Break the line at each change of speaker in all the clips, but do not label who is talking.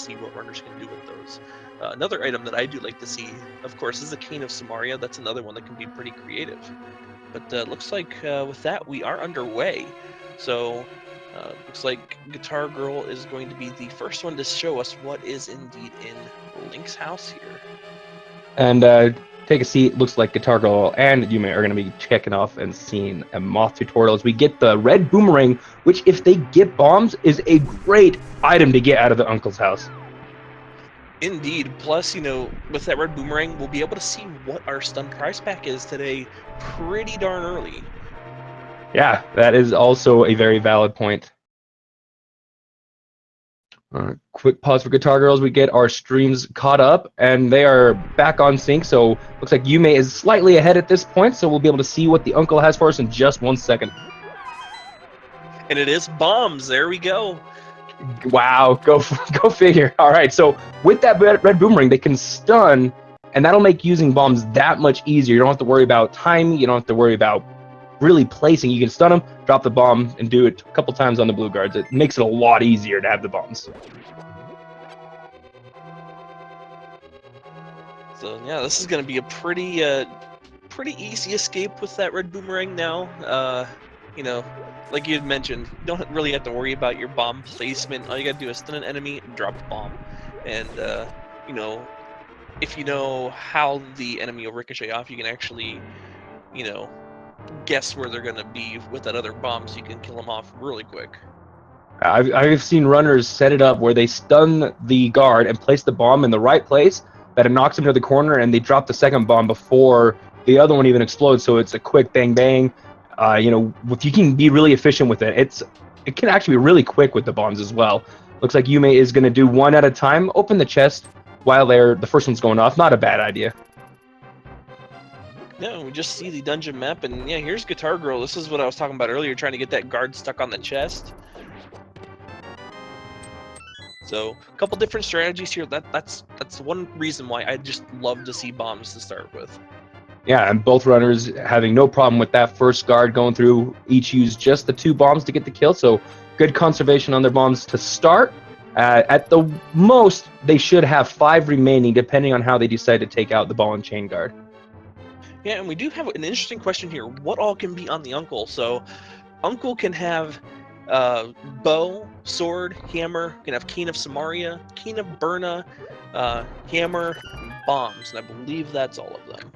see what runners can do with those. Another item that I do like to see, of course, is the Cane of Samaria. That's another one that can be pretty creative. But looks like with that, we are underway. So looks like Guitar Girl is going to be the first one to show us what is indeed in Link's house here.
And take a seat. Looks like Guitar Girl and Yume are going to be checking off and seeing a moth tutorial as we get the red boomerang, which, if they get bombs, is a great item to get out of the uncle's house.
Indeed. Plus, with that red boomerang, we'll be able to see what our stun prize pack is today pretty darn early.
Yeah, that is also a very valid point. Quick pause for Guitar Girls. We get our streams caught up, and they are back on sync. So looks like Yume is slightly ahead at this point, so we'll be able to see what the uncle has for us in just 1 second.
And it is bombs. There we go.
Wow, go figure. All right, so with that red boomerang, they can stun, and that'll make using bombs that much easier. You don't have to worry about timing. You don't have to worry about really placing. You can stun them, drop the bomb, and do it a couple times on the blue guards. It makes it a lot easier to have the bombs.
So yeah, this is going to be a pretty easy escape with that red boomerang now. Like you had mentioned, you don't really have to worry about your bomb placement. All you got to do is stun an enemy and drop the bomb. And if you know how the enemy will ricochet off, you can actually, guess where they're going to be with that other bomb, so you can kill them off really quick.
I've seen runners set it up where they stun the guard and place the bomb in the right place, that it knocks them to the corner, and they drop the second bomb before the other one even explodes, so it's a quick bang bang. If you can be really efficient with it, it can actually be really quick with the bombs as well. Looks like Yume is going to do one at a time, open the chest while the first one's going off. Not a bad idea.
Yeah, we just see the dungeon map, and yeah, here's Guitar Girl. This is what I was talking about earlier, trying to get that guard stuck on the chest. So a couple different strategies here. That's one reason why I just love to see bombs to start with.
Yeah, and both runners having no problem with that first guard going through. Each use just the 2 bombs to get the kill, so good conservation on their bombs to start. At the most, they should have 5 remaining, depending on how they decide to take out the ball and chain guard.
Yeah, and we do have an interesting question here. What all can be on the uncle? So uncle can have bow, sword, hammer, can have Cane of Samaria, Cane of Burna, hammer, and bombs, and I believe that's all of them.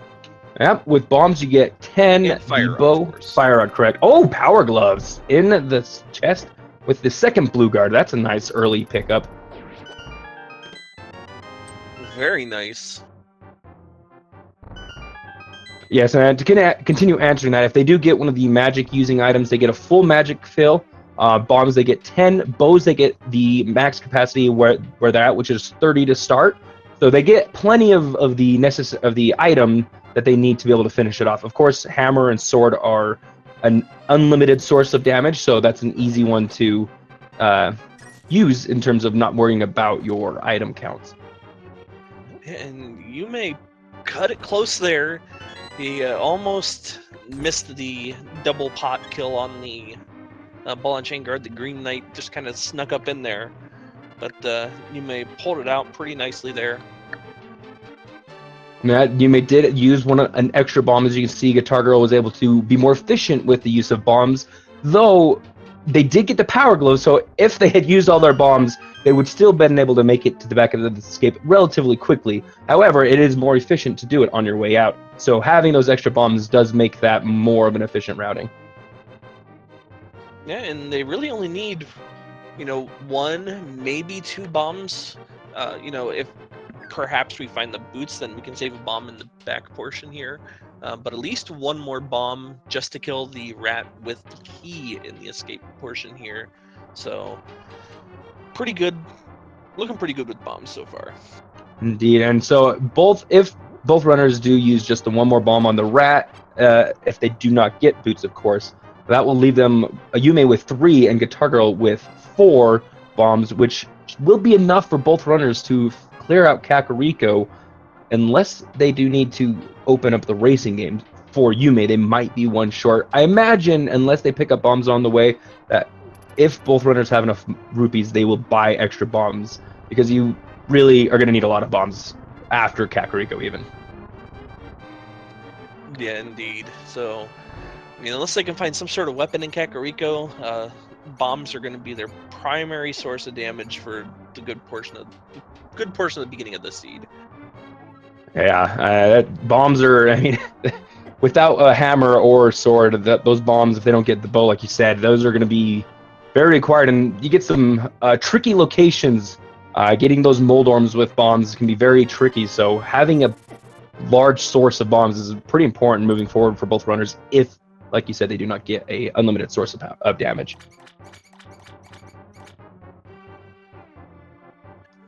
Yep, with bombs you get 10,
and fire
bow,
rod,
fire rod, correct. Oh, power gloves in the chest with the second blue guard. That's a nice early pickup.
Very nice.
Yes, and to continue answering that, if they do get one of the magic using items, they get a full magic fill. Bombs, they get 10. Bows, they get the max capacity where they're at, which is 30 to start. So they get plenty of the item that they need to be able to finish it off. Of course, hammer and sword are an unlimited source of damage, so that's an easy one to use in terms of not worrying about your item counts.
And you may cut it close there. He almost missed the double pot kill on the ball and chain guard. The Green Knight just kind of snuck up in there, but you may pulled it out pretty nicely there.
Yeah, Yume did use an extra bomb. As you can see, Guitar Girl was able to be more efficient with the use of bombs, though they did get the power glove, so if they had used all their bombs, they would still been able to make it to the back of the escape relatively quickly. However, it is more efficient to do it on your way out, so having those extra bombs does make that more of an efficient routing.
Yeah, and they really only need, 1, maybe 2 bombs. If perhaps we find the boots, then we can save a bomb in the back portion here. But at least 1 more bomb just to kill the rat with the key in the escape portion here. So pretty good, looking pretty good with bombs so far.
Indeed, and so if both runners do use just the 1 more bomb on the rat, if they do not get boots, of course, that will leave them Yume with 3 and Guitar Girl with 4 bombs, which will be enough for both runners to clear out Kakariko, unless they do need to open up the racing game. For Yume, they might be 1 short. I imagine, unless they pick up bombs on the way, that if both runners have enough rupees, they will buy extra bombs because you really are going to need a lot of bombs after Kakariko even.
Yeah, indeed. So, unless they can find some sort of weapon in Kakariko, bombs are going to be their primary source of damage for the good portion of the beginning of the seed.
Yeah, bombs are. I mean, without a hammer or sword, those bombs, if they don't get the bow, like you said, those are going to be very required. And you get some tricky locations. Getting those mold arms with bombs can be very tricky. So having a large source of bombs is pretty important moving forward for both runners. If, like you said, they do not get a unlimited source of damage.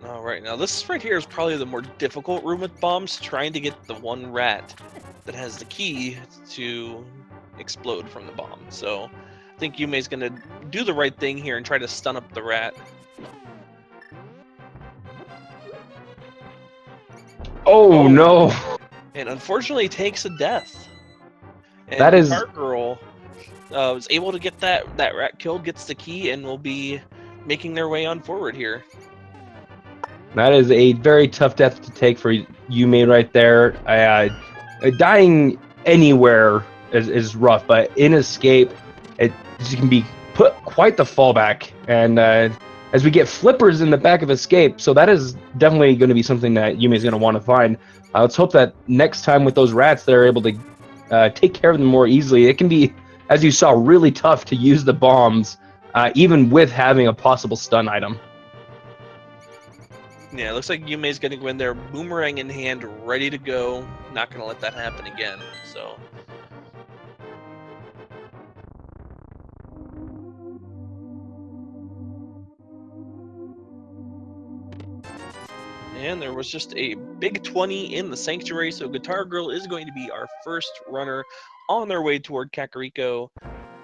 All right, now this right here is probably the more difficult room with bombs, trying to get the one rat that has the key to explode from the bomb. So I think Yume's going to do the right thing here and try to stun up the rat.
Oh no!
And unfortunately takes a death. And
That is...
Guitar Girl was able to get that rat killed, gets the key, and will be making their way on forward here.
That is a very tough death to take for Yume right there. Dying anywhere is rough, but in Escape, it can be put quite the fallback. And as we get flippers in the back of Escape, so that is definitely going to be something that Yume is going to want to find. Let's hope that next time with those rats, they're able to take care of them more easily. It can be, as you saw, really tough to use the bombs, even with having a possible stun item.
Yeah, it looks like Yume's going to go in there, boomerang in hand, ready to go. Not going to let that happen again. So. And there was just a big 20 in the Sanctuary, so Guitar Girl is going to be our first runner on their way toward Kakariko,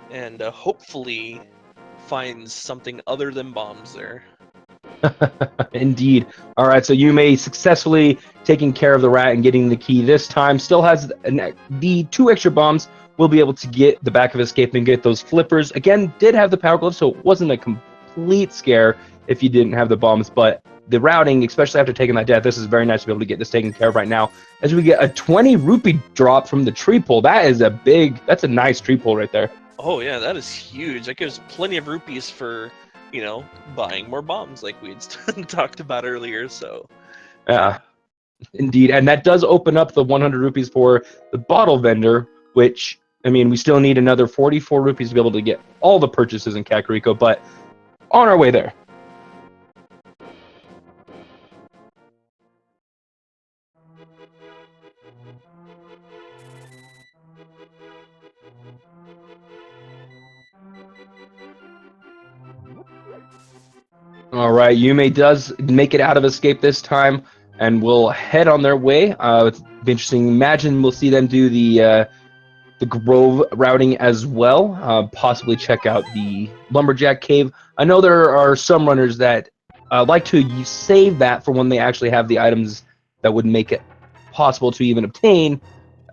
and hopefully finds something other than bombs there.
Indeed. All right, so Yume successfully taking care of the rat and getting the key this time. Still has the 2 extra bombs. Will be able to get the back of Escape and get those flippers. Again, did have the power glove, so it wasn't a complete scare if you didn't have the bombs, but the routing, especially after taking that death, this is very nice to be able to get this taken care of right now. As we get a 20 rupee drop from the tree pull, that's a nice tree pull right there.
Oh yeah, that is huge. That gives plenty of rupees for, buying more bombs like we had talked about earlier, so.
Yeah, indeed. And that does open up the 100 rupees for the bottle vendor, which, I mean, we still need another 44 rupees to be able to get all the purchases in Kakariko, but on our way there. All right, Yume does make it out of Escape this time, and will head on their way. It's interesting. Imagine we'll see them do the Grove routing as well. Possibly check out the Lumberjack Cave. I know there are some runners that like to save that for when they actually have the items that would make it possible to even obtain,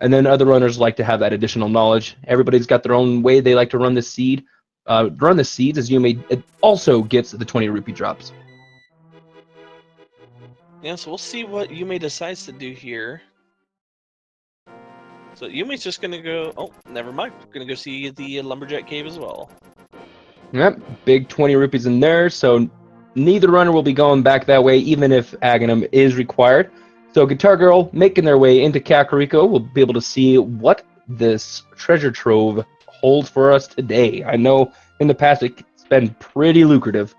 and then other runners like to have that additional knowledge. Everybody's got their own way they like to run the seed. Run the seeds, as Yume it also gets the 20 rupee drops.
Yeah, so we'll see what Yume decides to do here. So Yume's just gonna go. Oh, never mind. Gonna go see the Lumberjack Cave as well.
Yep, big 20 rupees in there. So neither runner will be going back that way, even if Aghanim is required. So Guitar Girl making their way into Kakariko. We'll be able to see what this treasure trove holds for us today. I know in the past it's been pretty lucrative.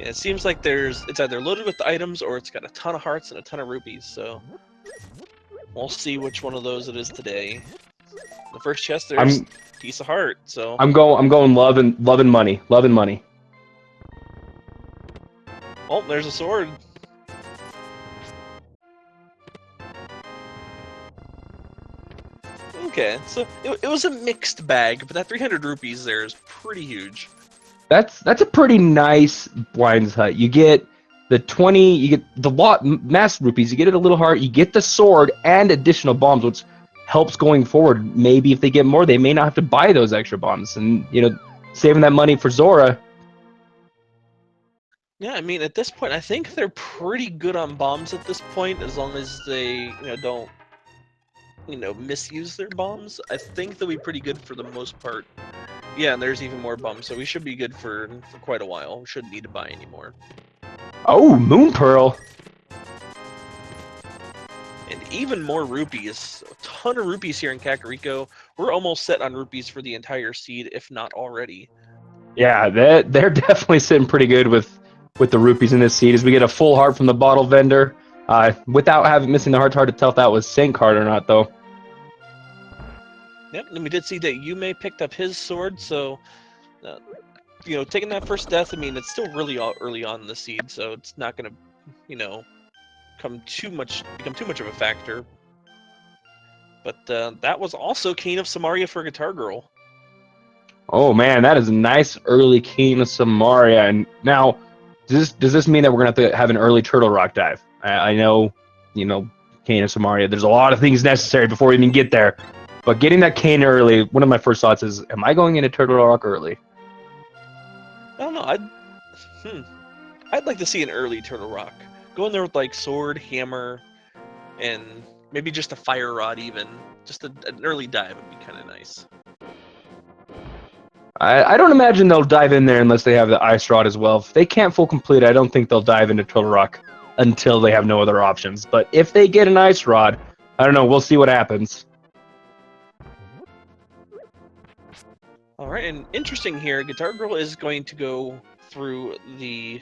Yeah, it seems like it's either loaded with items or it's got a ton of hearts and a ton of rupees. So we'll see which one of those it is today. The first chest, there's a piece of heart. So
I'm going love and money, love and money.
Oh, there's a sword. Okay, so it was a mixed bag, but that 300 rupees there is pretty huge.
That's a pretty nice Blind's Hut. You get the 20, you get the mass rupees, you get it a little heart, you get the sword and additional bombs, which helps going forward. Maybe if they get more, they may not have to buy those extra bombs, and saving that money for Zora.
Yeah, I mean, at this point, I think they're pretty good on bombs at this point, as long as they, don't, misuse their bombs. I think they'll be pretty good for the most part. Yeah, and there's even more bombs, so we should be good for quite a while. We shouldn't need to buy anymore.
Oh, Moon Pearl.
And even more rupees. A ton of rupees here in Kakariko. We're almost set on rupees for the entire seed, if not already.
Yeah, they're definitely sitting pretty good with the rupees in this seed. As we get a full heart from the bottle vendor, without having missing the heart, it's hard to tell if that was Sync card or not, though.
Yep, and we did see that Yume picked up his sword, so taking that first death, I mean, it's still really early on in the seed, so it's not gonna, become too much of a factor. But that was also Kane of Samaria for Guitar Girl.
Oh man, that is a nice early King of Samaria. And now, does this mean that we're gonna have to have an early Turtle Rock dive? I know, King of Samaria. There's a lot of things necessary before we even get there. But getting that Kane early, one of my first thoughts is, am I going into Turtle Rock early?
I don't know. I'd like to see an early Turtle Rock. Go in there with like sword, hammer, and maybe just a fire rod. Even just an early dive would be kind of nice.
I don't imagine they'll dive in there unless they have the Ice Rod as well. If they can't full complete, I don't think they'll dive into Turtle Rock until they have no other options. But if they get an Ice Rod, I don't know. We'll see what happens.
All right, and interesting here, Guitar Girl is going to go through the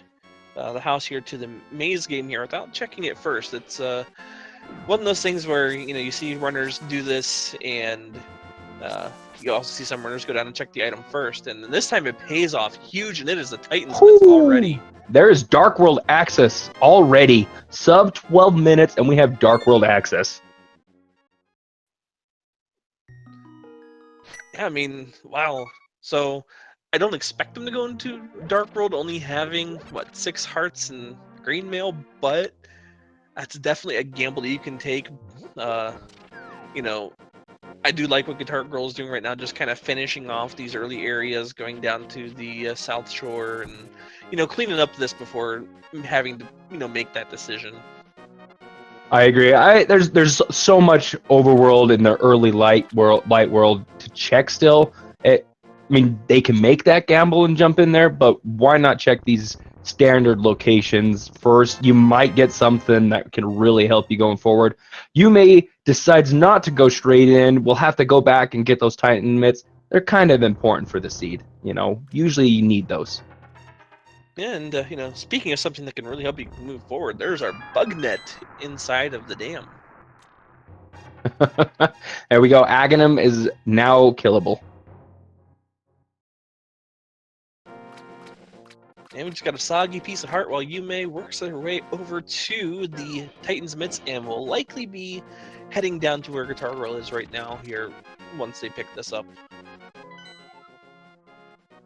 house here to the maze game here without checking it first. It's one of those things where you see runners do this, and you also see some runners go down and check the item first, and this time it pays off huge, and it is the Titans Myth already.
There is Dark World access already. Sub 12 minutes, and we have Dark World access.
Yeah, I mean, wow. So I don't expect them to go into Dark World only having, 6 hearts and green mail, but that's definitely a gamble that you can take. You know, I do like what Guitar Girl is doing right now, just kind of finishing off these early areas, going down to the South Shore, and cleaning up this before having to make that decision.
I agree. There's so much overworld in the early light world to check still. I mean, they can make that gamble and jump in there, but why not check these standard locations first? You might get something that can really help you going forward. You may decides not to go straight in. We'll have to go back and get those Titan mitts. They're kind of important for the seed. Usually you need those.
And speaking of something that can really help you move forward, there's our bug net inside of the dam.
There we go. Aghanim is now killable.
And we just got a soggy piece of heart while Yume works her way over to the Titan's Mitts and will likely be heading down to where Guitar Girl is right now here once they pick this up.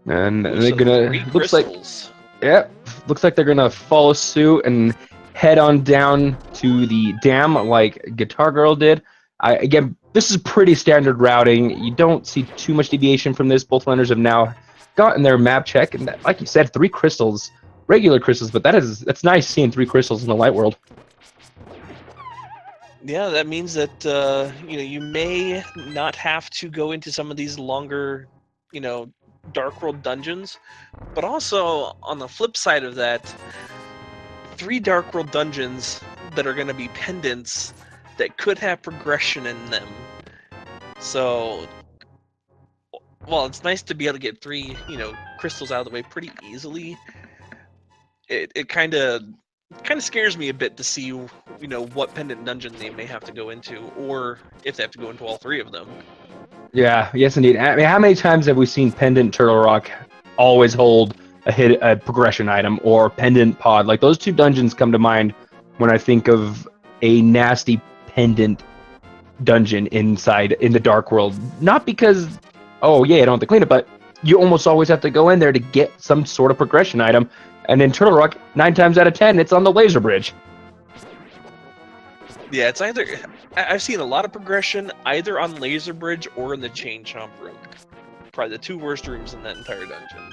And
Ooh,
they're gonna looks like they're gonna follow suit and head on down to the dam like Guitar Girl did. Again, this is pretty standard routing. You don't see too much deviation from this. Both runners have now gotten their map check, and like you said, 3 crystals, regular crystals, but that's nice seeing 3 crystals in the light world.
Yeah, that means that you may not have to go into some of these longer, Dark World dungeons, but also on the flip side of that, 3 Dark World dungeons that are going to be pendants that could have progression in them. So, well, it's nice to be able to get 3, crystals out of the way pretty easily. It kind of scares me a bit to see, what pendant dungeon they may have to go into, or if they have to go into all 3 of them.
Yeah, yes, indeed. I mean, how many times have we seen Pendant Turtle Rock always hold a progression item or Pendant Pod? Like those 2 dungeons come to mind when I think of a nasty pendant dungeon in the Dark World. Not because, oh yeah, I don't have to clean it, but you almost always have to go in there to get some sort of progression item. And in Turtle Rock, 9 times out of 10, it's on the laser bridge.
Yeah, it's either I've seen a lot of progression either on Laser Bridge or in the Chain Chomp room. Probably the 2 worst rooms in that entire dungeon.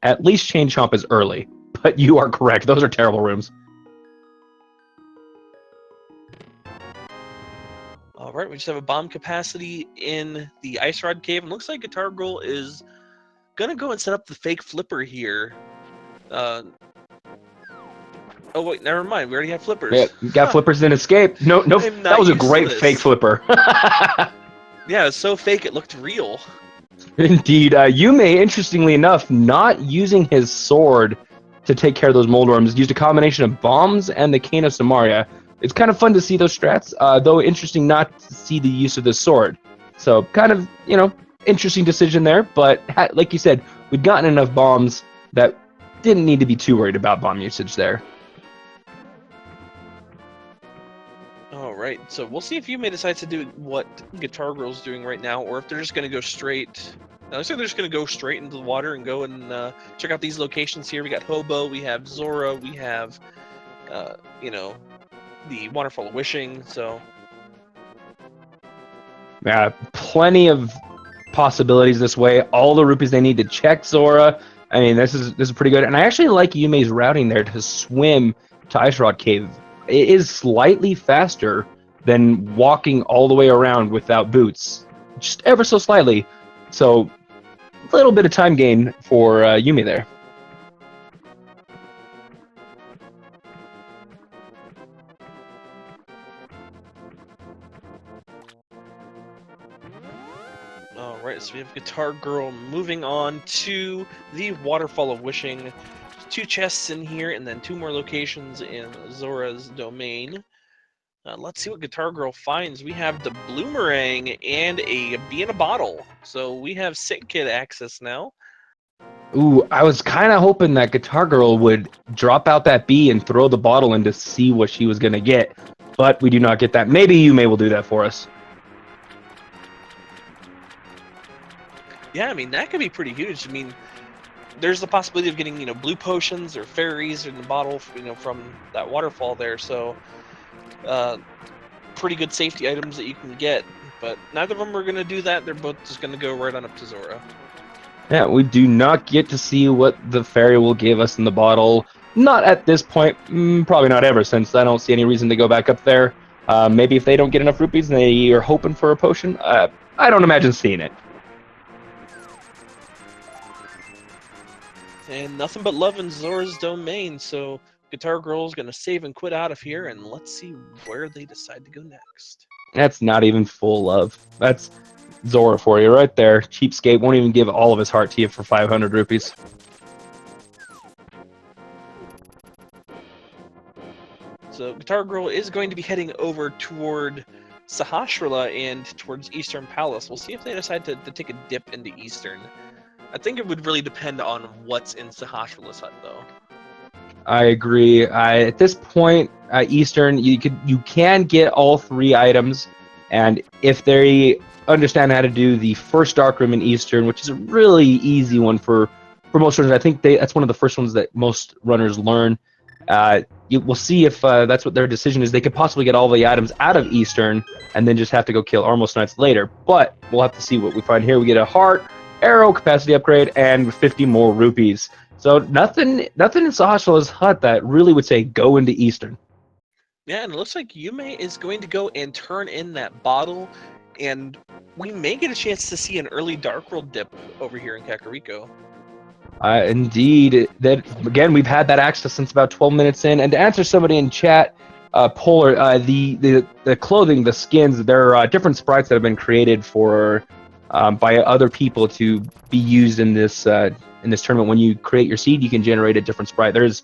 At least Chain Chomp is early, but you are correct. Those are terrible rooms.
All right, we just have a bomb capacity in the Ice Rod Cave. And looks like Guitar Girl is going to go and set up the fake flipper here. Oh, wait, never mind. We already have flippers.
Yeah, got flippers in Escape. No,
I'm not
that was a
used to
great
this.
fake flipper.
Yeah, it's so fake it looked real.
Indeed. Yume, interestingly enough, not using his sword to take care of those mold worms, used a combination of bombs and the Cane of Samaria. It's kind of fun to see those strats, though interesting not to see the use of the sword. So kind of, interesting decision there. But like you said, we'd gotten enough bombs that didn't need to be too worried about bomb usage there.
All right, so we'll see if Yume decides to do what Guitar Girl's doing right now, or if they're just going to go straight. Looks like they're just going to go straight into the water and go and check out these locations here. We got Hobo, we have Zora, we have, the Waterfall of Wishing. So
Yeah, plenty of possibilities this way. All the rupees they need to check Zora. I mean, this is pretty good. And I actually like Yume's routing there to swim to Ice Rod Cave. It is slightly faster than walking all the way around without boots, just ever so slightly. So a little bit of time gain for Yume there.
all right, so we have Guitar Girl moving on to the Waterfall of Wishing. 2 chests in here, and then 2 more locations in Zora's domain. Let's see what Guitar Girl finds. We have the Bloomerang and a bee in a bottle. So we have Sick Kid access now.
Ooh, I was kind of hoping that Guitar Girl would drop out that bee and throw the bottle in to see what she was going to get. But we do not get that. Maybe Yume will do that for us.
Yeah, I mean, that could be pretty huge. I mean, there's the possibility of getting, blue potions or fairies in the bottle, from that waterfall there. So, pretty good safety items that you can get. But neither of them are going to do that. They're both just going to go right on up to Zora.
Yeah, we do not get to see what the fairy will give us in the bottle. Not at this point, probably not ever, since I don't see any reason to go back up there. Maybe if they don't get enough rupees and they are hoping for a potion, I don't imagine seeing it.
And nothing but love in Zora's domain. So Guitar Girl's going to save and quit out of here. And let's see where they decide to go next.
That's not even full love. That's Zora for you right there. Cheapskate won't even give all of his heart to you for 500 rupees.
So Guitar Girl is going to be heading over toward Sahasrara and towards Eastern Palace. We'll see if they decide to take a dip into Eastern. I think it would really depend on what's in Sahasrara's hut, though.
I agree. At this point, Eastern, you can get all 3 items, and if they understand how to do the first dark room in Eastern, which is a really easy one for most runners, I think that's one of the first ones that most runners learn. We'll see if that's what their decision is. They could possibly get all the items out of Eastern and then just have to go kill Armos Knights later. But we'll have to see what we find here. We get a heart, arrow capacity upgrade, and 50 more rupees. So nothing in Sahasrara's hut that really would say go into Eastern.
Yeah, and it looks like Yume is going to go and turn in that bottle, and we may get a chance to see an early Dark World dip over here in Kakariko.
Indeed. That again, we've had that access since about 12 minutes in. And to answer somebody in chat, Polar, the clothing, the skins, there are different sprites that have been created for by other people to be used in this tournament. When you create your seed, you can generate a different sprite. There's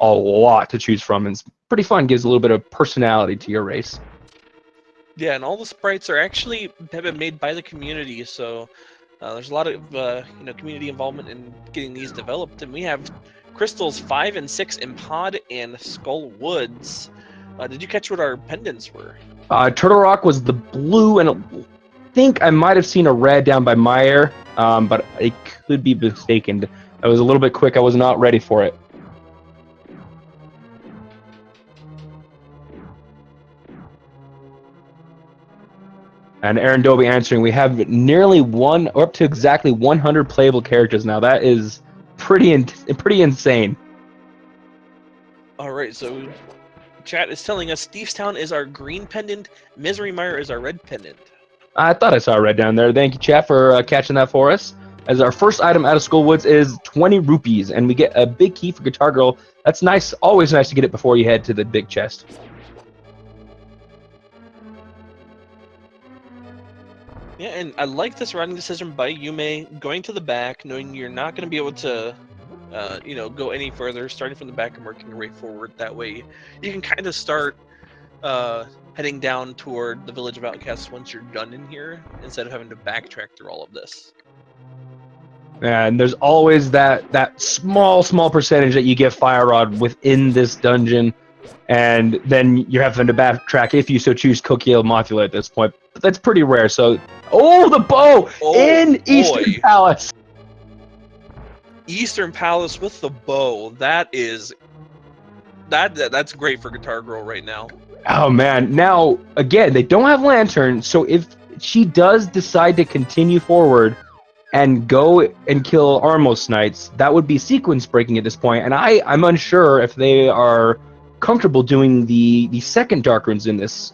a lot to choose from, and it's pretty fun. Gives a little bit of personality to your race.
Yeah, and all the sprites have been made by the community, so there's a lot of community involvement in getting these developed. And we have crystals 5 and 6 in Pod and Skull Woods. Did you catch what our pendants were?
Turtle Rock was the blue, and I think I might have seen a red down by Meyer, but I could be mistaken. I was a little bit quick. I was not ready for it. And Aaron Doby answering, we have nearly or up to exactly 100 playable characters now. That is pretty insane.
All right, so chat is telling us Stevestown is our green pendant, Misery Mire is our red pendant.
I thought I saw red down there. Thank you, chat, for catching that for us. As our first item out of Skull Woods is 20 rupees, and we get a big key for Guitar Girl. That's nice. Always nice to get it before you head to the big chest.
Yeah, and I like this routing decision by Yume, going to the back, knowing you're not going to be able to, go any further, starting from the back and working your way forward. That way, you can kind of start heading down toward the Village of Outcasts once you're done in here, instead of having to backtrack through all of this.
And there's always that small percentage that you get Fire Rod within this dungeon, and then you're having to backtrack if you so choose Cookie Mothula at this point. But that's pretty rare. So, the bow in Eastern Palace.
Eastern Palace with the bow. That's great for Guitar Girl right now.
Oh man! Now again, they don't have Lantern, so if she does decide to continue forward and go and kill Armos Knights, that would be sequence breaking at this point. And I'm unsure if they are comfortable doing the second Dark Runes in this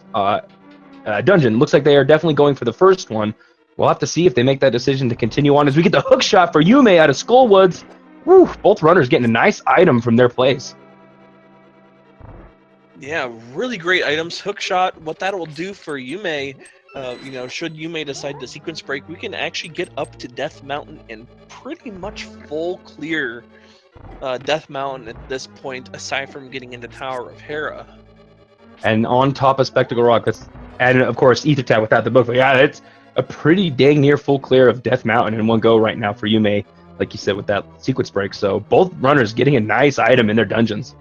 dungeon. Looks like they are definitely going for the first one. We'll have to see if they make that decision to continue on as we get the hook shot for Yume out of Skullwoods. Woo, both runners getting a nice item from their place.
Yeah, really great items. Hook shot, what that will do for Yume, should Yume decide to sequence break, we can actually get up to Death Mountain and pretty much full clear Death Mountain at this point, aside from getting into Tower of Hera.
And on top of Spectacle Rock, and of course Ether Tab without the book. But yeah, it's a pretty dang near full clear of Death Mountain in one go right now for Yume, like you said, with that sequence break. So both runners getting a nice item in their dungeons.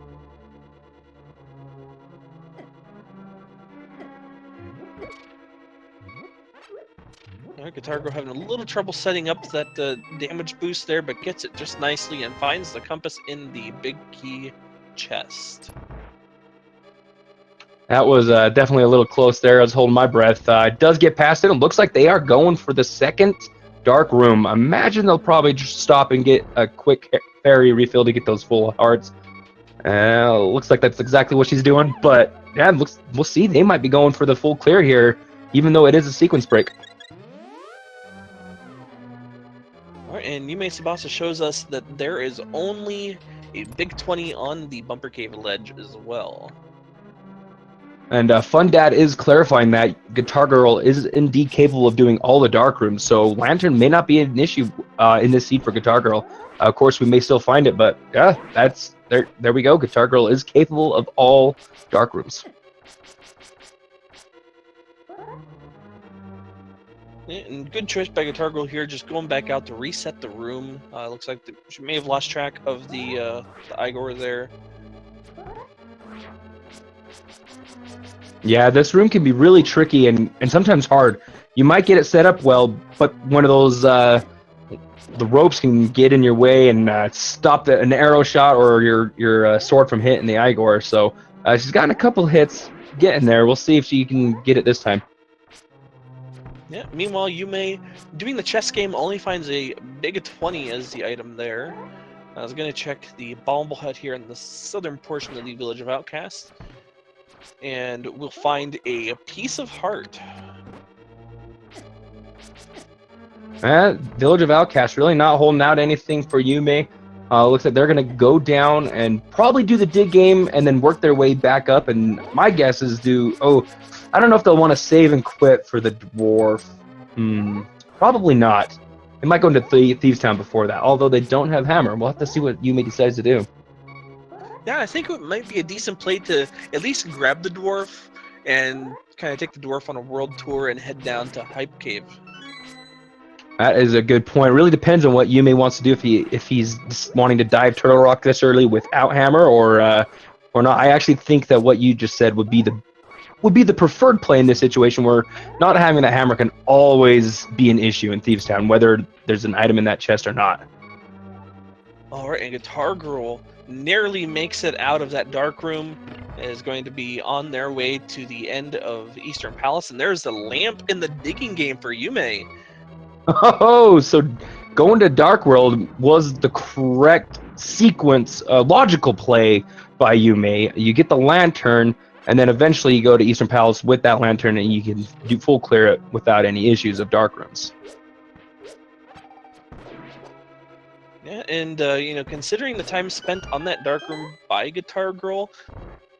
Guitar Girl having a little trouble setting up that damage boost there, but gets it just nicely and finds the compass in the big key chest.
That was definitely a little close there. I was holding my breath. It does get past it. It looks like they are going for the second Dark Room. Imagine they'll probably just stop and get a quick fairy refill to get those full hearts. Looks like that's exactly what she's doing. But yeah, we'll see. They might be going for the full clear here, even though it is a sequence break.
Alright, and YumeTsubasa shows us that there is only a big 20 on the Bumper Cave ledge as well.
And Fun Dad is clarifying that Guitar Girl is indeed capable of doing all the Dark Rooms, so Lantern may not be an issue in this seed for Guitar Girl. Of course, we may still find it, but yeah, that's there we go. Guitar Girl is capable of all Dark Rooms.
Yeah, and good choice by Guitar Girl here, just going back out to reset the room. Looks like she may have lost track of the Igor there.
Yeah, this room can be really tricky and sometimes hard. You might get it set up well, but one of those the ropes can get in your way and stop an arrow shot or your sword from hitting the Igor. So she's gotten a couple hits getting there. We'll see if she can get it this time.
Yeah, meanwhile, Yume, doing the chess game, only finds a big 20 as the item there. I was going to check the Bauble Hut here in the southern portion of the Village of Outcasts. And we'll find a piece of heart.
Village of Outcasts really not holding out anything for Yume. Looks like they're going to go down and probably do the dig game and then work their way back up. And my guess is I don't know if they'll want to save and quit for the dwarf. Probably not. They might go into Thieves Town before that, although they don't have hammer. We'll have to see what Yume decides to do.
Yeah, I think it might be a decent play to at least grab the dwarf and kind of take the dwarf on a world tour and head down to Hype Cave.
That is a good point. It really depends on what Yume wants to do, if he's just wanting to dive Turtle Rock this early without hammer or not. I actually think that what you just said would be the preferred play in this situation, where not having that hammer can always be an issue in Thieves Town, whether there's an item in that chest or not.
All right, and Guitar Girl nearly makes it out of that dark room. is going to be on their way to the end of Eastern Palace, and there's the lamp in the digging game for Yume.
Oh, so going to Dark World was the correct sequence, logical play by Yume. You get the lantern, and then eventually you go to Eastern Palace with that lantern, and you can do full clear it without any issues of dark rooms.
Yeah, and considering the time spent on that dark room by Guitar Girl,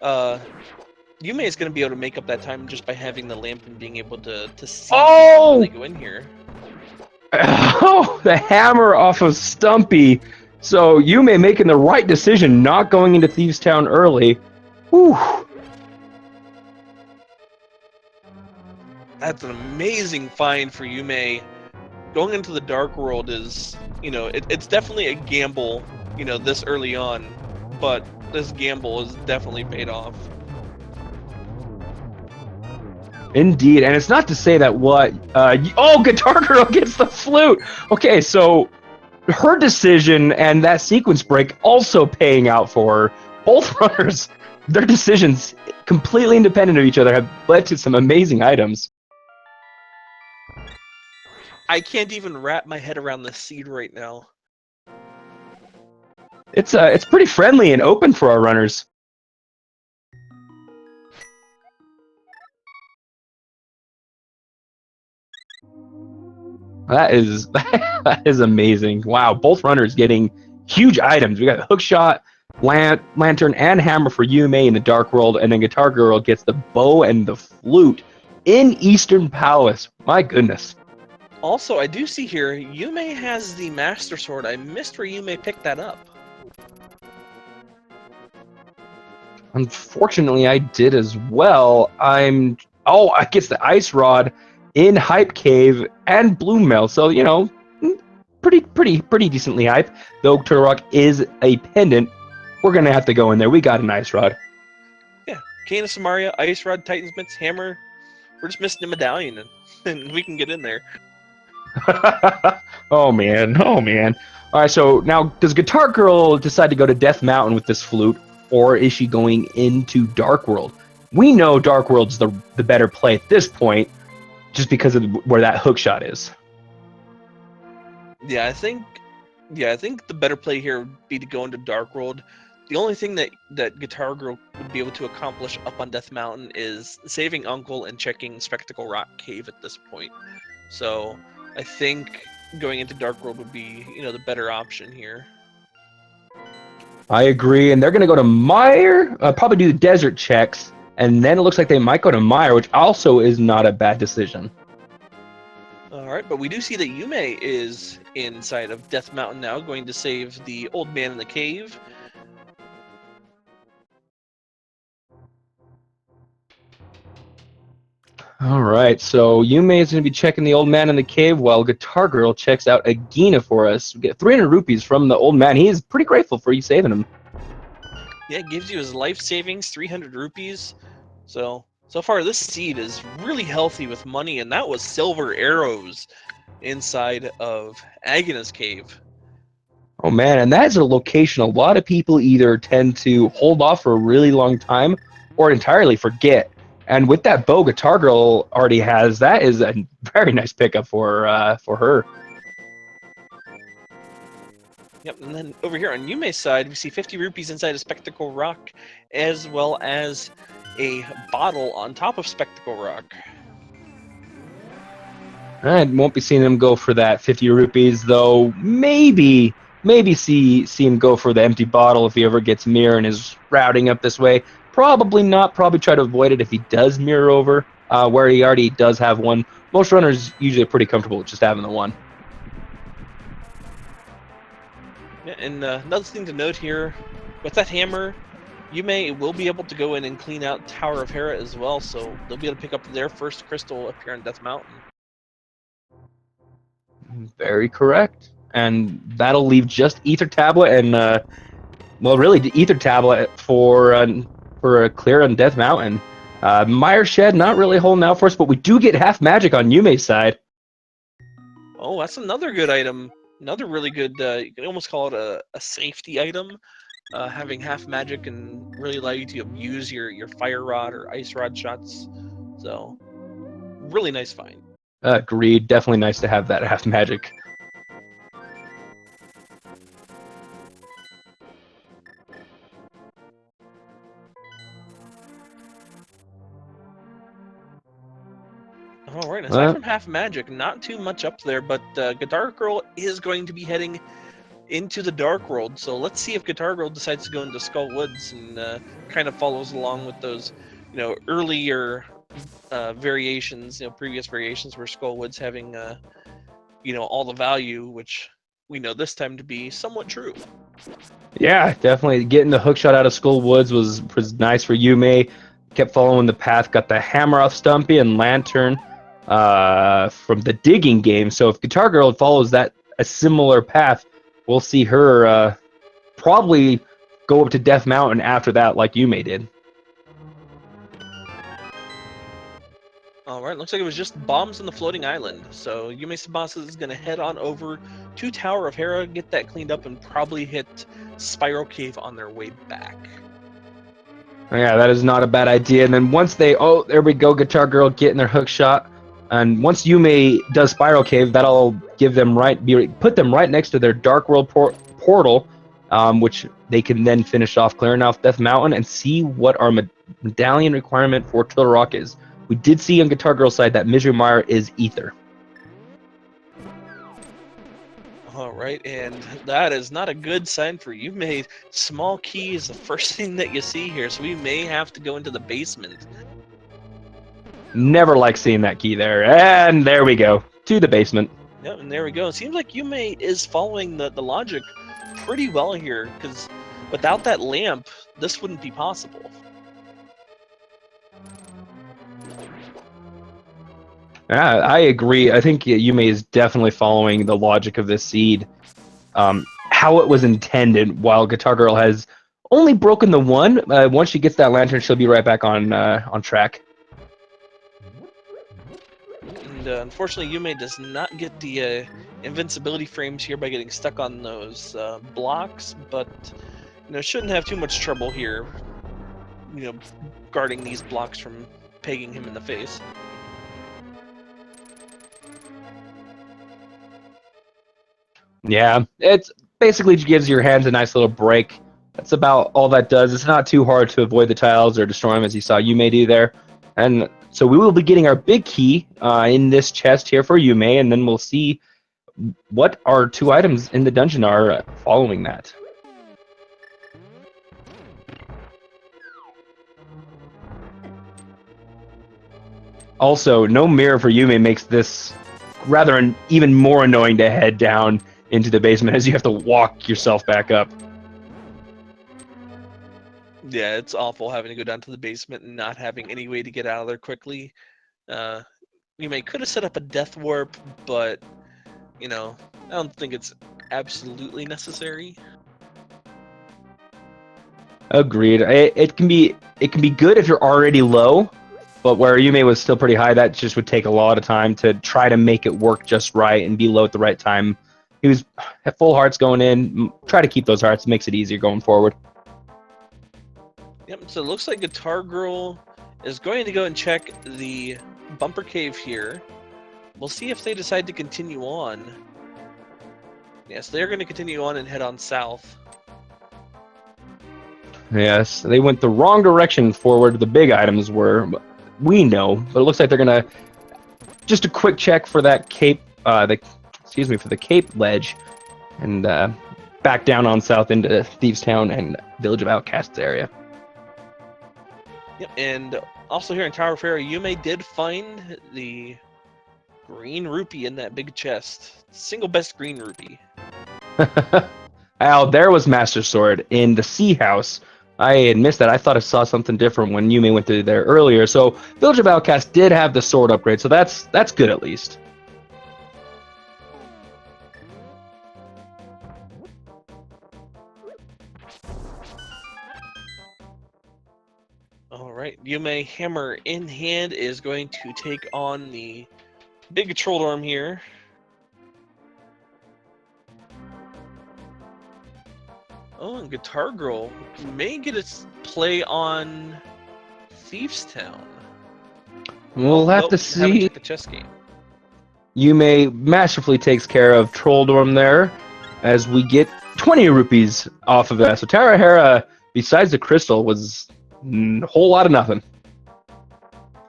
Yume is going to be able to make up that time just by having the lamp and being able to see when they go in here.
Oh, the hammer off of Stumpy. So Yume making the right decision, not going into Thieves Town early. Whew.
That's an amazing find for Yume. Going into the Dark World is, it's definitely a gamble, this early on, but this gamble is definitely paid off.
Indeed, and it's not to say that Guitar Girl gets the flute. Okay, so her decision and that sequence break also paying out for her. Both runners, their decisions, completely independent of each other, have led to some amazing items.
I can't even wrap my head around this seed right now.
It's pretty friendly and open for our runners. That is amazing. Wow, both runners getting huge items. We got hookshot, lantern, and hammer for Yume in the Dark World, and then Guitar Girl gets the bow and the flute in Eastern Palace. My goodness.
Also, I do see here, Yume has the Master Sword. I missed where Yume picked that up.
Unfortunately, I did as well. I guess the Ice Rod in Hype Cave and Bloom Mill. So, pretty decently hype. Though Turtle Rock is a pendant, we're gonna have to go in there. We got an Ice Rod.
Yeah, Kana Samaria, Ice Rod, Titan's Mitts, Hammer. We're just missing a medallion, and we can get in there.
Oh man. All right, so now does Guitar Girl decide to go to Death Mountain with this flute, or is she going into Dark World? We know Dark World's the better play at this point, just because of where that hookshot is.
Yeah, I think the better play here would be to go into Dark World. The only thing that Guitar Girl would be able to accomplish up on Death Mountain is saving Uncle and checking Spectacle Rock Cave at this point. So I think going into Dark World would be, the better option here.
I agree, and they're going to go to Mire, probably do the desert checks, and then it looks like they might go to Mire, which also is not a bad decision.
All right, but we do see that Yume is inside of Death Mountain now, going to save the old man in the cave.
All right, so Yume is going to be checking the old man in the cave while Guitar Girl checks out Agina for us. We get 300 rupees from the old man. He is pretty grateful for you saving him.
Yeah, it gives you his life savings, 300 rupees. So far this seed is really healthy with money, and that was silver arrows inside of Agina's cave.
Oh man, and that is a location a lot of people either tend to hold off for a really long time or entirely forget. And with that bow Guitar Girl already has, that is a very nice pickup for her.
Yep, and then over here on Yume's side, we see 50 rupees inside a Spectacle Rock, as well as a bottle on top of Spectacle Rock.
I won't be seeing him go for that 50 rupees, though. Maybe see him go for the empty bottle if he ever gets mirror and is routing up this way. Probably not. Probably try to avoid it if he does mirror over, where he already does have one. Most runners usually are pretty comfortable with just having the one.
Yeah, and another thing to note here, with that hammer, Yume will be able to go in and clean out Tower of Hera as well, so they'll be able to pick up their first crystal up here on Death Mountain.
Very correct. And that'll leave just Ether Tablet and, really the Ether Tablet for a clear on Death Mountain. Mire Shed not really holding out for us, but we do get half magic on Yume's side.
Oh, that's another good item. Another really good, you can almost call it a safety item. having half magic and really allow you to use your fire rod or ice rod shots. So really nice find.
Agreed. Definitely nice to have that half magic.
All right. Aside from half magic, not too much up there, but Guitar Girl is going to be heading into the Dark World. So let's see if Guitar Girl decides to go into Skull Woods and kind of follows along with those, earlier variations, previous variations where Skull Woods having, all the value, which we know this time to be somewhat true.
Yeah, definitely getting the hook shot out of Skull Woods was nice for Yume. Kept following the path, got the hammer off Stumpy and Lantern from the digging game. So if Guitar Girl follows a similar path, we'll see her probably go up to Death Mountain after that, like Yume did.
All right, looks like it was just bombs on the floating island. So YumeTsubasa is going to head on over to Tower of Hera, get that cleaned up, and probably hit Spiral Cave on their way back.
Yeah, that is not a bad idea. And then once there we go, Guitar Girl getting their hook shot. And once Yume does Spiral Cave, that'll put them right next to their Dark World portal, which they can then finish off, clearing off Death Mountain, and see what our medallion requirement for Turtle Rock is. We did see on Guitar Girl's side that Misery Mire is Ether.
All right, and that is not a good sign for Yume. Small key is the first thing that you see here, so we may have to go into the basement.
Never like seeing that key there. And there we go, to the basement.
Yep, and there we go. It seems like Yume is following the logic pretty well here, because without that lamp, this wouldn't be possible.
Yeah, I agree. I think Yume is definitely following the logic of this seed, how it was intended. While Guitar Girl has only broken the one, once she gets that lantern, she'll be right back on track.
And unfortunately, Yume does not get the invincibility frames here by getting stuck on those blocks, but shouldn't have too much trouble here. Guarding these blocks from pegging him in the face.
Yeah, it's basically gives your hands a nice little break. That's about all that does. It's not too hard to avoid the tiles or destroy them, as you saw Yume do there. And so we will be getting our big key in this chest here for Yume, and then we'll see what our 2 items in the dungeon are following that. Also, no mirror for Yume makes this rather even more annoying to head down into the basement as you have to walk yourself back up.
Yeah, it's awful having to go down to the basement and not having any way to get out of there quickly. Yume could have set up a death warp, but I don't think it's absolutely necessary.
Agreed. It can be good if you're already low, but where Yume was still pretty high, that just would take a lot of time to try to make it work just right and be low at the right time. He was at full hearts going in. Try to keep those hearts. It makes it easier going forward.
Yep, so it looks like Guitar Girl is going to go and check the bumper cave here. We'll see if they decide to continue on. Yes, they're going to continue on and head on south.
Yes, they went the wrong direction forward. The big items were, we know, but it looks like they're gonna just a quick check for that cape. For the cape ledge, and back down on south into Thieves Town and Village of Outcasts area.
Yep, and also here in Tower of Hera, Yume did find the green rupee in that big chest. Single best green rupee.
Al, there was Master Sword in the Sea House. I had missed that. I thought I saw something different when Yume went through there earlier. So Village of Outcasts did have the sword upgrade, so that's good at least.
All right, Yume, hammer in hand, is going to take on the big Trolldorm here. Oh, and Guitar Girl may get its play on Thieves Town.
We'll
Oh,
have
nope,
to
haven't
see.
checked the chess game.
Yume masterfully takes care of Trolldorm there, as we get 20 rupees off of that. So Tarahera, besides the crystal, was a whole lot of nothing.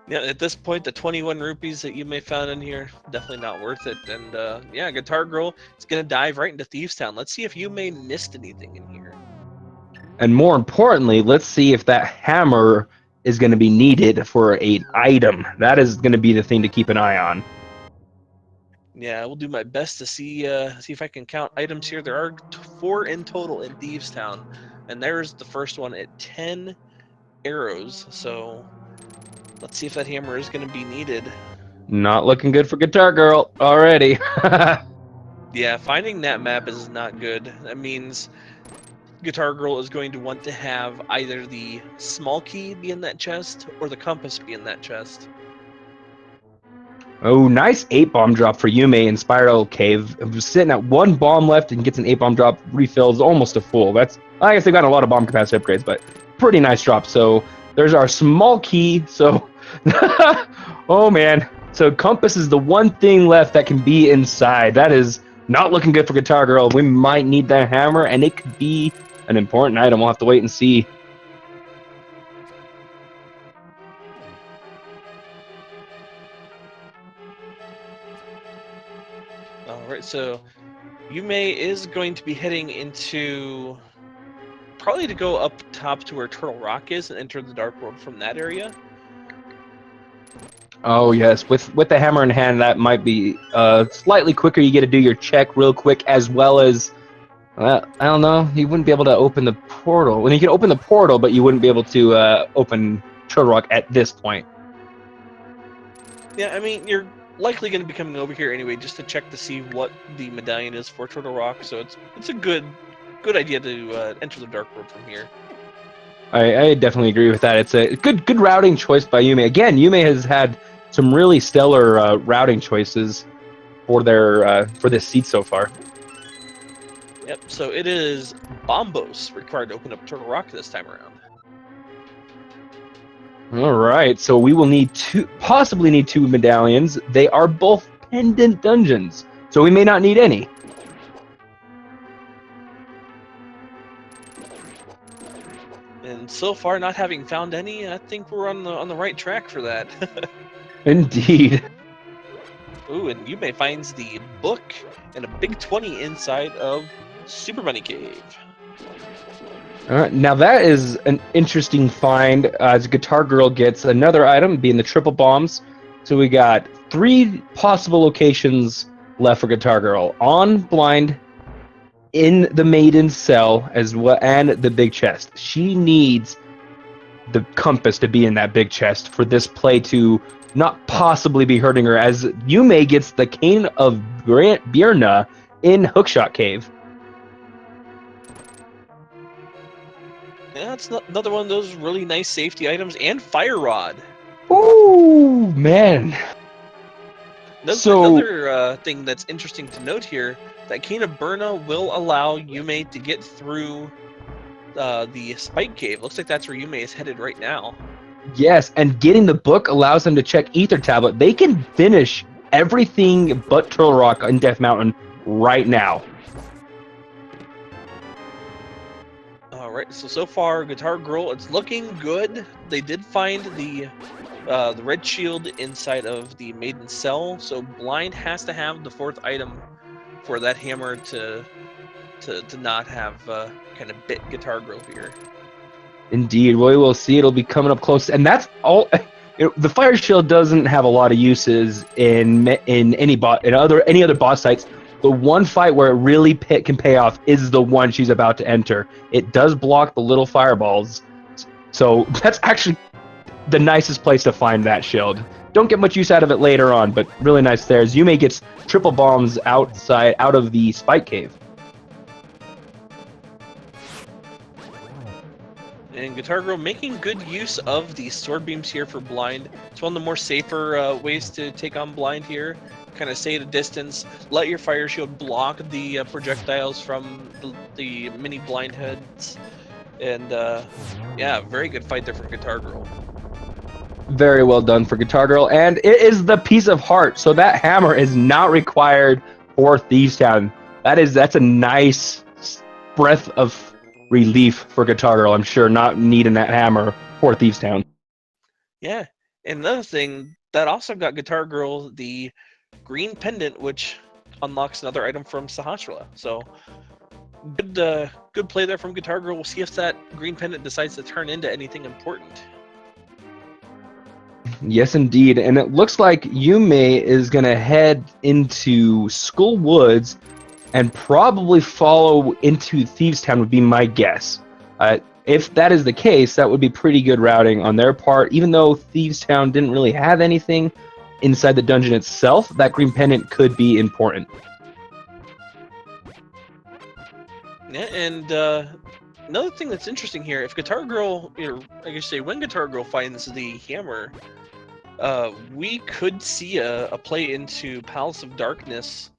Yeah, at this point, the 21 rupees that you may found in here, definitely not worth it. And yeah, Guitar Girl is going to dive right into Thieves Town. Let's see if you may missed anything in here.
And more importantly, let's see if that hammer is going to be needed for an item. That is going to be the thing to keep an eye on.
Yeah, I will do my best to see if I can count items here. There are 4 in total in Thieves Town, and there's the first one at 10 arrows. So let's see if that hammer is going to be needed.
Not looking good for Guitar Girl already.
Yeah, finding that map is not good. That means Guitar Girl is going to want to have either the small key be in that chest or the compass be in that chest.
Oh, nice 8-bomb drop for Yume in Spiral Cave. It was sitting at 1 bomb left and gets an 8-bomb drop, refills almost to full. That's, I guess they've got a lot of bomb capacity upgrades, but pretty nice drop. So there's our small key. So, oh man. So compass is the one thing left that can be inside. That is not looking good for Guitar Girl. We might need that hammer, and it could be an important item. We'll have to wait and see.
All right, so Yume is going to be heading into probably to go up top to where Turtle Rock is and enter the Dark World from that area.
Oh yes, with the hammer in hand, that might be slightly quicker. You get to do your check real quick, as well as I don't know. You wouldn't be able to open the portal. Well, you can open the portal, but you wouldn't be able to open Turtle Rock at this point.
Yeah, I mean, you're likely going to be coming over here anyway just to check to see what the medallion is for Turtle Rock, so it's a good idea to enter the Dark World from here.
I definitely agree with that. It's a good routing choice by Yume. Again, Yume has had some really stellar routing choices for their for this seed so far.
Yep, so it is Bombos required to open up Turtle Rock this time around.
All right, so we will need possibly need 2 medallions. They are both pendant dungeons, so we may not need any.
And so far, not having found any, I think we're on the right track for that.
Indeed.
Ooh, and Yume finds the book and a big 20 inside of Super Bunny Cave.
All right, now that is an interesting find. As Guitar Girl gets another item, being the triple bombs. So we got 3 possible locations left for Guitar Girl: on blind, in the maiden cell, as well, and the big chest. She needs the compass to be in that big chest for this play to not possibly be hurting her, as Yume gets the Cane of Birna in Hookshot Cave.
Yeah, it's another one of those really nice safety items, and Fire Rod.
Ooh, man.
Another thing that's interesting to note here, that Cane of Birna will allow Yume to get through the Spike Cave. Looks like that's where Yume is headed right now.
Yes, and getting the book allows them to check Ether Tablet. They can finish everything but Turtle Rock in Death Mountain right now.
All right, so far, Guitar Girl, it's looking good. They did find the red shield inside of the Maiden Cell, so Blind has to have the 4th item for that hammer to not have kind of bit Guitar Girl here.
Indeed, we will see. It'll be coming up close, and that's all. The fire shield doesn't have a lot of uses in any other boss sites. The one fight where it really can pay off is the one she's about to enter. It does block the little fireballs, so that's actually the nicest place to find that shield. Don't get much use out of it later on, but really nice there. As Yume gets triple bombs out of the Spike Cave.
And Guitar Girl making good use of the sword beams here for Blind. It's one of the more safer ways to take on Blind here, kind of stay at a distance, let your fire shield block the projectiles from the mini blind heads, and yeah, very good fight there from Guitar Girl.
Very well done for Guitar Girl, and it is the piece of heart. So that hammer is not required for Thieves Town. That's a nice breath of relief for Guitar Girl. I'm sure not needing that hammer for Thieves Town.
Yeah, and another thing that also got Guitar Girl the green pendant, which unlocks another item from Sahasrahla. So good play there from Guitar Girl. We'll see if that green pendant decides to turn into anything important.
Yes, indeed. And it looks like Yume is going to head into Skull Woods and probably follow into Thieves Town would be my guess. If that is the case, that would be pretty good routing on their part. Even though Thieves Town didn't really have anything inside the dungeon itself, that green pendant could be important.
Yeah, and another thing that's interesting here, if Guitar Girl, like I say, when Guitar Girl finds the hammer, we could see a play into Palace of Darkness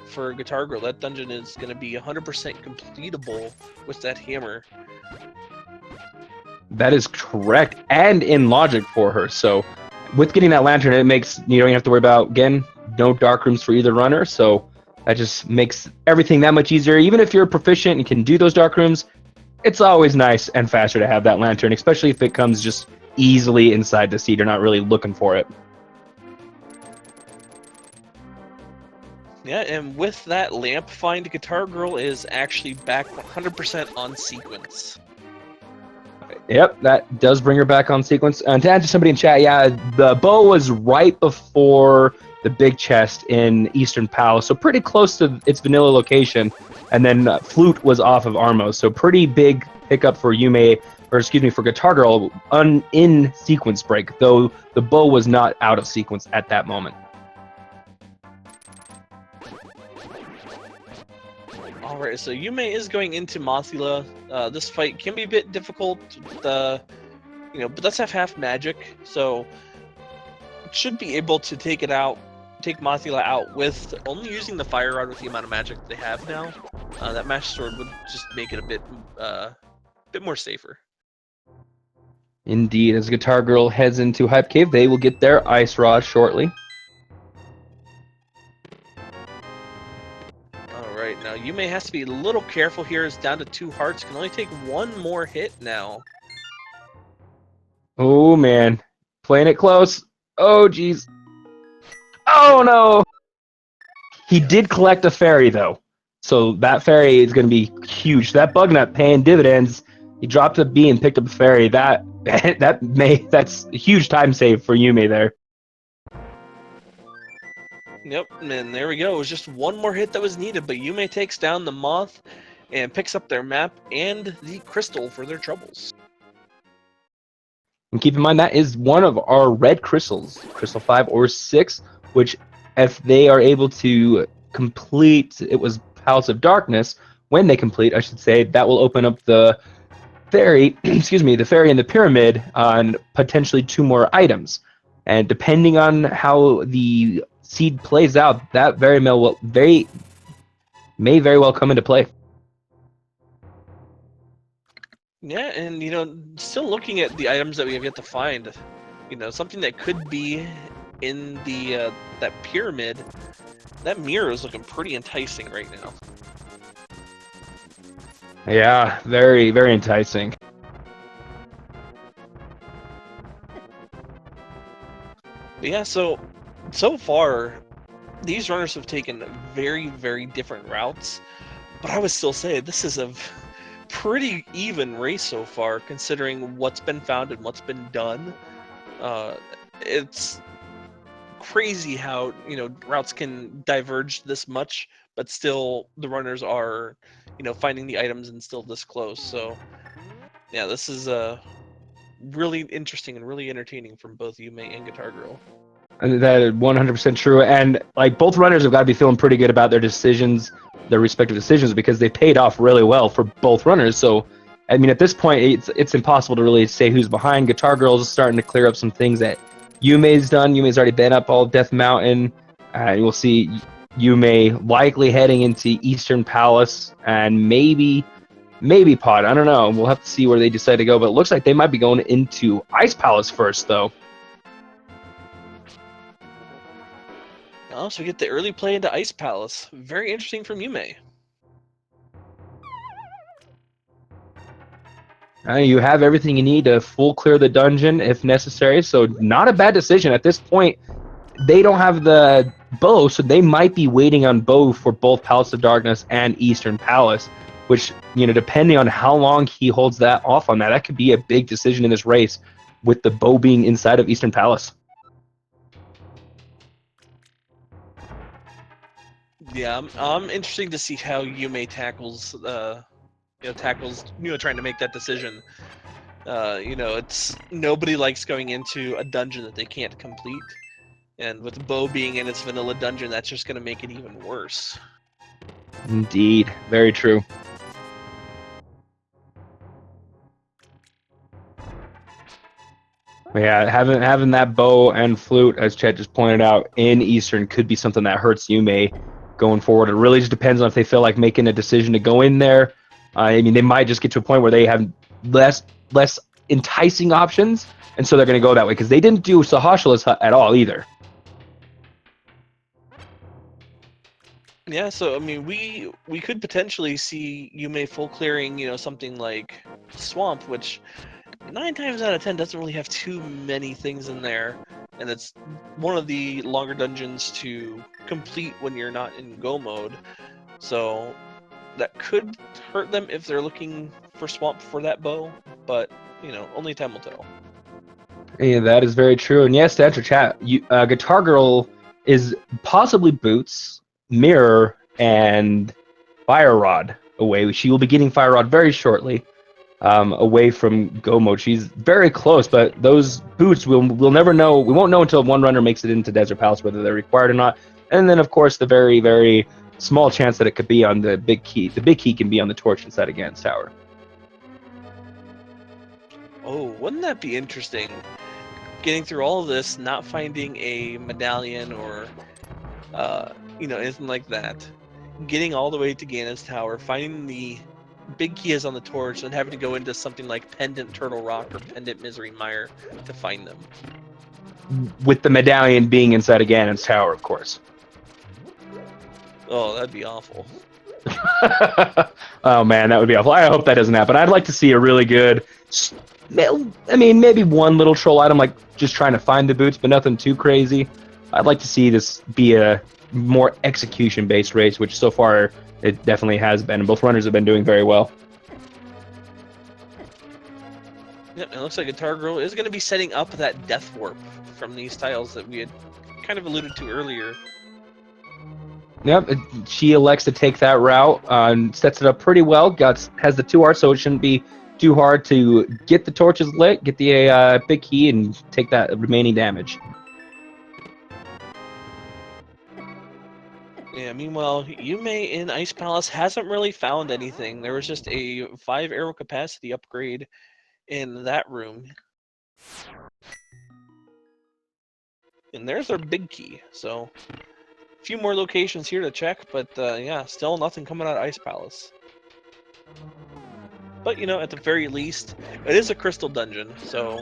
for Guitar Girl. That dungeon is going to be 100% completable with that hammer.
That is correct, and in logic for her. So with getting that lantern, it makes you don't have to worry about, again, no dark rooms for either runner. So that just makes everything that much easier. Even if you're proficient and can do those dark rooms, it's always nice and faster to have that lantern, especially if it comes just easily inside the seat. You're not really looking for it.
Yeah, and with that lamp find, Guitar Girl is actually back 100% on sequence.
Yep, that does bring her back on sequence. And to answer somebody in chat, yeah, the bow was right before the big chest in Eastern Palace, so pretty close to its vanilla location. And then Flute was off of Armo, so pretty big pickup for Yume, or excuse me, for Guitar Girl in sequence break, though the bow was not out of sequence at that moment.
Alright, so Yume is going into Mothula. This fight can be a bit difficult, but that's half magic, so should be able to take Mothula out with only using the fire rod with the amount of magic they have now. That Master Sword would just make it a bit more safer.
Indeed, as Guitar Girl heads into Hype Cave, they will get their Ice Rod shortly.
Alright, now Yume has to be a little careful here. It's down to 2 hearts. Can only take 1 more hit now.
Oh, man. Playing it close. Oh, jeez. Oh, no! He did collect a fairy, though. So that fairy is going to be huge. That bug nut paying dividends. He dropped a B and picked up a fairy. That's a huge time save for Yume there.
Yep, and there we go. It was just 1 more hit that was needed, but Yume takes down the moth and picks up their map and the crystal for their troubles.
And keep in mind, that is one of our red crystals, crystal 5 or 6, which if they are able to complete, it was Palace of Darkness, when they complete, I should say, that will open up the fairy, excuse me, the fairy and the pyramid on potentially 2 more items. And depending on how the seed plays out, that may very well come into play.
Yeah, and still looking at the items that we have yet to find, something that could be in the that pyramid. That mirror is looking pretty enticing right now.
Yeah, very, very enticing.
But yeah, so far, these runners have taken very, very different routes. But I would still say this is a pretty even race so far, considering what's been found and what's been done. It's crazy how routes can diverge this much, but still the runners are finding the items and still this close. So yeah, this is really interesting and really entertaining from both Yume and Guitar Girl.
And that is 100% true. And like both runners have got to be feeling pretty good about their respective decisions, because they paid off really well for both runners. So I mean, at this point, it's impossible to really say who's behind. Guitar Girl's starting to clear up some things that Yume's done. Yume's already been up all Death Mountain. And we'll see Yume likely heading into Eastern Palace and maybe Pod. I don't know. We'll have to see where they decide to go. But it looks like they might be going into Ice Palace first, though.
Oh, so we get the early play into Ice Palace. Very interesting from Yume.
You have everything you need to full clear the dungeon if necessary. So not a bad decision at this point. They don't have the bow, so they might be waiting on bow for both Palace of Darkness and Eastern Palace, which, depending on how long he holds that off on that, that could be a big decision in this race with the bow being inside of Eastern Palace.
Yeah, I'm interested to see how Yume tackles, trying to make that decision. It's nobody likes going into a dungeon that they can't complete, and with bow being in its vanilla dungeon, that's just going to make it even worse.
Indeed, very true. Yeah, having that bow and flute, as Chet just pointed out, in Eastern could be something that hurts Yume going forward. It really just depends on if they feel like making a decision to go in there. I mean, they might just get to a point where they have less enticing options, and so they're going to go that way because they didn't do Sahasha's at all either.
Yeah, so I mean, we could potentially see Yume full clearing, something like Swamp, which 9 times out of 10 doesn't really have too many things in there, and it's one of the longer dungeons to complete when you're not in go mode. So that could hurt them if they're looking for Swamp for that bow, but only time will tell.
Yeah, that is very true. And yes, to answer chat, Guitar Girl is possibly Boots, Mirror, and Fire Rod away. She will be getting Fire Rod very shortly, away from Go mode. She's very close, but those boots we'll never know. We won't know until one runner makes it into Desert Palace whether they're required or not. And then, of course, the very, very small chance that it could be on the big key. The big key can be on the torch inside of Gans Tower.
Oh, wouldn't that be interesting? Getting through all of this, not finding a medallion or anything like that. Getting all the way to Ganon's Tower, finding the big key is on the torch, and having to go into something like Pendant Turtle Rock or Pendant Misery Mire to find them.
With the medallion being inside of Ganon's Tower, of course.
Oh, that'd be awful.
Oh man, that would be awful. I hope that doesn't happen. I'd like to see a really good, maybe one little troll item, like just trying to find the boots, but nothing too crazy. I'd like to see this be a more execution-based race, which so far it definitely has been, and both runners have been doing very well.
Yep, it looks like Guitar Girl is going to be setting up that Death Warp from these tiles that we had kind of alluded to earlier.
Yep, she elects to take that route and sets it up pretty well. Has the 2 arts, so it shouldn't be too hard to get the torches lit, get the big key, and take that remaining damage.
Yeah, meanwhile, Yume in Ice Palace hasn't really found anything. There was just a 5 arrow capacity upgrade in that room. And there's our big key. So, a few more locations here to check, but yeah, still nothing coming out of Ice Palace. But, at the very least, it is a crystal dungeon, so,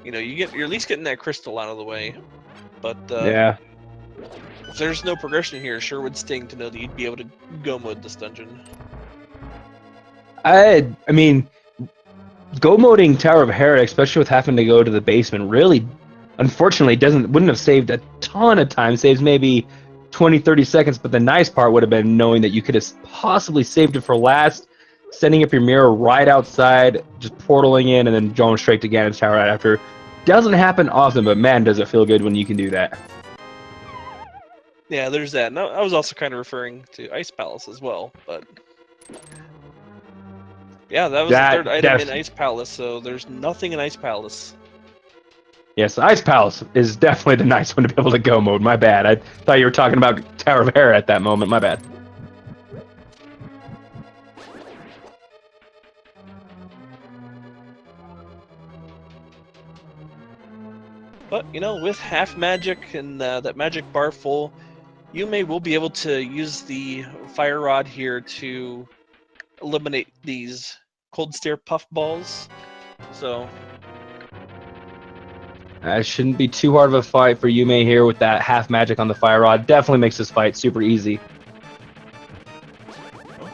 you're at least getting that crystal out of the way. But,
Yeah.
if there's no progression here, it sure would sting to know that you'd be able to go mode this dungeon.
I mean, go moding Tower of Hera, especially with having to go to the basement, really, unfortunately, wouldn't have saved a ton of time. Saves maybe 20, 30 seconds, but the nice part would have been knowing that you could have possibly saved it for last, setting up your mirror right outside, just portaling in, and then going straight to Ganon's Tower right after. Doesn't happen often, but man, does it feel good when you can do that.
Yeah, there's that. No, I was also kind of referring to Ice Palace as well, but yeah, that was the third item in Ice Palace, so there's nothing in Ice Palace.
Yes, Ice Palace is definitely the nice one to be able to go mode. My bad. I thought you were talking about Tower of Hera at that moment. My bad.
But, with half magic and that magic bar full, Yume will be able to use the fire rod here to eliminate these cold stare puff balls. So
It shouldn't be too hard of a fight for Yume here with that half magic on the fire rod. Definitely makes this fight super easy.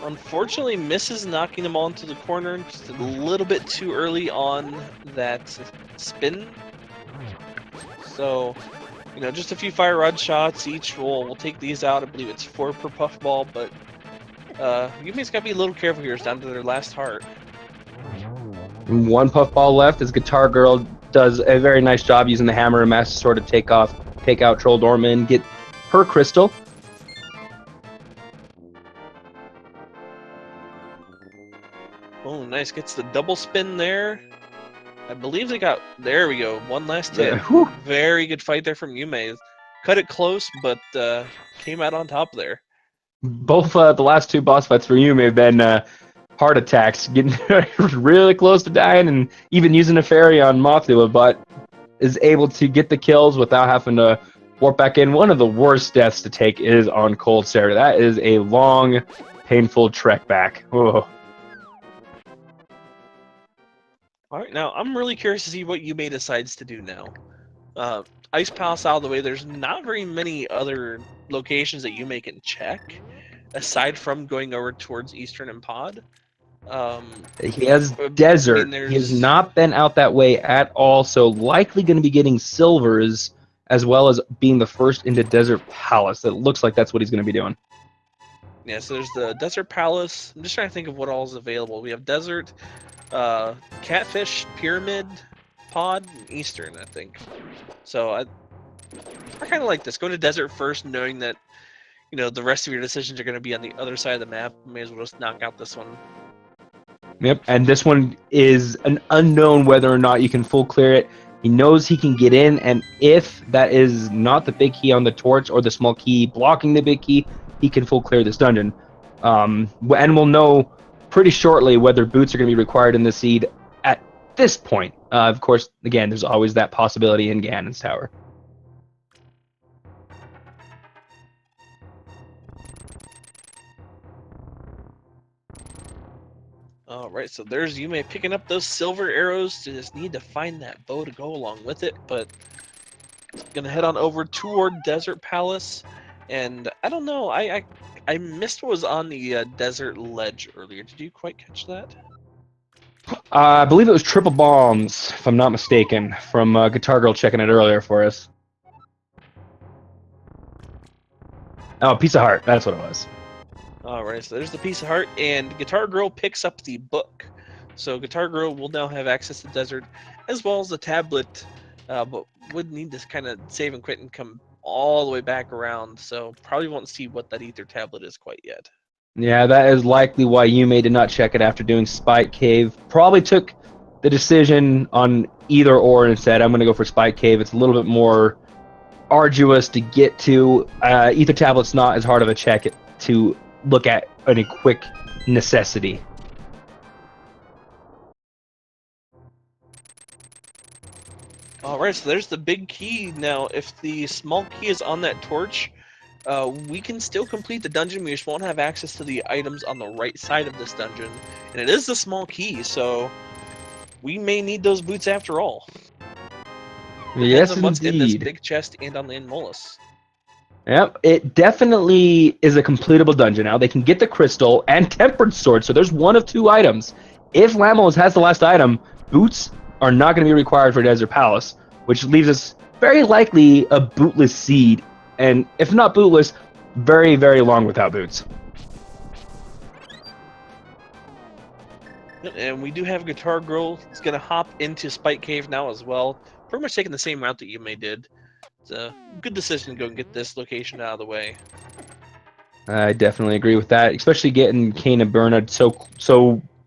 unfortunately, misses knocking them all into the corner just a little bit too early on that spin. So, just a few fire rod shots each. We'll take these out. I believe it's 4 per puff ball, but Yume's got to be a little careful here. It's down to their last heart.
One puff ball left as Guitar Girl does a very nice job using the hammer and master sword to take out Troll Dorman, get her crystal.
Oh, nice. Gets the double spin there. I believe they got... There we go. One last hit. Very good fight there from Yume. Cut it close, but came out on top there.
Both the last 2 boss fights for Yume have been heart attacks, getting really close to dying, and even using a fairy on Mothula, but is able to get the kills without having to warp back in. One of the worst deaths to take is on Cold Stare. That is a long, painful trek back. Oh.
All right, now I'm really curious to see what Yume decides to do now. Ice Palace out of the way. There's not very many other locations that Yume can check, aside from going over towards Eastern and Pod.
He has desert. He has not been out that way at all, so likely going to be getting silvers as well as being the first into Desert Palace. It looks like that's what he's going to be doing.
Yeah, so there's the Desert Palace. I'm just trying to think of what all is available. We have Desert, Catfish, Pyramid, Pod, and Eastern, I think. So I kind of like this. Go to Desert first, knowing that the rest of your decisions are going to be on the other side of the map. May as well just knock out this one.
Yep, and this one is an unknown whether or not you can full clear it. He knows he can get in, and if that is not the big key on the torch or the small key blocking the big key, he can full clear this dungeon. And we'll know pretty shortly whether boots are going to be required in the seed at this point. Of course, again, there's always that possibility in Ganon's Tower.
All right, so there's Yume picking up those silver arrows. Just need to find that bow to go along with it, but gonna head on over toward Desert Palace. And I don't know, I missed what was on the desert ledge earlier. Did you quite catch that?
I believe it was triple bombs, if I'm not mistaken, from Guitar Girl checking it earlier for us. Oh, Piece of Heart, that's what it was.
Alright, so there's the piece of heart, and Guitar Girl picks up the book. So Guitar Girl will now have access to Desert, as well as the tablet, but would need to kind of save and quit and come all the way back around, so probably won't see what that Ether tablet is quite yet.
Yeah, that is likely why Yume did not check it after doing Spike Cave. Probably took the decision on either or and said, I'm going to go for Spike Cave. It's a little bit more arduous to get to. Ether tablet's not as hard of a check to look at in a quick necessity.
Alright, so there's the big key. Now, if the small key is on that torch, we can still complete the dungeon. We just won't have access to the items on the right side of this dungeon. And it is the small key, so we may need those boots after all.
Yes,
Depends on what's in this
indeed.
big chest and on the Molus.
Yep, it definitely is a completable dungeon now. They can get the crystal and tempered sword, so there's one of 2 items. If Lamos has the last item, boots are not going to be required for Desert Palace, which leaves us very likely a bootless seed, and if not bootless, very, very long without boots.
And we do have Guitar Girl. It's going to hop into Spike Cave now as well. Pretty much taking the same route that Yume did. It's a good decision to go and get this location out of the way.
I definitely agree with that, especially getting Kane and Bernard so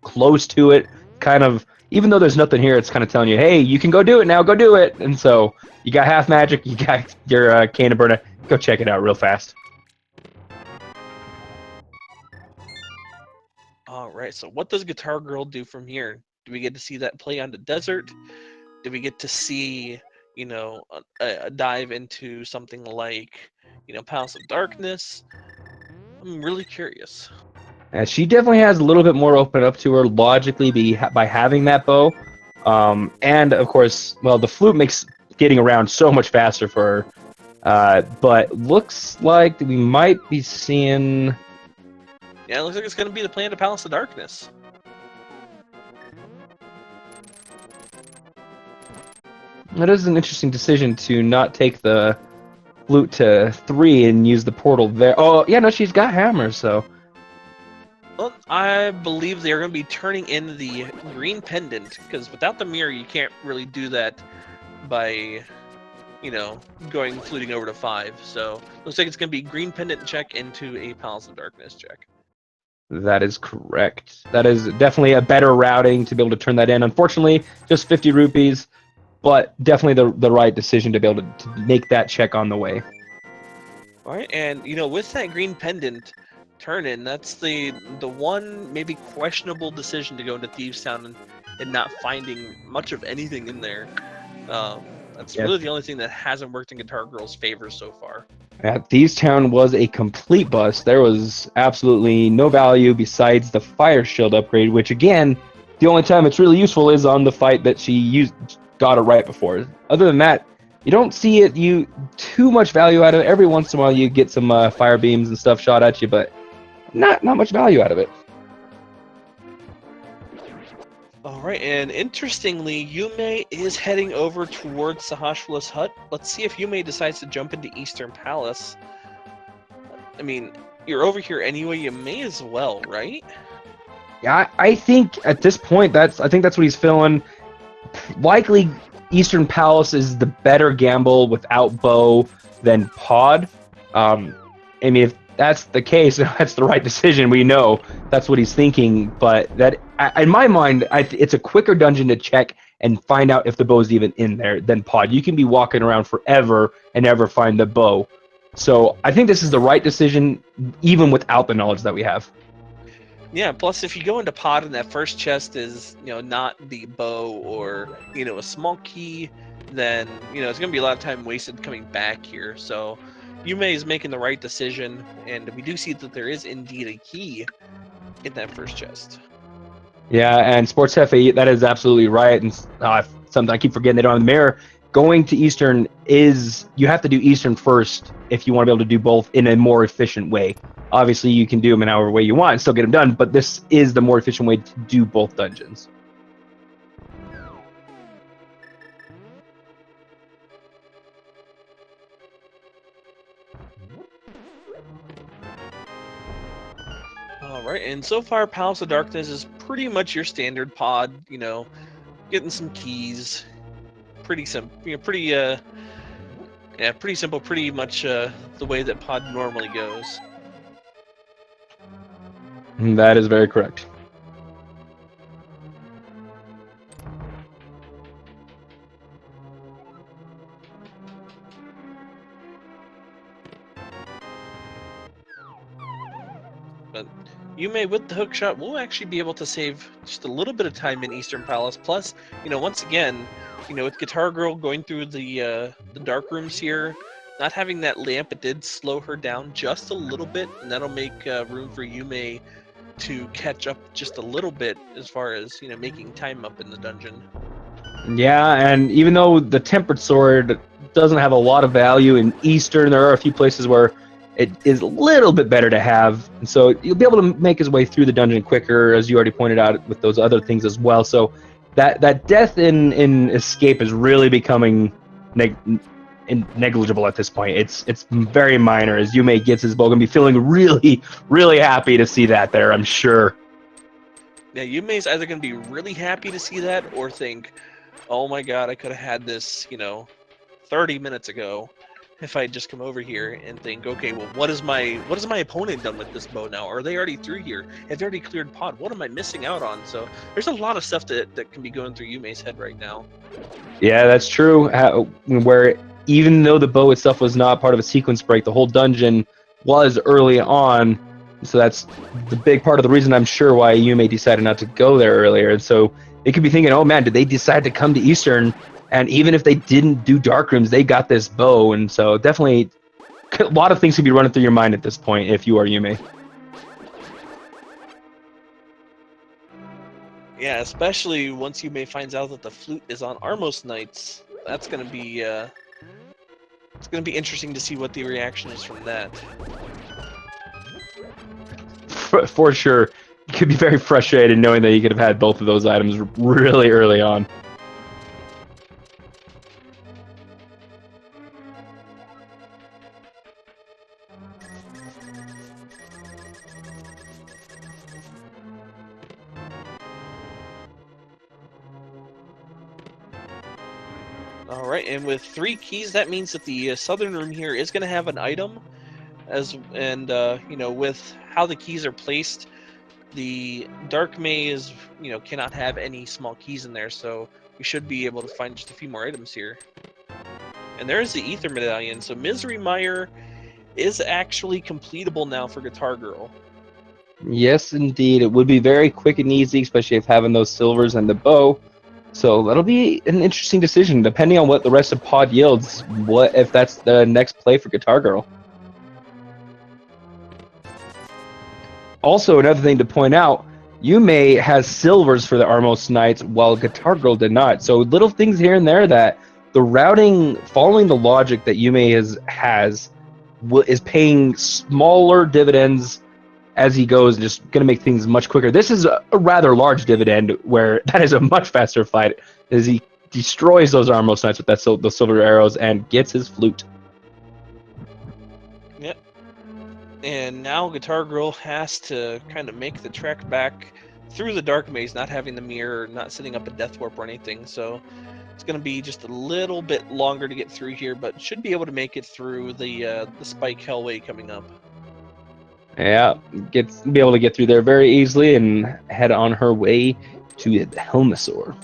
close to it. Kind of, even though there's nothing here, it's kind of telling you, hey, you can go do it now, go do it. And so you got half magic, you got your Kane and Bernard. Go check it out real fast.
All right, so what does Guitar Girl do from here? Do we get to see that play on the desert? Do we get to see, a dive into something like, Palace of Darkness. I'm really curious.
And she definitely has a little bit more open up to her logically by having that bow. And of course, well, the flute makes getting around so much faster for her. But looks like we might be seeing.
Yeah, it looks like it's going to be the plan to Palace of Darkness.
That is an interesting decision to not take the flute to 3 and use the portal there. Oh, yeah, no, she's got hammers, so.
Well, I believe they're going to be turning in the green pendant, because without the mirror, you can't really do that by, fluting over to 5. So, looks like it's going to be green pendant check into a Palace of Darkness check.
That is correct. That is definitely a better routing to be able to turn that in. Unfortunately, just 50 rupees, but definitely the right decision to be able to make that check on the way.
All right, and with that green pendant turn in, that's the one maybe questionable decision to go into Thieves Town and not finding much of anything in there. That's really the only thing that hasn't worked in Guitar Girl's favor so far.
Thieves Town was a complete bust. There was absolutely no value besides the fire shield upgrade, which again, the only time it's really useful is on the fight that she got it right before. Other than that, you don't see too much value out of it. Every once in a while you get some fire beams and stuff shot at you, but not much value out of it.
All right, and interestingly, Yume is heading over towards Sahashwala's hut. Let's see if Yume decides to jump into Eastern Palace. I mean, you're over here anyway, you may as well, right?
Yeah, I think at this point that's what he's feeling. Likely Eastern Palace is the better gamble without bow than pod. I mean, if that's the case, that's the right decision. We know that's what he's thinking. But that, in my mind, it's a quicker dungeon to check and find out if the bow is even in there than pod. You can be walking around forever and never find the bow. So I think this is the right decision, even without the knowledge that we have.
Yeah, plus if you go into pod and that first chest is, not the bow or, a small key, then, it's going to be a lot of time wasted coming back here. So Yume is making the right decision, and we do see that there is indeed a key in that first chest.
Yeah, and Sports Hefe, that is absolutely right. And something I keep forgetting they don't have the mirror. Going to Eastern you have to do Eastern first if you want to be able to do both in a more efficient way. Obviously, you can do them in however way you want and still get them done, but this is the more efficient way to do both dungeons.
All right, and so far, Palace of Darkness is pretty much your standard pod. Getting some keys, pretty simple. Pretty simple. Pretty much the way that pod normally goes.
That is very correct.
But Yume, with the hook shot, will actually be able to save just a little bit of time in Eastern Palace. Plus, once again, with Guitar Girl going through the dark rooms here, not having that lamp, it did slow her down just a little bit, and that'll make room for Yume to catch up just a little bit as far as making time up in the dungeon.
Yeah, and even though the Tempered Sword doesn't have a lot of value in Eastern, there are a few places where it is a little bit better to have. And so you'll be able to make his way through the dungeon quicker, as you already pointed out, with those other things as well. So that death in Escape is really becoming negligible at this point. It's very minor, as Yume gets his bow. Gonna be feeling really, really happy to see that there, I'm sure.
Yeah, Yume's either going to be really happy to see that or think, oh my god, I could have had this, 30 minutes ago if I had just come over here and think, okay, well, what has my opponent done with this bow now? Are they already through here? Have they already cleared pod? What am I missing out on? So there's a lot of stuff that can be going through Yume's head right now.
Yeah, that's true. Where even though the bow itself was not part of a sequence break, the whole dungeon was early on. So that's the big part of the reason I'm sure why Yume decided not to go there earlier. And so they could be thinking, oh man, did they decide to come to Eastern? And even if they didn't do dark rooms, they got this bow. And so definitely a lot of things could be running through your mind at this point if you are Yume.
Yeah, especially once Yume finds out that the flute is on Armos Knights. That's gonna be it's gonna be interesting to see what the reaction is from that.
For sure, you could be very frustrated knowing that you could have had both of those items really early on.
All right, and with 3 keys, that means that the southern room here is going to have an item, you know, with how the keys are placed, the dark maze, you know, cannot have any small keys in there, so we should be able to find just a few more items here. And there's the ether medallion, so Misery Mire is actually completable now for Guitar Girl.
Yes, indeed, it would be very quick and easy, especially if having those silvers and the bow. So that'll be an interesting decision, depending on what the rest of Pod yields. What if that's the next play for Guitar Girl? Also, another thing to point out, Yume has silvers for the Armos Knights, while Guitar Girl did not. So little things here and there that the routing, following the logic that Yume is paying smaller dividends as he goes, and just going to make things much quicker. This is a rather large dividend where that is a much faster fight as he destroys those Armos Knights with those silver arrows and gets his flute.
Yep. And now Guitar Girl has to kind of make the trek back through the dark maze, not having the mirror, not setting up a death warp or anything. So it's going to be just a little bit longer to get through here, but should be able to make it through the Spike Hellway coming up.
Yeah, be able to get through there very easily and head on her way to the Helmasaur.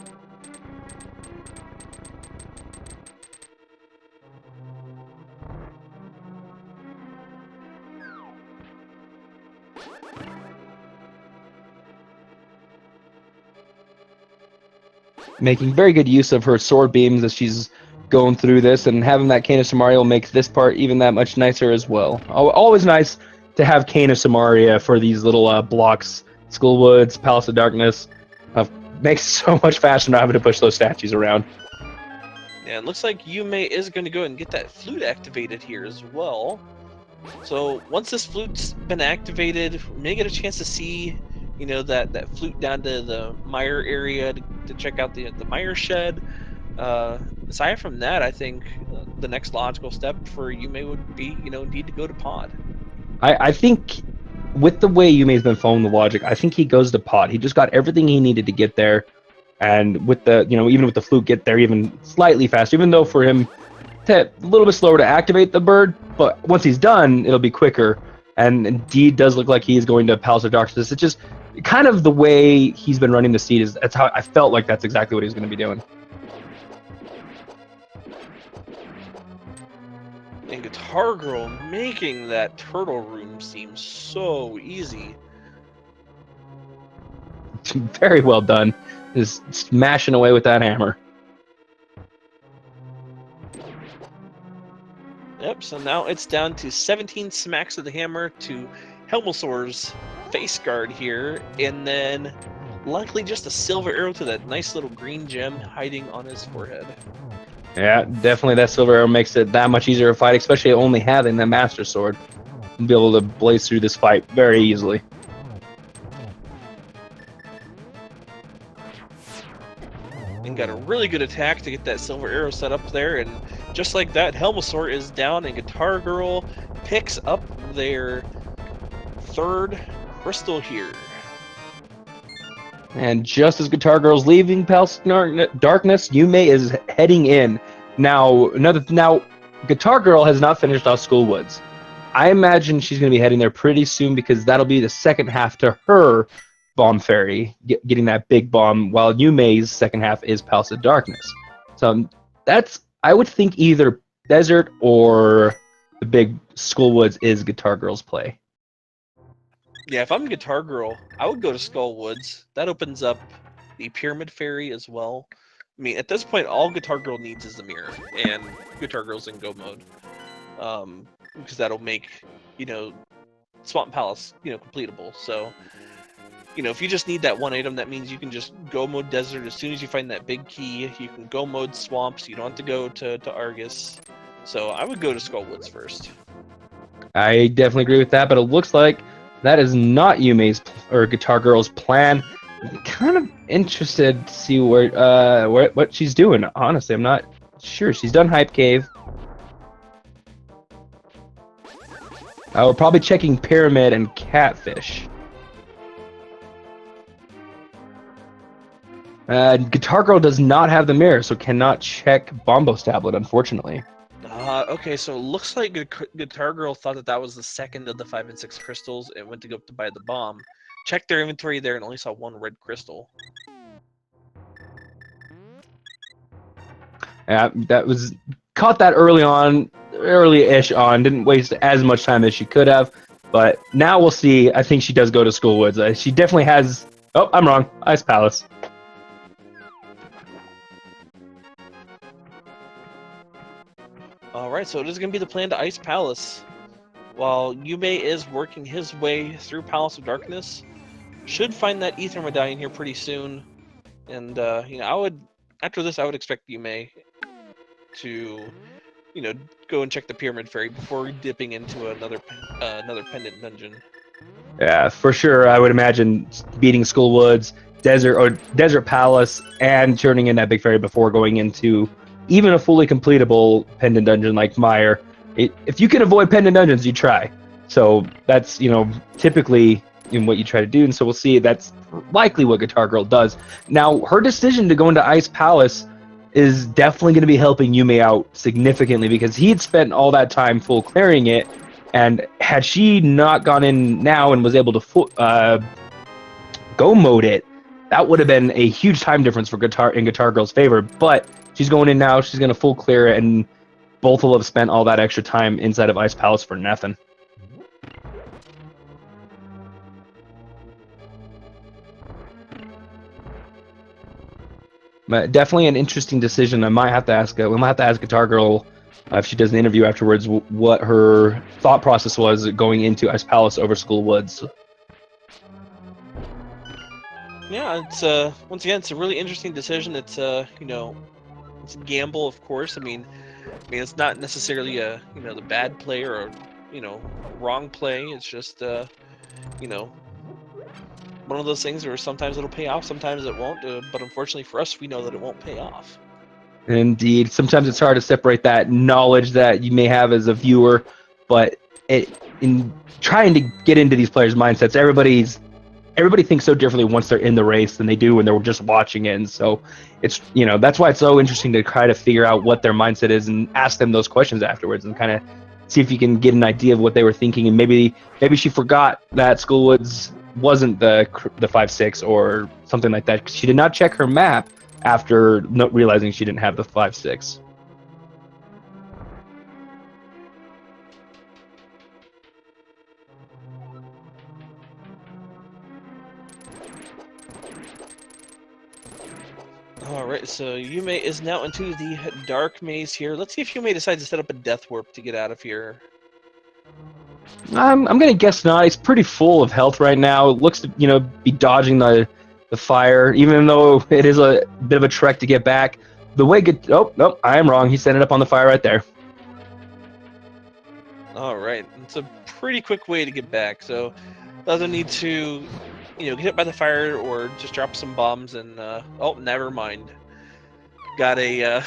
Making very good use of her sword beams as she's going through this, and having that Cane of Samaria makes this part even that much nicer as well. Always nice to have Cane of Samaria for these little blocks. Schoolwoods, Palace of Darkness, makes it so much faster not having to push those statues around.
Yeah, it looks like Yume is going to go and get that flute activated here as well. So once this flute's been activated, we may get a chance to see, you know, that flute down to the mire area to check out the mire shed. Aside from that, I think the next logical step for Yume would be, you know, need to go to Pod.
I think with the way Yume's been following the logic, I think he goes to Pod. He just got everything he needed to get there, and with the, you know, even with the flute, get there even slightly faster. Even though for him, a little bit slower to activate the bird, but once he's done, it'll be quicker. And indeed, does look like he is going to Palace of Darkness. It's just kind of the way he's been running the seed. That's how I felt like that's exactly what he's going to be doing.
And Guitar Girl making that turtle room seem so easy.
Very well done. Just smashing away with that hammer.
Yep, so now it's down to 17 smacks of the hammer to Helmasaur's face guard here, and then likely just a silver arrow to that nice little green gem hiding on his forehead.
Yeah, definitely that silver arrow makes it that much easier to fight, especially only having the Master Sword. Be able to blaze through this fight very easily.
And got a really good attack to get that silver arrow set up there, and just like that, Helmasaur is down, and Guitar Girl picks up their third crystal here.
And just as Guitar Girl's leaving Palace of Darkness, Yume is heading in. Now, Guitar Girl has not finished off Schoolwoods. I imagine she's going to be heading there pretty soon because that'll be the second half to her bomb fairy, getting that big bomb, while Yume's second half is Palace of Darkness. So I would think either Desert or the big Schoolwoods is Guitar Girl's play.
Yeah, if I'm Guitar Girl, I would go to Skullwoods. That opens up the Pyramid Fairy as well. I mean, at this point, all Guitar Girl needs is the mirror, and Guitar Girl's in go mode. because that'll make, Swamp Palace, completable. So, if you just need that one item, that means you can just go mode desert as soon as you find that big key. You can go mode swamps. You don't have to go to Argus. So I would go to Skullwoods first.
I definitely agree with that, but it looks like that is not Yume's or Guitar Girl's plan. I'm kind of interested to see what she's doing. Honestly, I'm not sure. She's done Hype Cave. We're probably checking Pyramid and Catfish. Guitar Girl does not have the mirror, so cannot check Bombo's tablet, unfortunately.
Okay, so it looks like Guitar Girl thought that was the second of the 5 and 6 crystals and went to go up to buy the bomb. Checked their inventory there and only saw one red crystal.
That was caught that early-ish on. Didn't waste as much time as she could have, but now we'll see. I think she does go to Skullwoods. She definitely has. Oh, I'm wrong. Ice Palace.
Alright, so it is going to be the plan to Ice Palace. While Yume is working his way through Palace of Darkness, should find that Ether Medallion here pretty soon. And, after this, I would expect Yume to, go and check the Pyramid Fairy before dipping into another pendant dungeon.
Yeah, for sure. I would imagine beating Skullwoods, Desert Palace, and turning in that big fairy before going into even a fully completable pendant dungeon like Meyer. If you can avoid pendant dungeons, you try. So that's typically what you try to do, and so we'll see. That's likely what Guitar Girl does. Now, her decision to go into Ice Palace is definitely going to be helping Yume out significantly because he had spent all that time full clearing it, and had she not gone in now and was able to go mode it, that would have been a huge time difference for Guitar Girl's favor. But she's going in now. She's going to full clear it, and both will have spent all that extra time inside of Ice Palace for nothing. But definitely an interesting decision. We might have to ask Guitar Girl if she does an interview afterwards what her thought process was going into Ice Palace over Skullwoods.
Yeah, it's once again, it's a really interesting decision. It's it's a gamble, of course. I mean, it's not necessarily a the bad play or wrong play. It's just one of those things where sometimes it'll pay off, sometimes it won't. But unfortunately for us, we know that it won't pay off.
Indeed, sometimes it's hard to separate that knowledge that you may have as a viewer, but in trying to get into these players' mindsets, everybody thinks so differently once they're in the race than they do when they're just watching it. And so it's that's why it's so interesting to try to figure out what their mindset is and ask them those questions afterwards and kind of see if you can get an idea of what they were thinking. And maybe she forgot that Skullwoods wasn't the 5-6 or something like that because she did not check her map after not realizing she didn't have the 5-6.
Alright, so Yume is now into the dark maze here. Let's see if Yume decides to set up a death warp to get out of here.
I'm gonna guess not. He's pretty full of health right now. It looks to be dodging the fire, even though it is a bit of a trek to get back. The way oh no, I am wrong. He's ended up on the fire right there.
Alright, it's a pretty quick way to get back, so doesn't need to get hit by the fire or just drop some bombs and oh, never mind. Got a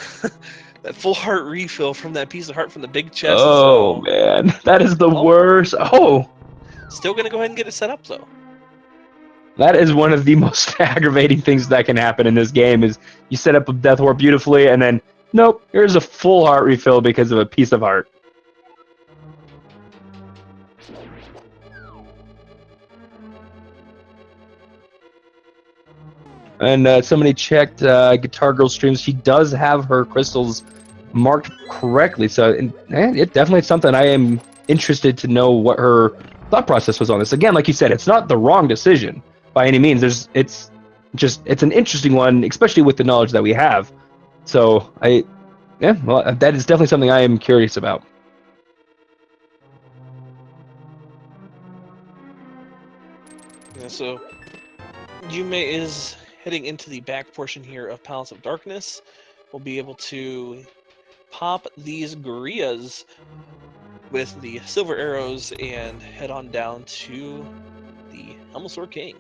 that full heart refill from that piece of heart from the big chest.
Oh so... man, that is the worst. Oh,
still gonna go ahead and get it set up though.
That is one of the most aggravating things that can happen in this game is you set up a death warp beautifully and then nope, here's a full heart refill because of a piece of heart. And somebody checked Guitar Girl streams. She does have her crystals marked correctly, so it definitely is something I am interested to know what her thought process was on this. Again, like you said, it's not the wrong decision by any means. It's an interesting one, especially with the knowledge that we have. So that is definitely something I am curious about.
So Yume is heading into the back portion here of Palace of Darkness. We'll be able to pop these gorillas with the silver arrows and head on down to the Helmosaur King.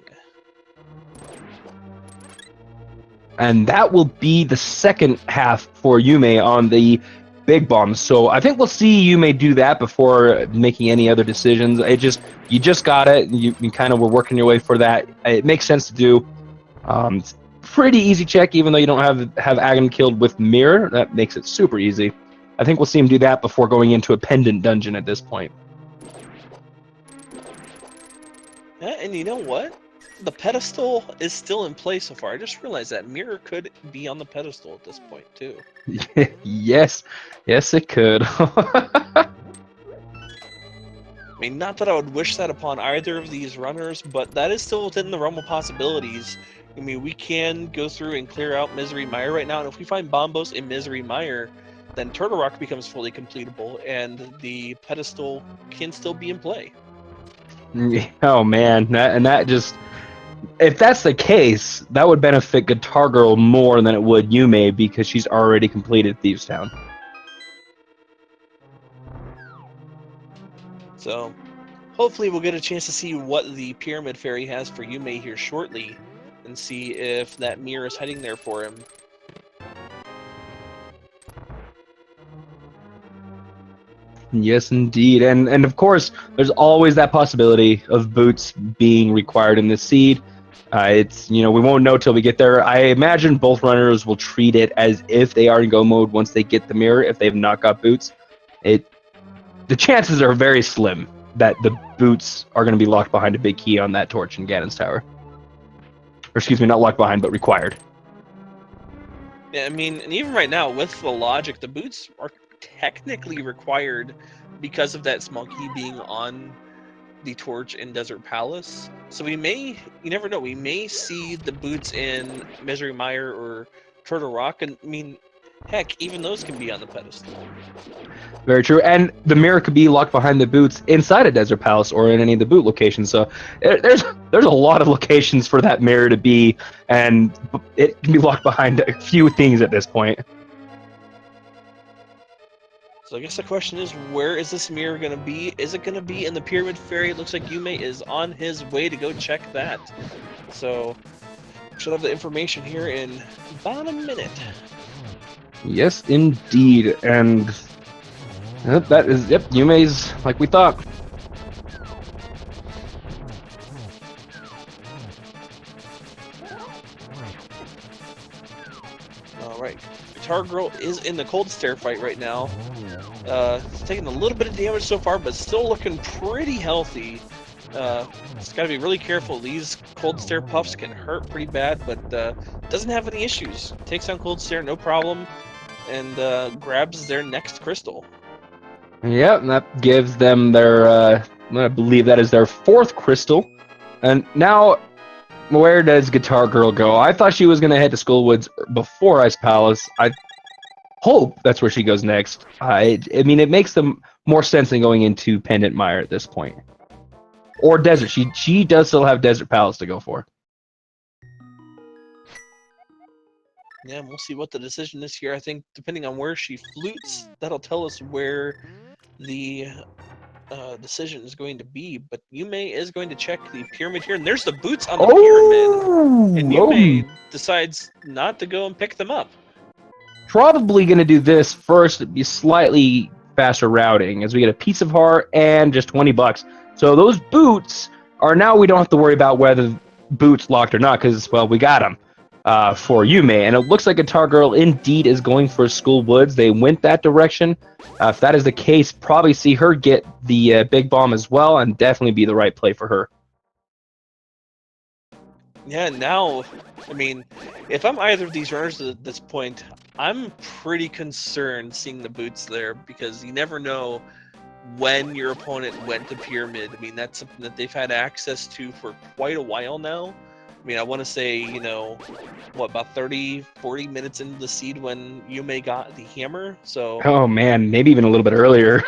And that will be the second half for Yume on the big bomb. So I think we'll see Yume do that before making any other decisions. You just got it. You kind of were working your way for that. It makes sense to do. It's pretty easy check, even though you don't have Agam killed with Mirror. That makes it super easy. I think we'll see him do that before going into a pendant dungeon at this point.
Yeah, and you know what? The pedestal is still in place so far. I just realized that Mirror could be on the pedestal at this point, too.
Yes, it could.
I mean, not that I would wish that upon either of these runners, but that is still within the realm of possibilities. I mean, we can go through and clear out Misery Mire right now, and if we find Bombos in Misery Mire, then Turtle Rock becomes fully completable, and the pedestal can still be in play.
Oh man, that just, if that's the case, that would benefit Guitar Girl more than it would Yume because she's already completed Thieves Town.
So, hopefully we'll get a chance to see what the Pyramid Fairy has for Yume here shortly, and see if that mirror is heading there for him.
Yes, indeed, and of course, there's always that possibility of boots being required in this seed. It's, we won't know till we get there. I imagine both runners will treat it as if they are in go mode once they get the mirror. If they've not got boots, the chances are very slim that the boots are going to be locked behind a big key on that torch in Ganon's Tower. Or excuse me, not locked behind, but required.
Yeah, I mean, and even right now, with the logic, the boots are technically required because of that small key being on the torch in Desert Palace. So we may, you never know, we may see the boots in Misery Mire or Turtle Rock, and I mean, heck, even those can be on the pedestal.
Very true. And the mirror could be locked behind the boots inside a Desert Palace or in any of the boot locations. So there's a lot of locations for that mirror to be, and it can be locked behind a few things at this point.
So I guess the question is, where is this mirror going to be? Is it going to be in the Pyramid Fairy? It looks like Yume is on his way to go check that. So should have the information here in about a minute.
Yes, indeed. And that is, Yume's like we thought.
Alright, Guitar Girl is in the Cold Stare fight right now. It's taking a little bit of damage so far, but still looking pretty healthy. Just gotta be really careful. These Cold Stare puffs can hurt pretty bad, but doesn't have any issues. Takes down Cold Stare, no problem, and grabs their next crystal.
Yep, that gives them their, I believe that is their fourth crystal. And now, where does Guitar Girl go? I thought she was going to head to Skullwoods before Ice Palace. I hope that's where she goes next. I mean, it makes them more sense than going into Pendant Mire at this point. Or Desert. She does still have Desert Palace to go for.
Yeah, we'll see what the decision is here. I think depending on where she flutes, that'll tell us where the decision is going to be. But Yume is going to check the pyramid here, and there's the boots on the pyramid, and Yume decides not to go and pick them up.
Probably going to do this first. It'd be slightly faster routing as we get a piece of heart and just $20. So those boots are now, we don't have to worry about whether boots locked or not because, well, we got them for Yume. And it looks like Guitar Girl indeed is going for Skullwoods. They went that direction. If that is the case, probably see her get the big bomb as well and definitely be the right play for her.
Yeah, now, I mean, if I'm either of these runners at this point, I'm pretty concerned seeing the boots there because you never know when your opponent went to pyramid. I mean, that's something that they've had access to for quite a while now. I mean, I want to say, what, about 30, 40 minutes into the seed when Yume got the hammer. So,
oh man, maybe even a little bit earlier.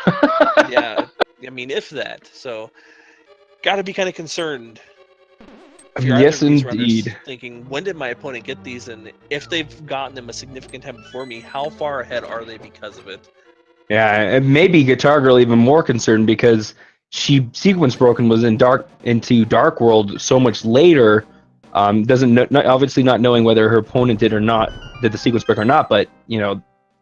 yeah, I mean, if that. So, got to be kind of concerned. if you're either
Yes,
of these runners
indeed.
thinking, when did my opponent get these, and if they've gotten them a significant time before me, how far ahead are they because of it?
Yeah, and maybe Guitar Girl even more concerned because she sequence broken was into Dark World so much later. Doesn't know, obviously not knowing whether her opponent did the sequence break or not, but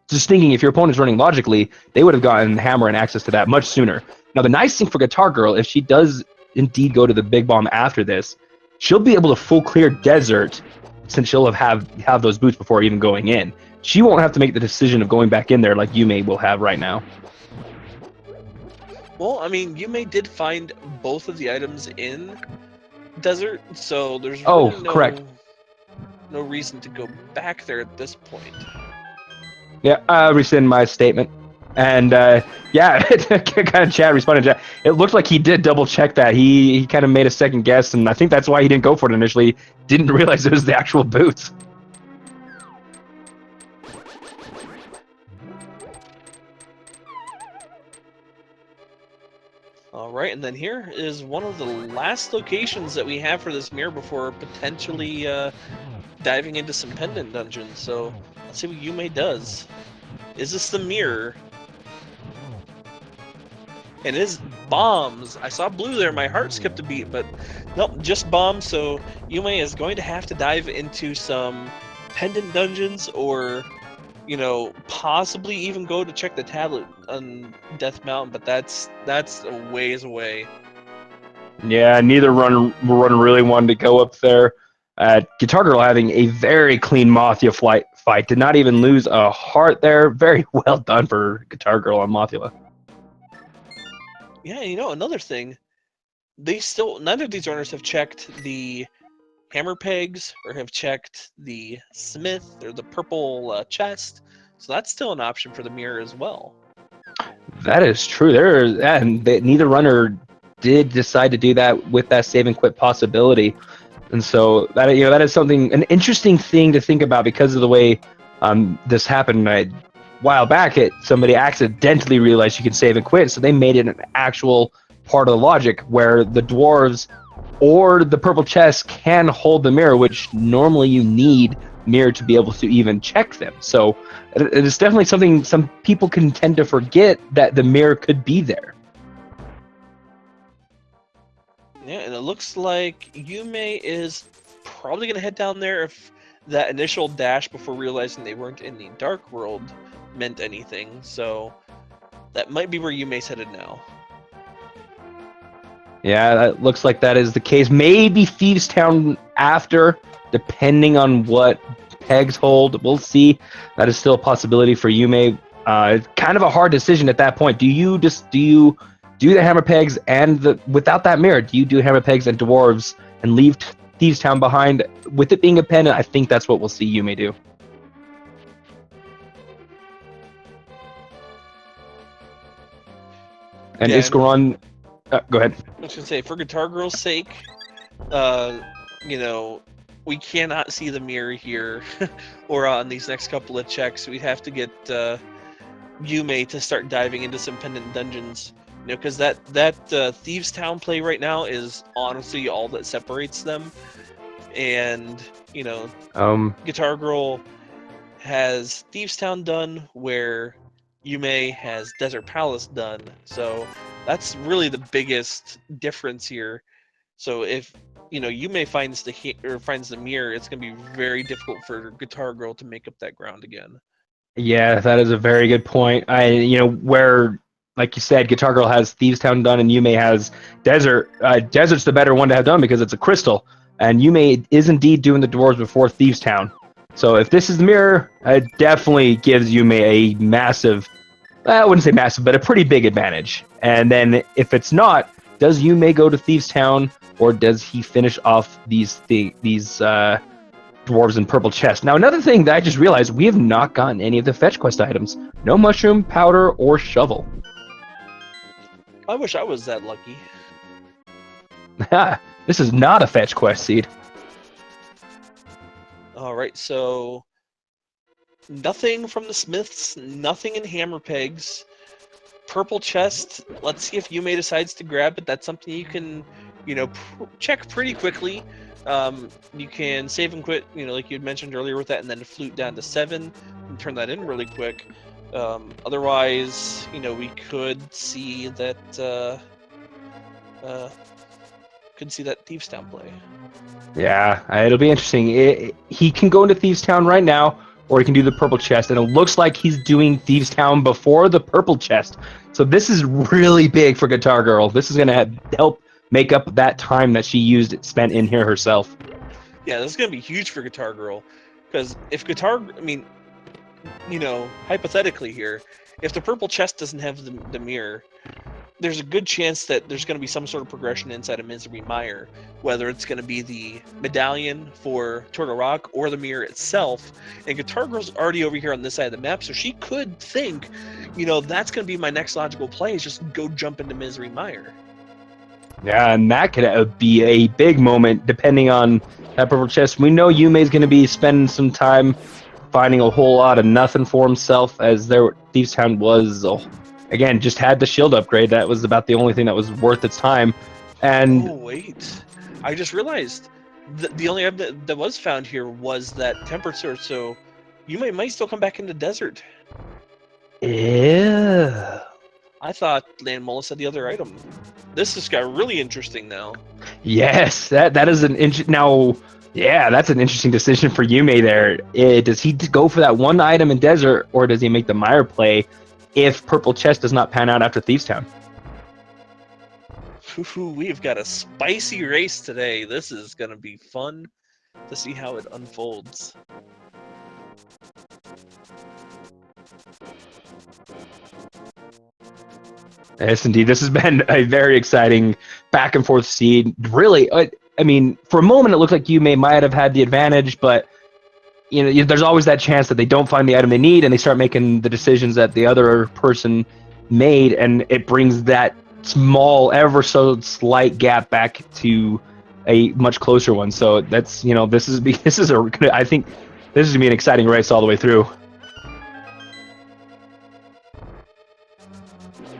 just thinking if your opponent's running logically, they would have gotten Hammer and access to that much sooner. Now the nice thing for Guitar Girl, if she does indeed go to the big bomb after this, she'll be able to full clear Desert since she'll have those boots before even going in. She won't have to make the decision of going back in there like Yume will have right now.
Well, I mean, Yume did find both of the items in Desert, so there's
Oh,
really
correct.
no reason to go back there at this point.
Yeah, I rescind my statement. And yeah, kind of chat responded. Chat. It looked like he did double check that. He kind of made a second guess, and I think that's why he didn't go for it initially. Didn't realize it was the actual boots.
All right, and then here is one of the last locations that we have for this mirror before potentially diving into some pendant dungeons. So let's see what Yume does. Is this the mirror? And it is bombs. I saw blue there. My heart skipped a beat, but nope, just bombs. So Yume is going to have to dive into some pendant dungeons, or possibly even go to check the tablet on Death Mountain. But that's a ways away.
Yeah, neither run really wanted to go up there. Guitar Girl having a very clean Mothula fight. Did not even lose a heart there. Very well done for Guitar Girl on Mothula.
Yeah, another thing, none of these runners have checked the hammer pegs or have checked the smith or the purple chest, so that's still an option for the mirror as well.
That is true. Neither runner did decide to do that with that save and quit possibility. And so that is an interesting thing to think about because of the way this happened. A while back, somebody accidentally realized you could save and quit, so they made it an actual part of the logic where the dwarves or the purple chest can hold the mirror, which normally you need mirror to be able to even check them. So it is definitely something some people can tend to forget, that the mirror could be there.
Yeah, and it looks like Yume is probably going to head down there if that initial dash before realizing they weren't in the Dark World meant anything. So that might be where Yume's headed now.
Yeah, that looks like that is the case. Maybe Thieves Town after, depending on what pegs hold. We'll see. That is still a possibility for Yume. Kind of a hard decision at that point. Do you do the hammer pegs and without that mirror? Do you do hammer pegs and dwarves and leave Thieves Town behind? With it being a pendant, I think that's what we'll see Yume do. And
Yeah,
Iskaron, go ahead.
I was gonna say, for Guitar Girl's sake, you know, we cannot see the mirror here, or on these next couple of checks. We'd have to get Yume to start diving into some pendant dungeons. Because that Thieves Town play right now is honestly all that separates them. And Guitar Girl has Thieves Town done, where Yume has Desert Palace done. So that's really the biggest difference here. So if Yume finds the mirror, it's gonna be very difficult for Guitar Girl to make up that ground again.
Yeah, that is a very good point. Where, like you said, Guitar Girl has Thieves Town done and Yume has Desert. Desert's the better one to have done because it's a crystal, and Yume is indeed doing the dwarves before Thieves Town. So if this is the mirror, it definitely gives Yume a massive, I wouldn't say massive, but a pretty big advantage. And then if it's not, does Yume go to Thieves Town, or does he finish off these dwarves and purple chest? Now, another thing that I just realized, we have not gotten any of the fetch quest items. No mushroom, powder, or shovel.
I wish I was that lucky.
This is not a fetch quest seed.
All right, so nothing from the smiths, nothing in hammer pegs. Purple chest. Let's see if Yume decides to grab it. That's something you can check pretty quickly. You can save and quit, like you had mentioned earlier with that, and then flute down to 7 and turn that in really quick. Otherwise, we could see that Thieves Town play.
Yeah, it'll be interesting. He can go into Thieves Town right now, or he can do the purple chest, and it looks like he's doing Thieves Town before the purple chest. So this is really big for Guitar Girl. This is gonna help make up that time that she spent in here herself.
Yeah, this is gonna be huge for Guitar Girl, because if hypothetically here, if the purple chest doesn't have the mirror, there's a good chance that there's going to be some sort of progression inside of Misery Mire, whether it's going to be the medallion for Turtle Rock or the mirror itself. And Guitar Girl's already over here on this side of the map, so she could think, that's going to be my next logical play, is just go jump into Misery Mire.
Yeah, and that could be a big moment depending on that purple chest. We know Yume's going to be spending some time finding a whole lot of nothing for himself, as their Thieves Town was, again, just had the shield upgrade. That was about the only thing that was worth its time. And
oh wait, I just realized the only item that was found here was that temperature, so Yume might still come back into desert.
yeah.
I thought Land Mola said the other item. This just got really interesting now.
Yes, that is now. Yeah, that's an interesting decision for Yume there. Does he go for that one item in desert, or does he make the Mire play if purple chest does not pan out after Thieves Town?
We've got a spicy race today. This is going to be fun to see how it unfolds.
Yes, indeed. This has been a very exciting back and forth scene. Really, I mean, for a moment it looked like Yume might have had the advantage, but there's always that chance that they don't find the item they need and they start making the decisions that the other person made, and it brings that small, ever so slight gap back to a much closer one. So that's I think this is gonna be an exciting race all the way through.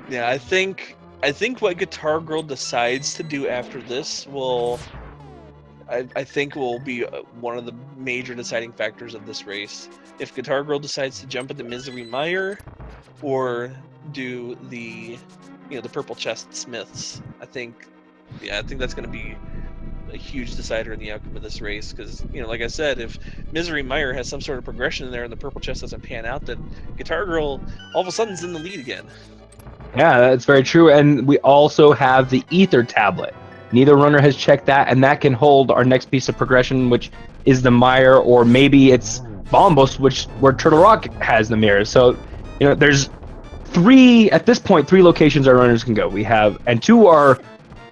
Yeah, I think what Guitar Girl decides to do after this I think will be one of the major deciding factors of this race. If Guitar Girl decides to jump into Misery Mire or do the purple chest smiths, I think that's going to be a huge decider in the outcome of this race, because like I said, if Misery Mire has some sort of progression in there and the purple chest doesn't pan out, then Guitar Girl all of a sudden is in the lead again.
Yeah, that's very true. And we also have the Ether tablet. Neither runner has checked that, and that can hold our next piece of progression, which is the Mire, or maybe it's Bombos, where Turtle Rock has the mirror. So, there's three locations our runners can go. We have, and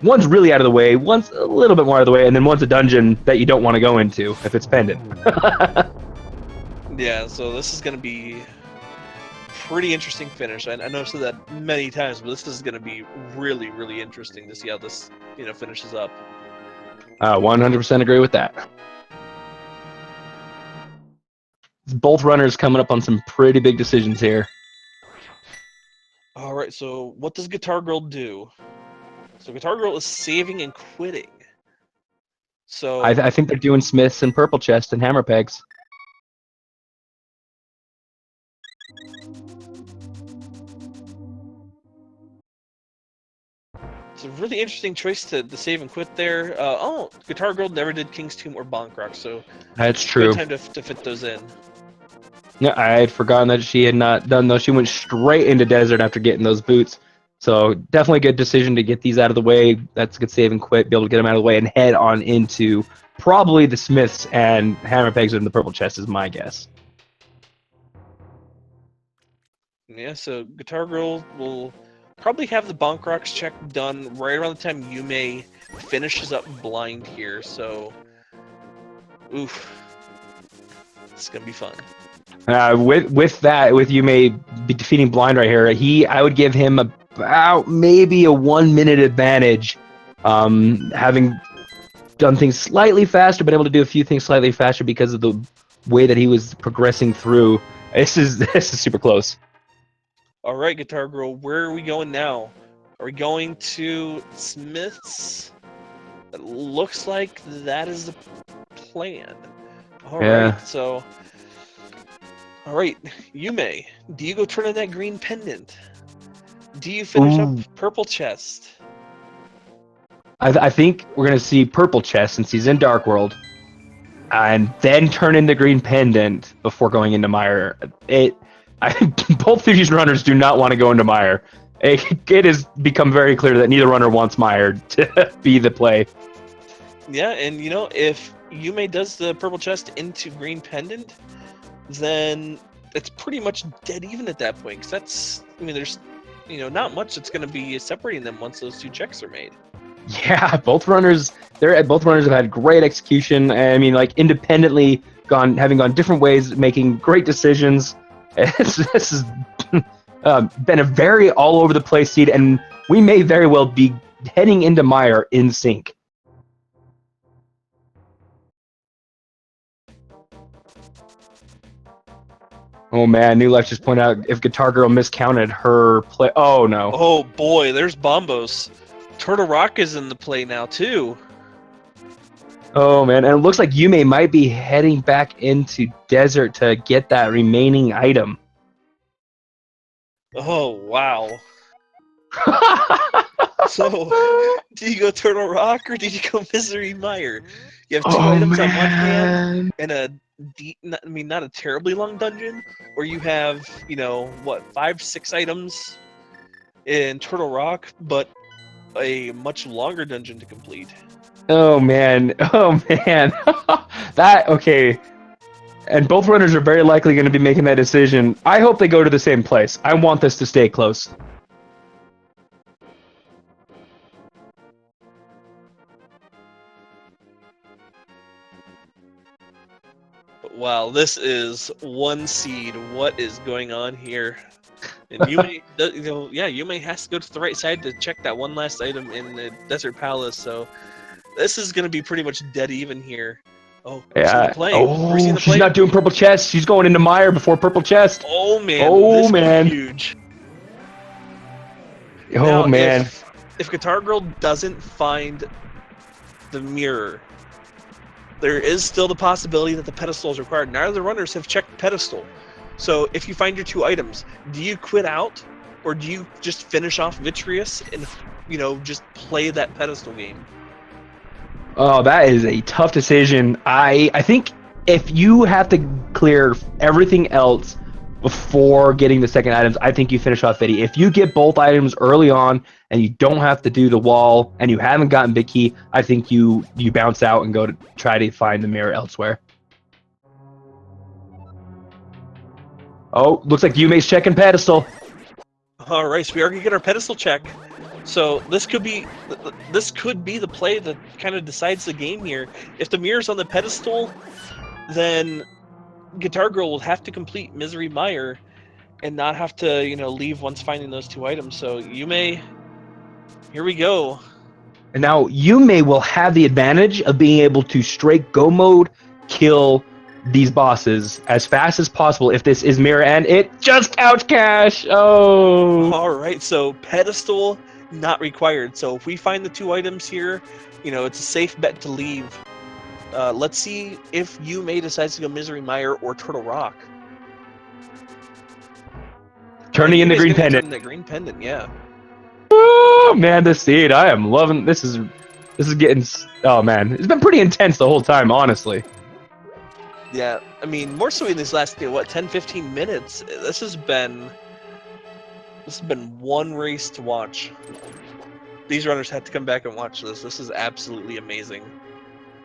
one's really out of the way, one's a little bit more out of the way, and then one's a dungeon that you don't want to go into if it's pendant.
Yeah, so this is going to be pretty interesting finish. I know I've said that many times, but this is going to be really, really interesting to see how this finishes up.
100% agree with that. Both runners coming up on some pretty big decisions here.
All right, so what does Guitar Girl do? So Guitar Girl is saving and quitting. So
I think they're doing Smiths and Purple Chest and Hammer Pegs.
it's a really interesting choice to save and quit there. Guitar Girl never did King's Tomb or Bonk Rock, so
that's true.
Good time to fit those in.
Yeah, I had forgotten that she had not done those. She went straight into desert after getting those boots. So definitely a good decision to get these out of the way. That's a good save and quit. Be able to get them out of the way and head on into probably the Smiths and Hammer Pegs in the Purple Chest is my guess.
Yeah, so Guitar Girl will probably have the Bonk Rocks check done right around the time Yume finishes up blind here. So, oof, it's gonna be fun.
With Yume defeating blind right here, I would give him about maybe a 1 minute advantage, having done things slightly faster, been able to do a few things slightly faster because of the way that he was progressing through. This is super close.
All right, Guitar Girl, where are we going now? Are we going to Smith's It looks like that is the plan. All
Yeah.
right, so, all right, Yume, do you go turn in that green pendant? Do you finish up
Ooh.
purple chest?
I think we're gonna see purple chest since he's in Dark World, and then turn in the green pendant before going into Mire. Both of these runners do not want to go into Mire. It has become very clear that neither runner wants Mire to be the play.
Yeah, and you know, if Yume does the purple chest into green pendant, then it's pretty much dead even at that point. Because that's, I mean, there's, you know, not much that's going to be separating them once those two checks are made.
Yeah, both runners have had great execution. I mean, like independently having gone different ways, making great decisions. This has been a very all over the place seed, and we may very well be heading into Mire in sync. Oh man, New Life just pointed out if Guitar Girl miscounted her play. Oh no.
Oh boy, there's Bombos. Turtle Rock is in the play now too.
Oh man, and it looks like Yume might be heading back into Desert to get that remaining item.
Oh wow. So, do you go Turtle Rock or do you go Misery Mire? You have two
Oh
items on one hand
man.
and I mean, not a terribly long dungeon, or you have, you know, what, 5, 6 items in Turtle Rock, but a much longer dungeon to complete.
Oh man. Oh man. Okay. And both runners are very likely going to be making that decision. I hope they go to the same place. I want this to stay close.
Wow, this is one seed. What is going on here? And you may, you know, yeah, you may have to go to the right side to check that one last item in the Desert Palace. So this is going to be pretty much dead even here. Oh, we're seeing the
Yeah.
play. We're seeing
Oh,
the
she's
play.
not doing purple chest. She's going into Mire before purple chest.
Oh man,
Oh
this could be
man.
huge.
Oh
Now,
man.
if Guitar Girl doesn't find the mirror, there is still the possibility that the pedestal is required. Neither of the runners have checked pedestal. So if you find your two items, do you quit out or do you just finish off Vitreous and, you know, just play that pedestal game?
Oh, that is a tough decision. I think if you have to clear everything else before getting the second items, I think you finish off Eddie. If you get both items early on and you don't have to do the wall and you haven't gotten Big Key, I think you bounce out and go to try to find the mirror elsewhere. Oh, looks like Yume's checking pedestal.
All right, so we are gonna get our pedestal check. So this could be the play that kind of decides the game here. If the mirror's on the pedestal, then Guitar Girl will have to complete Misery Mire and not have to, you know, leave once finding those two items. So Yume, here we go.
And now Yume will have the advantage of being able to straight go mode, kill these bosses as fast as possible if this is mirror, and it just couch cash. Oh.
All right, so pedestal not required. So if we find the two items here, you know, it's a safe bet to leave. Let's see if Yume decides to go Misery Mire or Turtle Rock.
Turning in the
Yume's
green
gonna
pendant.
turn that green pendant, yeah.
Oh man, this seed, I am loving. This is getting. Oh man, it's been pretty intense the whole time, honestly.
Yeah, I mean, more so in these last, you know, what, 10, 15 minutes. This has been one race to watch. These runners had to come back and watch this. This is absolutely amazing.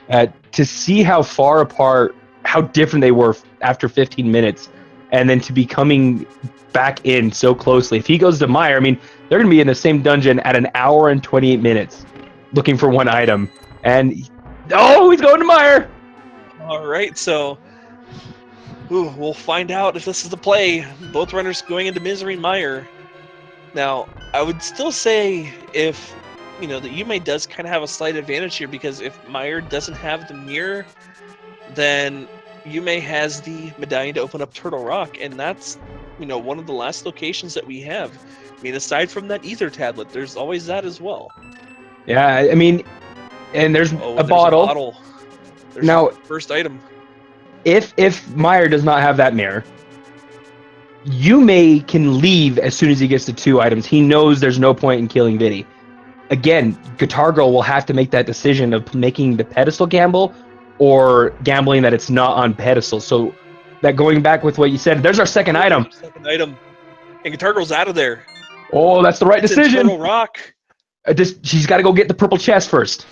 To see how far apart, how different they were after 15 minutes, and then to be coming back in so closely. If he goes to Mire, I mean, they're going to be in the same dungeon at an hour and 28 minutes looking for one item. And, oh, he's going to Mire!
All right, so we'll find out if this is the play. Both runners going into Misery Mire. Now, I would still say if, you know, that Yume does kind of have a slight advantage here, because if Mire doesn't have the mirror, then Yume has the medallion to open up Turtle Rock, and that's, you know, one of the last locations that we have. I mean, aside from that ether tablet, there's always that as well.
Yeah, I mean, And there's
Oh,
a
and there's a
bottle.
bottle. There's
Now,
your first item.
if Meyer does not have that mirror, Yume can leave as soon as he gets to 2 items. He knows there's no point in killing Viddy. Again, Guitar Girl will have to make that decision of making the pedestal gamble or gambling that it's not on pedestal. So that going back with what you said, there's our second item.
Second item. And Guitar Girl's out of there.
Oh, that's the right
It's in
decision.
Turtle Rock.
She's got to go get the purple chest first.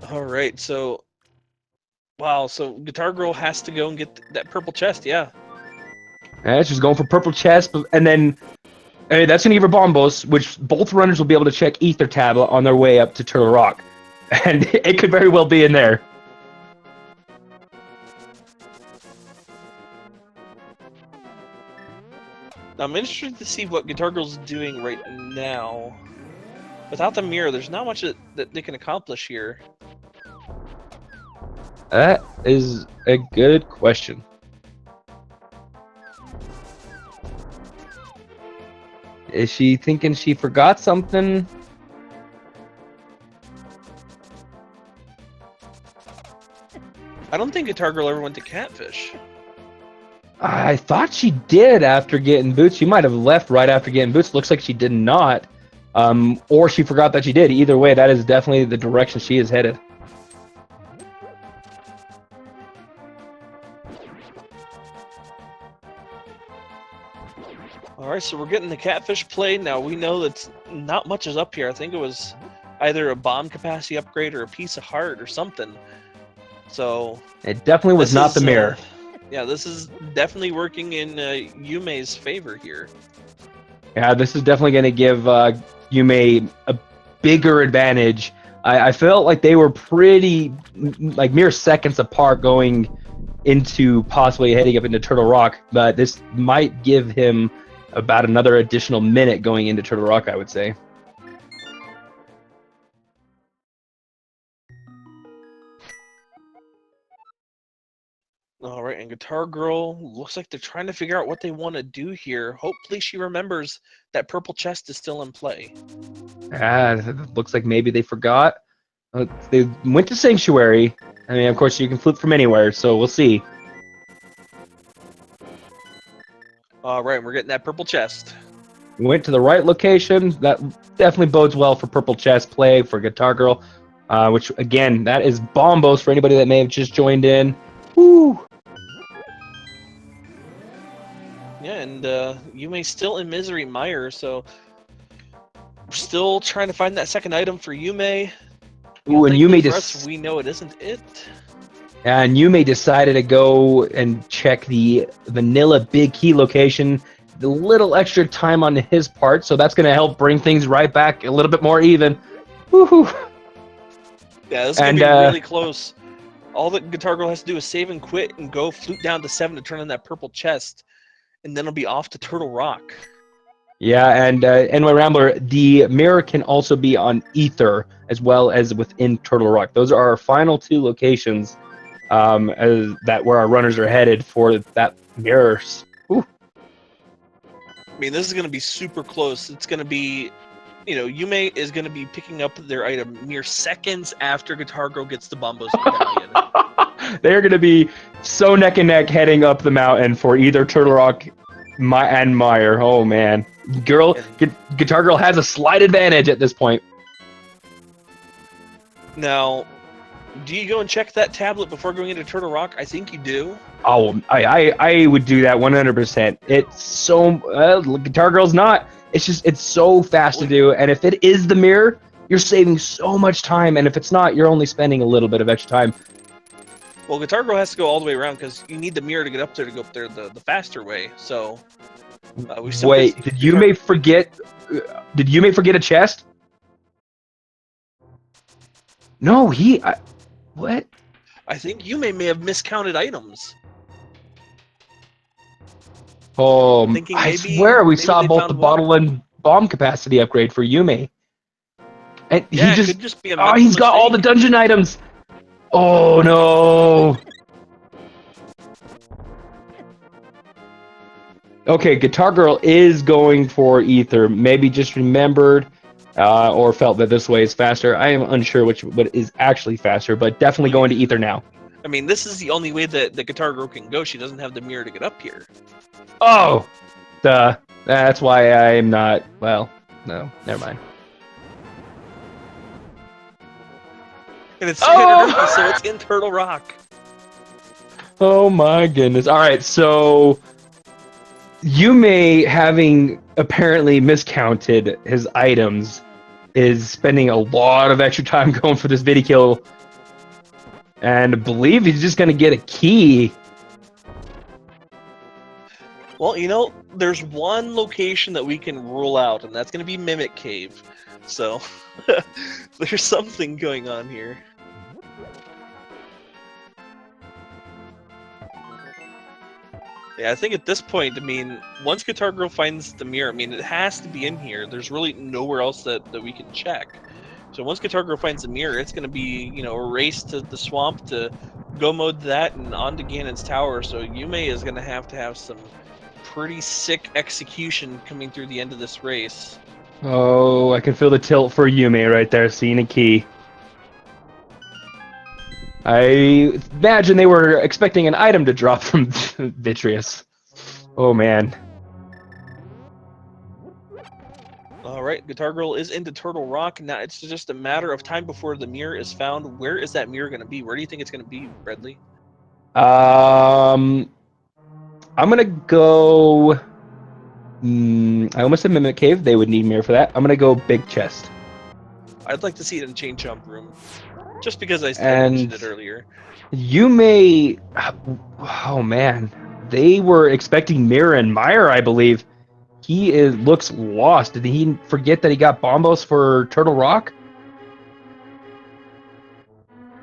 All right, so wow, so Guitar Girl has to go and get that purple chest. Yeah.
She's going for purple chest, and then that's going to give her bombos, which both runners will be able to check Ether Tablet on their way up to Turtle Rock. And it could very well be in there.
Now, I'm interested to see what Guitar Girl's doing right now. Without the mirror, there's not much that they can accomplish here.
That is a good question. Is she thinking she forgot something?
I don't think Guitar Girl ever went to Catfish.
I thought she did after getting boots. She might have left right after getting boots. Looks like she did not. Or she forgot that she did. Either way, that is definitely the direction she is headed.
Alright, so we're getting the Catfish play. Now, we know that not much is up here. I think it was either a bomb capacity upgrade or a piece of heart or something. So
it definitely was not the mirror.
Yeah, this is definitely working in Yume's favor here.
Yeah, this is definitely going to give Yume a bigger advantage. I felt like they were pretty, like, mere seconds apart going into possibly heading up into Turtle Rock, but this might give him about another additional minute going into Turtle Rock, I would say.
All right, and Guitar Girl looks like they're trying to figure out what they want to do here. Hopefully she remembers that purple chest is still in play.
It looks like maybe they forgot. They went to Sanctuary. I mean, of course, you can flip from anywhere, so we'll see.
All right, we're getting that purple chest.
We went to the right location. That definitely bodes well for purple chest play for Guitar Girl, which, again, that is bombos for anybody that may have just joined in. Woo!
Yeah, and Yume's still in Misery Mire, so we're still trying to find that second item for Yume.
Ooh, and Yume
just we know it isn't it.
And Yume decided to go and check the vanilla big key location. A little extra time on his part, so that's going to help bring things right back a little bit more even. Woohoo!
Yeah, this is going to be really close. All that Guitar Girl has to do is save and quit and go flute down to 7 to turn on that purple chest, and then it'll be off to Turtle Rock.
Yeah, and anyway, Rambler, the mirror can also be on Ether as well as within Turtle Rock. Those are our final 2 locations where our runners are headed for that mirrors. Ooh.
I mean, this is going to be super close. It's going to be, Yume is going to be picking up their item mere seconds after Guitar Girl gets the Bombos Medallion.
They're going to be so neck and neck heading up the mountain for either Turtle Rock and Meyer. Oh, man. Guitar Girl has a slight advantage at this point.
Now, do you go and check that tablet before going into Turtle Rock? I think you do.
Oh, I would do that 100%. It's so Guitar Girl's not. It's so fast to do, and if it is the mirror, you're saving so much time, and if it's not, you're only spending a little bit of extra time.
Well, Guitar Girl has to go all the way around because you need the mirror to get up there the faster way. So
wait, did Yume forget? Did Yume forget a chest? No, what?
I think Yume may have miscounted items.
I swear we saw both the bottle and bomb capacity upgrade for Yume. And
yeah, it could just be a
he's
mistake.
got all the dungeon items. Oh no. Okay, Guitar Girl is going for Ether. Maybe just remembered or felt that this way is faster. I am unsure what is actually faster, but definitely going to Ether now.
I mean, this is the only way that the Guitar Girl can go. She doesn't have the mirror to get up here.
Oh, duh. That's why I'm not. Well, no, never mind.
And it's 300 rupees, so it's in Turtle Rock.
Oh my goodness. All right, so Yume, having apparently miscounted his items, is spending a lot of extra time going for this Viddy kill. And I believe he's just going to get a key.
Well, you know, there's one location that we can rule out, and that's going to be Mimic Cave. So, there's something going on here. Yeah, I think at this point, I mean, once Guitar Girl finds the mirror, I mean, it has to be in here. There's really nowhere else that we can check. So once Guitar Girl finds the mirror, it's going to be, you know, a race to the swamp to go mode that and on to Ganon's tower. So Yume is going to have some pretty sick execution coming through the end of this race.
Oh, I can feel the tilt for Yume right there, seeing a key. I imagine they were expecting an item to drop from Vitreous. Oh man.
All right, Guitar Girl is into Turtle Rock. Now it's just a matter of time before the mirror is found. Where is that mirror going to be? Where do you think it's going to be, Bradley?
I'm gonna go. I almost said Mimic Cave. They would need mirror for that. I'm gonna go Big Chest.
I'd like to see it in Chain Jump Room, just because I
And
mentioned it earlier.
You may. Oh man, they were expecting Mirror and Meyer, I believe. He looks lost. Did he forget that he got Bombos for Turtle Rock?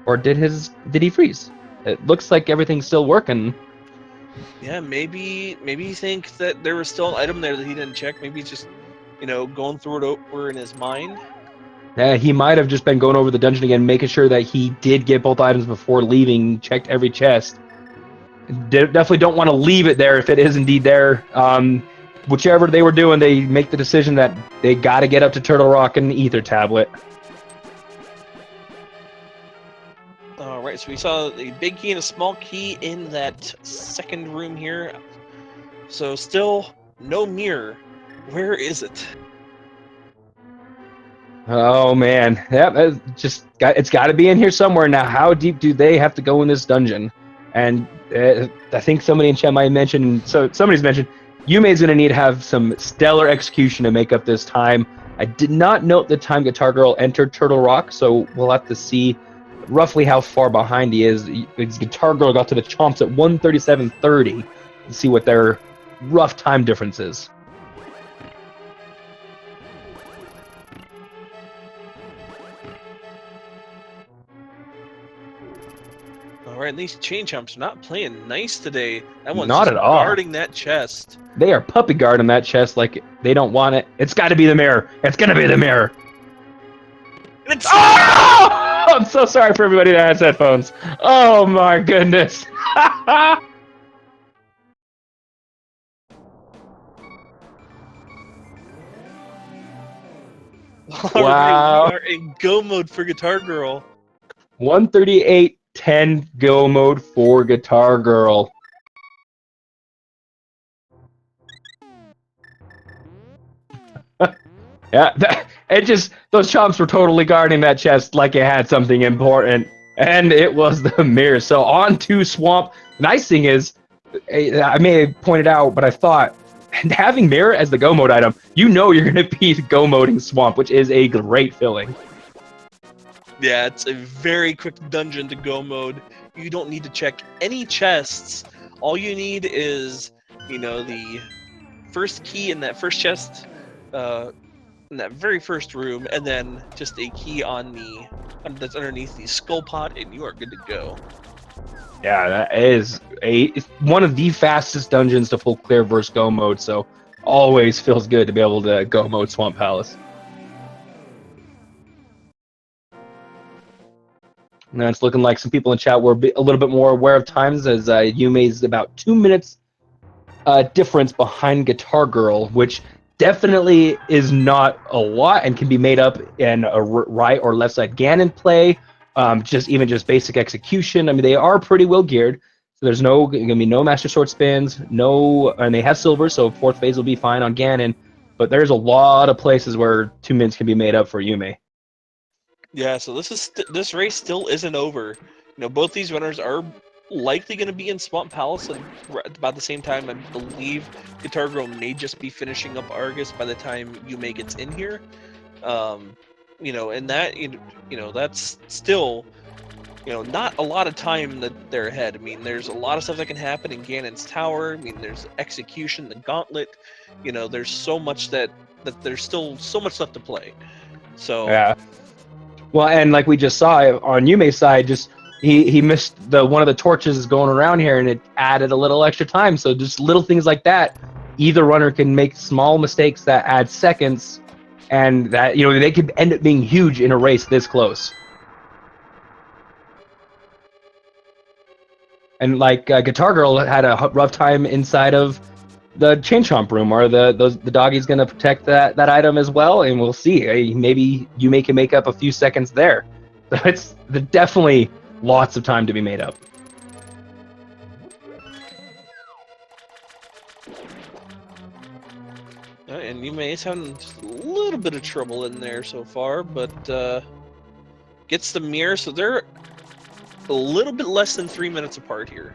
Or did he freeze? It looks like everything's still working.
Yeah, maybe he thinks that there was still an item there that he didn't check. Maybe he's just, you know, going through it over in his mind.
Yeah, he might have just been going over the dungeon again, making sure that he did get both items before leaving, checked every chest. Definitely don't want to leave it there if it is indeed there. Whichever they were doing, they make the decision that they got to get up to Turtle Rock and the Ether Tablet.
All right, so we saw a big key and a small key in that second room here. So still no mirror. Where is it?
Oh man, yep, it's got to be in here somewhere. Now, how deep do they have to go in this dungeon? And I think somebody in chat might mention. So somebody's mentioned Yume's going to need to have some stellar execution to make up this time. I did not note the time Guitar Girl entered Turtle Rock, so we'll have to see roughly how far behind he is. Guitar Girl got to the Chomps at 1:37:30. Let's see what their rough time difference is.
All right, these chain chomps are not playing nice today. That one's
Not
just
at all.
guarding that chest.
They are puppy guarding that chest like they don't want it. It's got to be the mirror. It's going to be the mirror.
It's
Oh! I'm so sorry for everybody that has headphones. Oh my goodness.
All
Wow.
right, we are in go mode for Guitar Girl.
138:10 go mode for Guitar Girl. Yeah, those chomps were totally guarding that chest like it had something important, and it was the mirror. So on to Swamp. The nice thing is, I may have pointed out, but I thought having mirror as the go mode item, you know you're going to be go moding Swamp, which is a great feeling.
Yeah, it's a very quick dungeon to go mode. You don't need to check any chests. All you need is, you know, the first key in that first chest, in that very first room, and then just a key on that's underneath the skull pot, and you are good to go.
Yeah, that is it's one of the fastest dungeons to full clear versus go mode, so always feels good to be able to go mode Swamp Palace. Now it's looking like some people in chat were a little bit more aware of times, as Yume's about 2 minutes difference behind Guitar Girl, which definitely is not a lot and can be made up in a right or left side Ganon play, just basic execution. I mean, they are pretty well geared, so there's gonna be no Master Sword spins, and they have silver, so fourth phase will be fine on Ganon. But there's a lot of places where 2 minutes can be made up for Yume.
Yeah, so this race still isn't over. Both these runners are likely going to be in Swamp Palace at about the same time. I believe Guitar Girl may just be finishing up Argus by the time Yume gets in here. And that's still, not a lot of time that they're ahead. I mean, there's a lot of stuff that can happen in Ganon's Tower. I mean, there's execution, the Gauntlet. There's so much that there's still so much left to play. So
yeah. Well, and like we just saw on Yume's side, just he missed one of the torches going around here, and it added a little extra time. So just little things like that, either runner can make small mistakes that add seconds, and that they could end up being huge in a race this close. And like Guitar Girl had a rough time inside of the chain chomp room, or the doggy's gonna protect that item as well, and we'll see. Maybe you can make up a few seconds there. So it's definitely lots of time to be made up.
And Yume is having just a little bit of trouble in there so far, but gets the mirror, so they're a little bit less than 3 minutes apart here.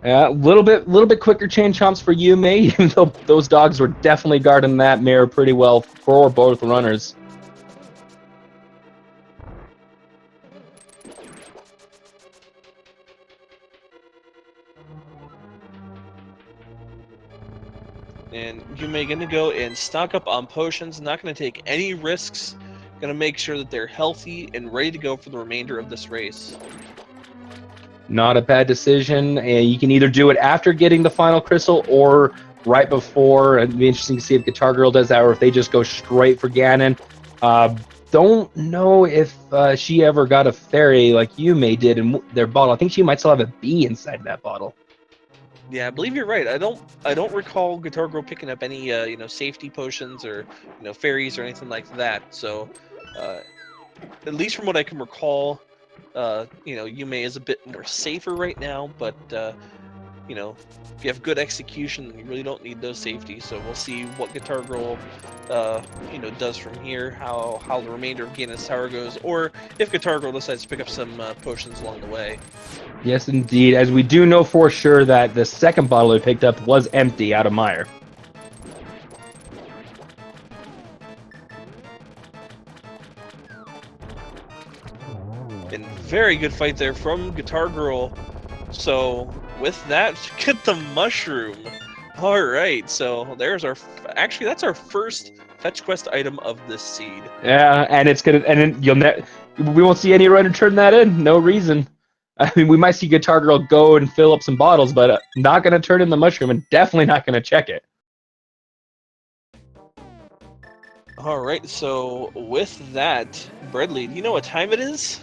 Yeah, a little bit quicker chain chomps for Yume, even though those dogs were definitely guarding that mirror pretty well for both runners.
And Yume gonna go and stock up on potions, not gonna take any risks, gonna make sure that they're healthy and ready to go for the remainder of this race.
Not a bad decision. And you can either do it after getting the final crystal or right before. It'd be interesting to see if Guitar Girl does that, or if they just go straight for Ganon. Don't know if she ever got a fairy like Yume did in their bottle. I think she might still have a bee inside that bottle.
Yeah, I believe you're right. I don't recall Guitar Girl picking up any safety potions or fairies or anything like that. So at least from what I can recall, Yume is a bit more safer right now, but if you have good execution, you really don't need those safeties. So we'll see what Guitar Girl does from here, how the remainder of Ganon's Tower goes, or if Guitar Girl decides to pick up some potions along the way.
Yes, indeed, as we do know for sure that the second bottle they picked up was empty out of Mire.
And very good fight there from Guitar Girl. So with that, get the mushroom. All right, so there's actually that's our first fetch quest item of this seed.
Yeah, and we won't see any runner turn that in. No reason. I mean, we might see Guitar Girl go and fill up some bottles, but not going to turn in the mushroom, and definitely not going to check it.
All right, so with that, Bradley, do you know what time it is?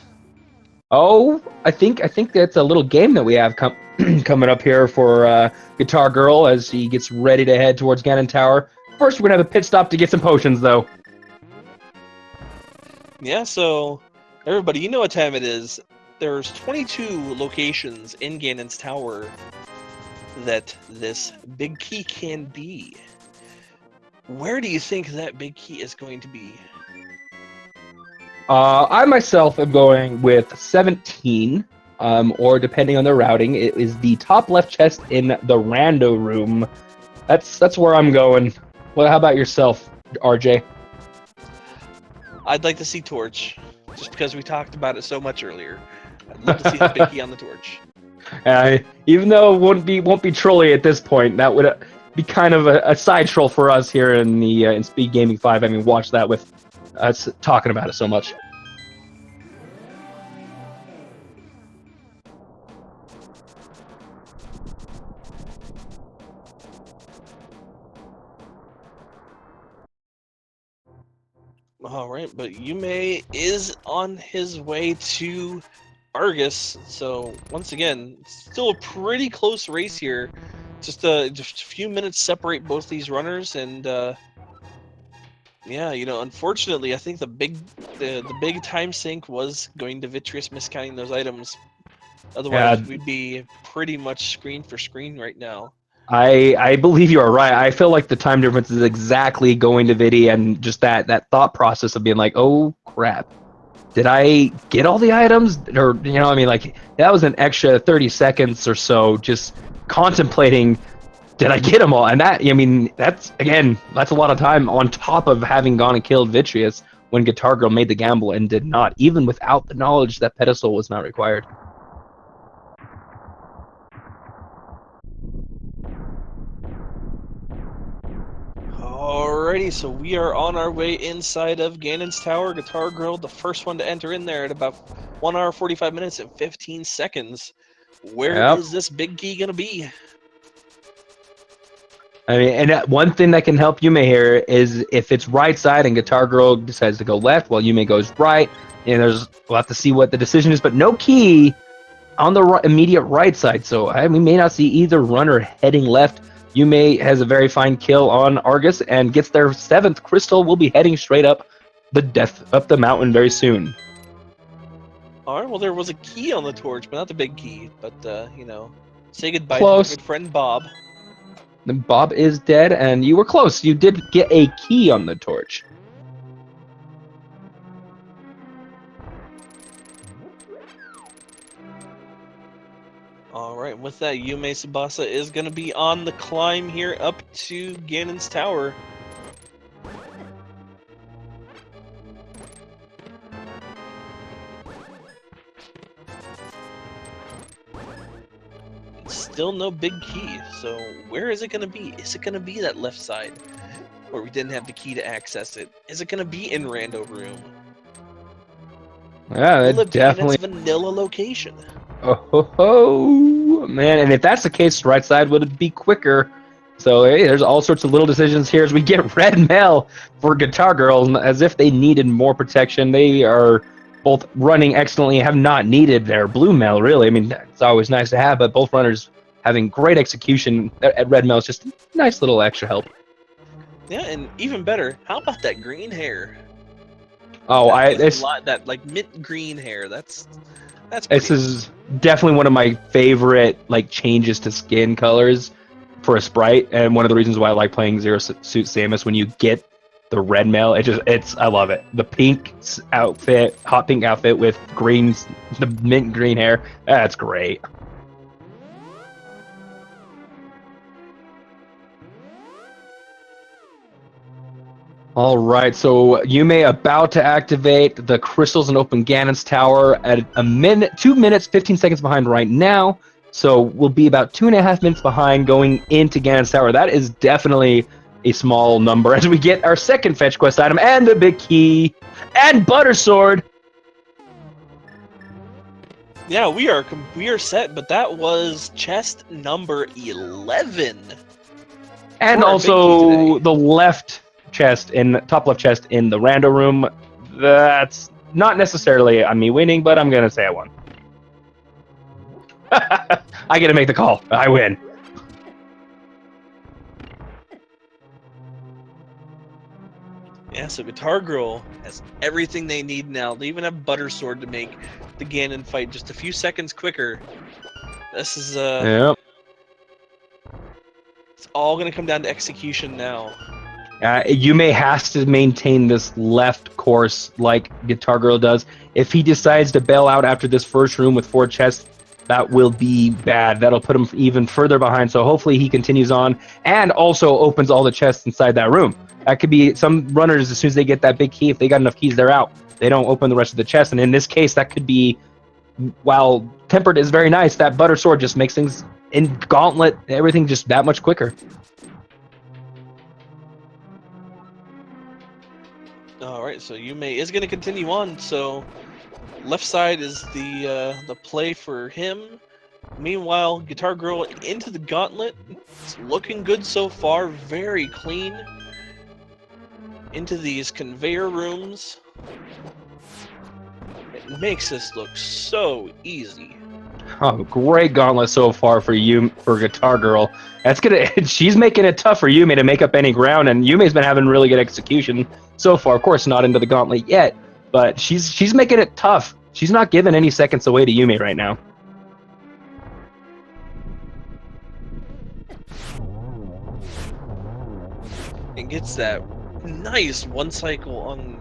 Oh, I think that's a little game that we have coming up here for Guitar Girl as she gets ready to head towards Ganon Tower. First, we're going to have a pit stop to get some potions, though.
Yeah, so everybody, you know what time it is. There's 22 locations in Ganon's Tower that this big key can be. Where do you think that big key is going to be?
I myself am going with 17, or depending on the routing, it is the top left chest in the rando room. That's where I'm going. Well, how about yourself, RJ?
I'd like to see Torch, just because we talked about it so much earlier. I'd love to see the big key on the Torch.
Even though it won't be trolly at this point, that would be kind of a side troll for us here in Speed Gaming 5. I mean, watch that with us talking about it so much.
All right, but Yume is on his way to Argus, so once again, still a pretty close race here. just a few minutes separate both these runners, and yeah, unfortunately, I think the big time sink was going to Vitreous miscounting those items. Otherwise,
Yeah,
we'd be pretty much screen for screen right now.
I believe you are right. I feel like the time difference is exactly going to Vidi, and just that thought process of being like, oh crap, did I get all the items? Or I mean, like that was an extra 30 seconds or so just contemplating, did I get them all? And that, I mean, that's a lot of time on top of having gone and killed Vitreous when Guitar Girl made the gamble and did not, even without the knowledge that pedestal was not required.
Alrighty, so we are on our way inside of Ganon's Tower. Guitar Girl, the first one to enter in there at about 1 hour 45 minutes and 15 seconds. Where
Yep.
is this big key gonna be?
I mean, and one thing that can help Yume here is if it's right side and Guitar Girl decides to go left while Yume goes right, and we'll have to see what the decision is, but no key on the immediate right side, so we may not see either runner heading left. Yume has a very fine kill on Argus and gets their 7th crystal. Will be heading straight up the mountain very soon.
Alright, well, there was a key on the torch, but not the big key. But, say goodbye to our
Close.
good friend Bob.
Bob is dead, and you were close. You did get a key on the torch.
Alright, with that, YumeTsubasa is going to be on the climb here up to Ganon's Tower. Still no big key, so where is it going to be? Is it going to be that left side where we didn't have the key to access it? Is it going to be in Rando Room?
Yeah,
Will
that
it be in its
definitely.
vanilla location?
Oh, man, and if that's the case, right side would be quicker. So hey, there's all sorts of little decisions here as we get red mail for Guitar Girl, as if they needed more protection. They are both running excellently, have not needed their blue mail, really. I mean, it's always nice to have, but both runners having great execution at red mail is just a nice little extra help.
Yeah, and even better, how about that green hair?
Oh,
That like mint green hair. That's
this
pretty.
is definitely one of my favorite like changes to skin colors for a sprite, and one of the reasons why I like playing Zero Suit Samus. When you get the red mail, it's I love it. The pink outfit, hot pink outfit with greens, the mint green hair. That's great. All right, so Yume about to activate the crystals and open Ganon's Tower at 2 minutes, 15 seconds behind right now. So we'll be about 2.5 minutes behind going into Ganon's Tower. That is definitely a small number as we get our second fetch quest item and the big key and Butter Sword.
Yeah, we are set, but that was chest number 11.
And
for our big key
also
today.
the top left chest in the rando room. That's not necessarily on me winning, but I'm gonna say I won. I get to make the call. I win.
Yeah, so Guitar Girl has everything they need now. They even have Butter Sword to make the Ganon fight just a few seconds quicker. This is
Yep.
it's all gonna come down to execution now.
Yume has to maintain this left course like Guitar Girl does. If he decides to bail out after this first room with 4 chests, that will be bad. That'll put him even further behind. So hopefully he continues on and also opens all the chests inside that room. That could be some runners, as soon as they get that big key, if they got enough keys, they're out. They don't open the rest of the chests. And in this case, that could be, while Tempered is very nice, that Butter Sword just makes things in Gauntlet, everything just that much quicker.
All right, so Yume is gonna continue on. So left side is the play for him. Meanwhile, Guitar Girl into the gauntlet. It's looking good so far, very clean. Into these conveyor rooms. It makes this look so easy.
Oh, great gauntlet so far for Guitar Girl. That's gonna. She's making it tough for Yume to make up any ground, and Yume's been having really good execution so far. Of course, not into the gauntlet yet, but she's making it tough. She's not giving any seconds away to Yume right now.
And gets that nice one cycle on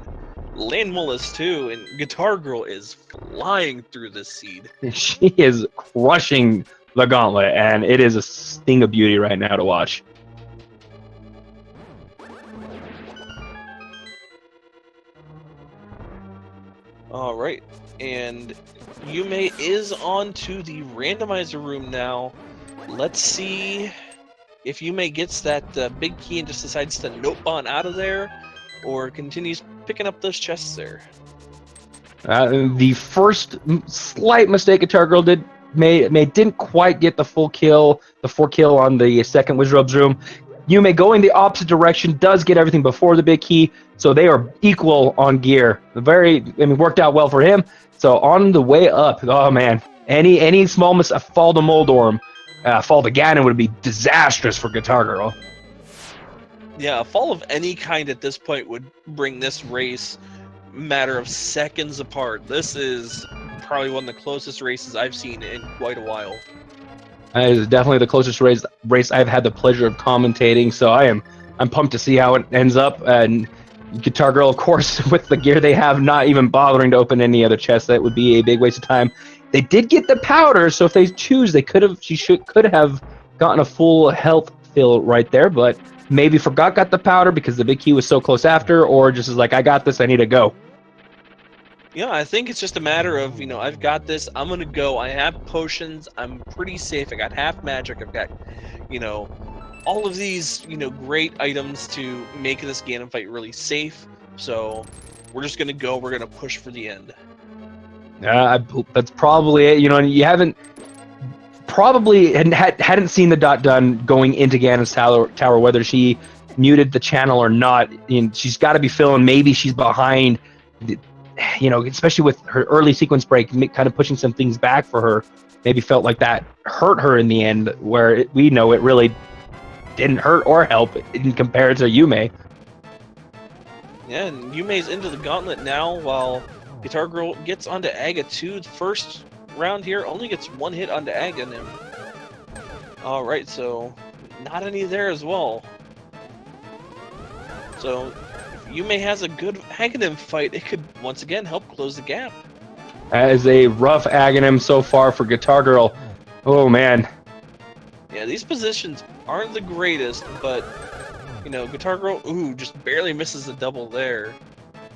Land Mullis too, and Guitar Girl is flying through this seed.
She is crushing the gauntlet, and it is a thing of beauty right now to watch.
All right, and Yume is on to the randomizer room now. Let's see if Yume gets that big key and just decides to nope on out of there, or continues picking up those chests there.
The first slight mistake Guitar Girl didn't quite get the full kill, the 4 kill on the second Wizard's room. Yume going the opposite direction does get everything before the big key, so they are equal on gear. Worked out well for him. So on the way up, oh man, any small fall to Moldorm, fall to Ganon would be disastrous for Guitar Girl.
Yeah, a fall of any kind at this point would bring this race matter of seconds apart. This is probably one of the closest races I've seen in quite a while.
It is definitely the closest race I've had the pleasure of commentating, so I'm pumped to see how it ends up. And Guitar Girl, of course, with the gear they have, not even bothering to open any other chests. That would be a big waste of time. They did get the powder, so if they choose, could have gotten a full health fill right there, but maybe got the powder because the big key was so close after, or just is like, I got this, I need to go.
Yeah, I think it's just a matter of, I've got this, I'm gonna go. I have potions, I'm pretty safe, I got half magic, I've got, all of these, great items to make this Ganon fight really safe. So we're just gonna go, we're gonna push for the end.
That's probably it. You hadn't seen the dot done going into Ganon's tower, whether she muted the channel or not. She's got to be feeling maybe she's behind, especially with her early sequence break, kind of pushing some things back for her. Maybe felt like that hurt her in the end, where we know it really didn't hurt or help in compared to Yume.
Yeah, and Yume's into the gauntlet now, while Guitar Girl gets onto Aga 2. The first round here only gets one hit onto Aga. Alright, so not any there as well. So if Yume has a good Aghanim fight, it could once again help close the gap.
As a rough Aghanim so far for Guitar Girl. Oh man.
Yeah, these positions aren't the greatest, but Guitar Girl, just barely misses a double there.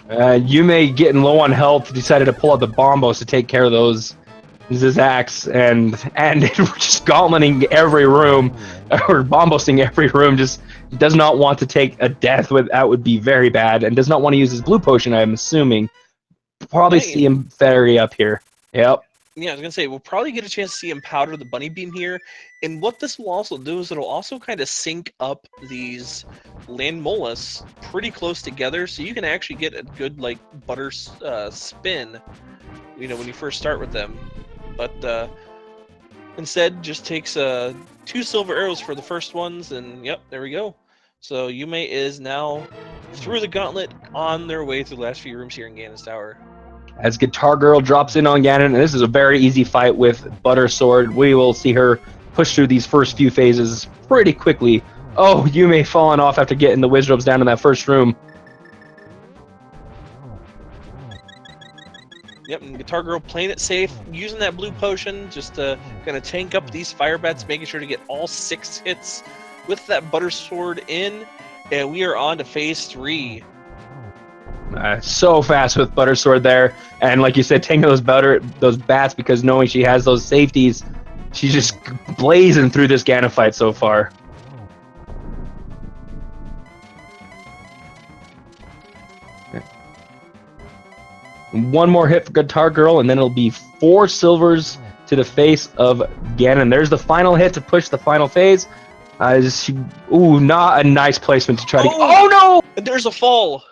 Yume getting low on health decided to pull out the bombos to take care of those Zazax, and just gauntleting every room, or bombosing every room. Just does not want to take a death. That would be very bad, and does not want to use his blue potion, I'm assuming. Probably see him ferry up here. Yep.
Yeah, I was gonna say we'll probably get a chance to see him powder the bunny beam here, and what this will also do is it'll also kind of sync up these Land Mullis pretty close together, so you can actually get a good butter spin, when you first start with them. But instead, just takes 2 silver arrows for the first ones, and yep, there we go. So Yume is now through the gauntlet, on their way through the last few rooms here in Ganon's Tower.
As Guitar Girl drops in on Ganon, and this is a very easy fight with Butter Sword. We will see her push through these first few phases pretty quickly. Oh, Yume falling off after getting the Wizrobes down in that first room.
Yep, and Guitar Girl playing it safe, using that blue potion, just to kind of tank up these fire bats, making sure to get all 6 hits with that Butter Sword in, and we are on to phase 3.
So fast with Butter Sword there, and like you said, taking those bats, because knowing she has those safeties, she's just blazing through this Ganon fight so far. One more hit for Guitar Girl, and then it'll be 4 silvers to the face of Ganon. There's the final hit to push the final phase. Not a nice placement to try to. Oh no!
There's a fall.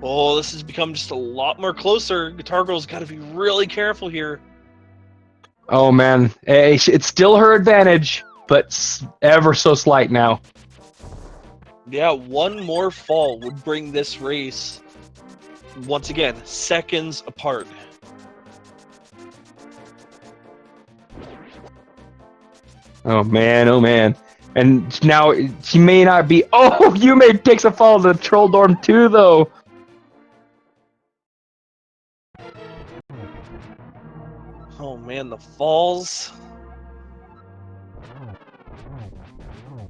Oh, this has become just a lot more closer. Guitar Girl's got to be really careful here.
Oh man, it's still her advantage, but ever so slight now.
Yeah, one more fall would bring this race, once again, seconds apart.
Oh man, oh man. And now she may not be. Oh, Yume takes a fall to the Troll Dorm too, though.
Oh man, the falls.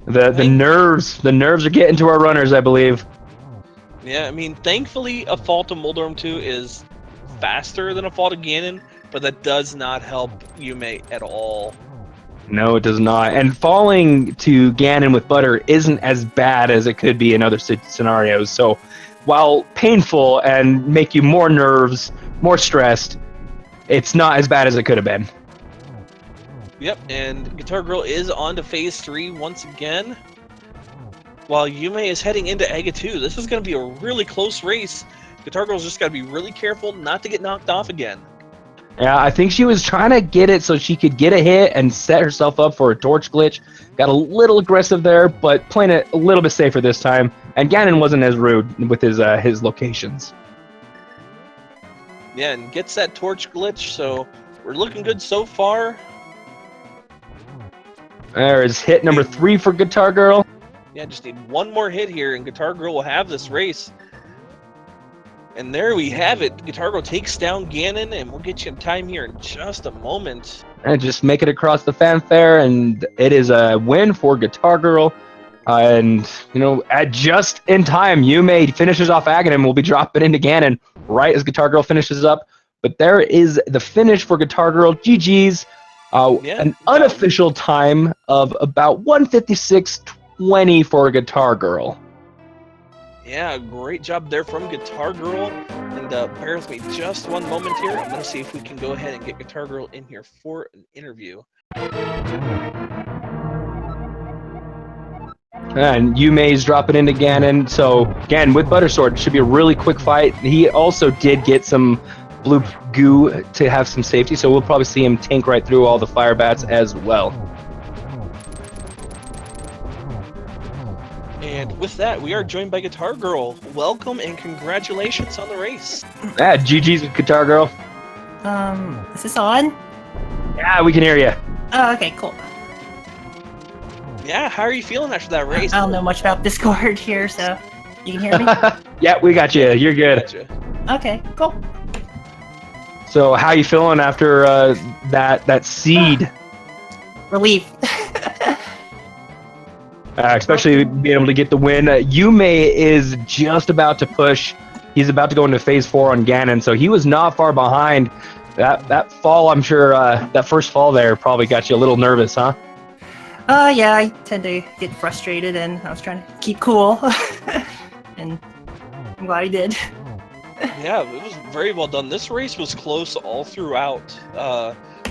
The nerves are getting to our runners, I believe.
Yeah, I mean, thankfully, a fall to Moldorm 2 is faster than a fall to Ganon, but that does not help Yume at all.
No, it does not. And falling to Ganon with butter isn't as bad as it could be in other scenarios. So, while painful and make you more nerves, more stressed, it's not as bad as it could have been.
Yep, and Guitar Girl is on to Phase 3 once again, while Yume is heading into Aga 2. This is going to be a really close race. Guitar Girl's just got to be really careful not to get knocked off again.
Yeah, I think she was trying to get it so she could get a hit and set herself up for a torch glitch. Got a little aggressive there, but playing it a little bit safer this time. And Ganon wasn't as rude with his locations.
Yeah, and gets that torch glitch, so we're looking good so far.
There is hit number 3 for Guitar Girl.
Yeah, just need one more hit here, and Guitar Girl will have this race. And there we have it. Guitar Girl takes down Ganon, and we'll get you in time here in just a moment.
And just make it across the fanfare, and it is a win for Guitar Girl. And, you know, at just in time, Yume finishes off Aghanim and will be dropping into Ganon right as Guitar Girl finishes up. But there is the finish for Guitar Girl. GG's. An unofficial time of about 1:56:20 for Guitar Girl.
Yeah, great job there from Guitar Girl. And bear with me just one moment here. I'm going to see if we can go ahead and get Guitar Girl in here for an interview.
And Yume's dropping into Ganon. So, again, with Buttersword, it should be a really quick fight. He also did get some blue goo to have some safety, so we'll probably see him tank right through all the fire bats as well.
And with that, we are joined by Guitar Girl. Welcome and congratulations on the race.
Yeah, GG's with Guitar Girl.
Is this on?
Yeah, we can hear you.
Oh, okay, cool.
Yeah, how are you feeling after that race?
I don't know much about Discord here, so you can hear me?
Yeah, we got you. You're good.
Gotcha.
Okay, cool.
So, how you feeling after that seed?
Relief.
Especially being able to get the win. Yume is just about to push. He's about to go into Phase 4 on Ganon, so he was not far behind. That fall, I'm sure, that first fall there probably got you a little nervous, huh?
Yeah, I tend to get frustrated, and I was trying to keep cool. And I'm glad I did.
Yeah, it was very well done. This race was close all throughout.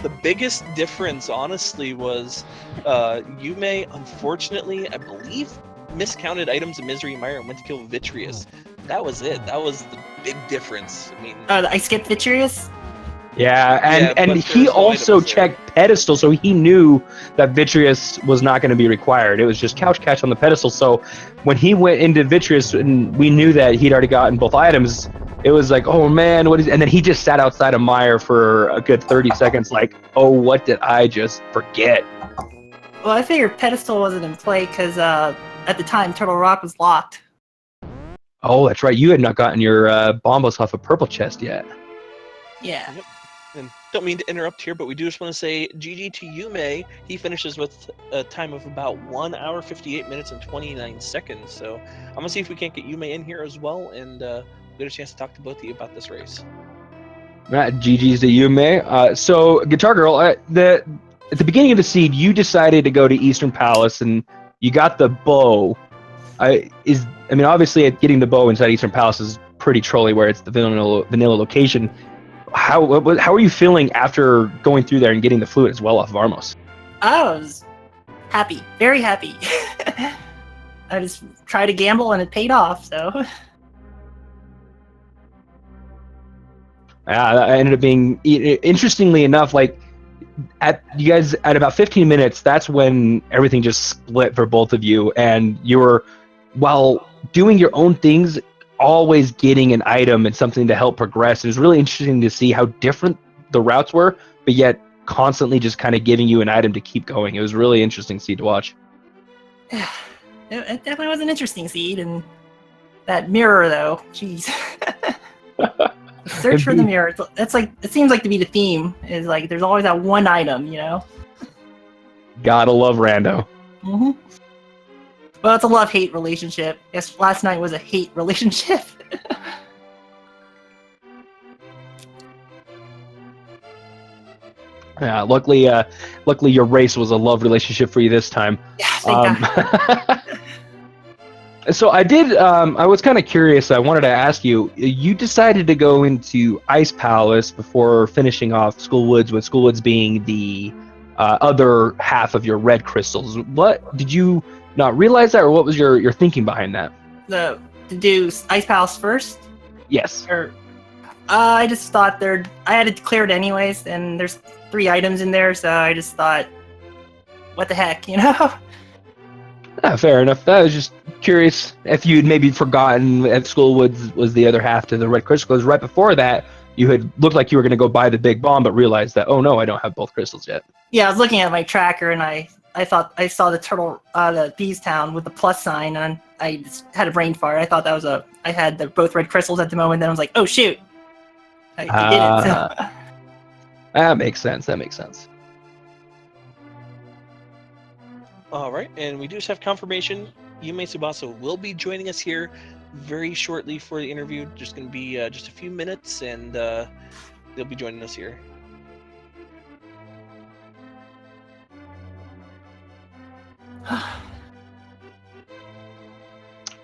The biggest difference, honestly, was Yume, unfortunately, I believe, miscounted items in Misery Mire and went to kill Vitreous. That was it. That was the big difference. I mean,
I skipped Vitreous?
Yeah, and he also checked pedestal, so he knew that Vitreous was not going to be required. It was just couch catch on the pedestal. So when he went into Vitreous, and we knew that he'd already gotten both items, it was like, oh man, what is? And then he just sat outside of Mire for a good 30 seconds, like, oh, what did I just forget?
Well, I figured pedestal wasn't in play because at the time Turtle Rock was locked.
Oh, that's right. You had not gotten your bombos off a purple chest yet.
Yeah.
Yep. And don't mean to interrupt here, but we do just want to say GG to Yume. He finishes with a time of about 1 hour, 58 minutes, and 29 seconds. So I'm going to see if we can't get Yume in here as well, and get a chance to talk to both of you about this race.
GG's to Yume. So, Guitar Girl, at the beginning of the seed, you decided to go to Eastern Palace, and you got the bow. Obviously, getting the bow inside Eastern Palace is pretty trolly, where it's the vanilla location. How are you feeling after going through there and getting the fluid as well off of Armos?
I was happy, very happy. I just tried to gamble and it paid off, so.
That ended up being interestingly enough, like at you guys at about 15 minutes, that's when everything just split for both of you, and you were, while doing your own things, always getting an item and something to help progress. It was really interesting to see how different the routes were, but yet constantly just kind of giving you an item to keep going. It was really interesting to watch.
It definitely was an interesting seed, and that mirror though, jeez. Search for the mirror. That's like, it seems like to be the theme. Is like there's always that one item, you know.
Gotta love Rando.
Mm-hmm. Well, it's a love-hate relationship. Yes, last night was a hate relationship.
Yeah, luckily your race was a love relationship for you this time.
Yeah, thank God.
So I was kind of curious. I wanted to ask you, you decided to go into Ice Palace before finishing off School Woods, with School Woods being the other half of your red crystals. What, did you not realize that, or what was your thinking behind that?
To do Ice Palace first?
Yes.
Or, I just thought I had it cleared anyways, and there's 3 items in there, so I just thought, what the heck, you know?
Fair enough. I was just curious if you'd maybe forgotten that School Woods was the other half to the red crystal, because right before that, you had looked like you were going to go buy the big bomb, but realized that, oh no, I don't have both crystals yet.
Yeah, I was looking at my tracker, and I thought I saw the turtle, the Bees Town with the plus sign, and I just had a brain fart. I thought that was I had both red crystals at the moment, then I was like, oh shoot! I did it. So.
That makes sense. That makes sense.
All right, and we do have confirmation. YumeTsubasa will be joining us here very shortly for the interview. Just going to be just a few minutes, and they'll be joining us here.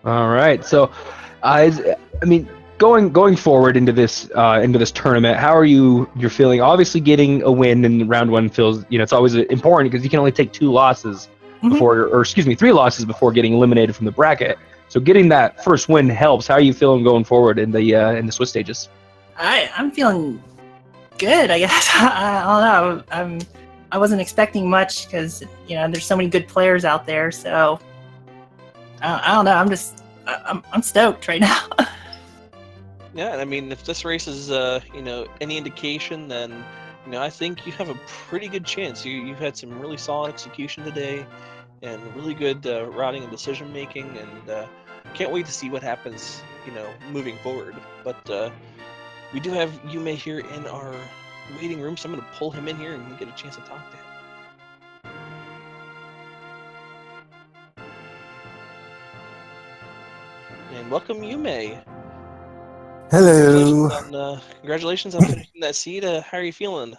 All right. So, I mean, going forward into this tournament, how are you're feeling? Obviously, getting a win in round 1 feels, it's always important, because you can only take 2 losses before, or excuse me, 3 losses before getting eliminated from the bracket. So getting that first win helps. How are you feeling going forward in the Swiss stages?
I'm feeling good, I guess. I don't know. I wasn't expecting much, because there's so many good players out there. So I don't know. I'm stoked right now.
Yeah, I mean, if this race is any indication, then I think you have a pretty good chance. You've had some really solid execution today, and really good routing and decision making, and can't wait to see what happens moving forward. But we do have Yume here in our waiting room, so I'm going to pull him in here and get a chance to talk to him. And welcome, Yume.
Hello.
Congratulations on finishing that seed. How are you feeling?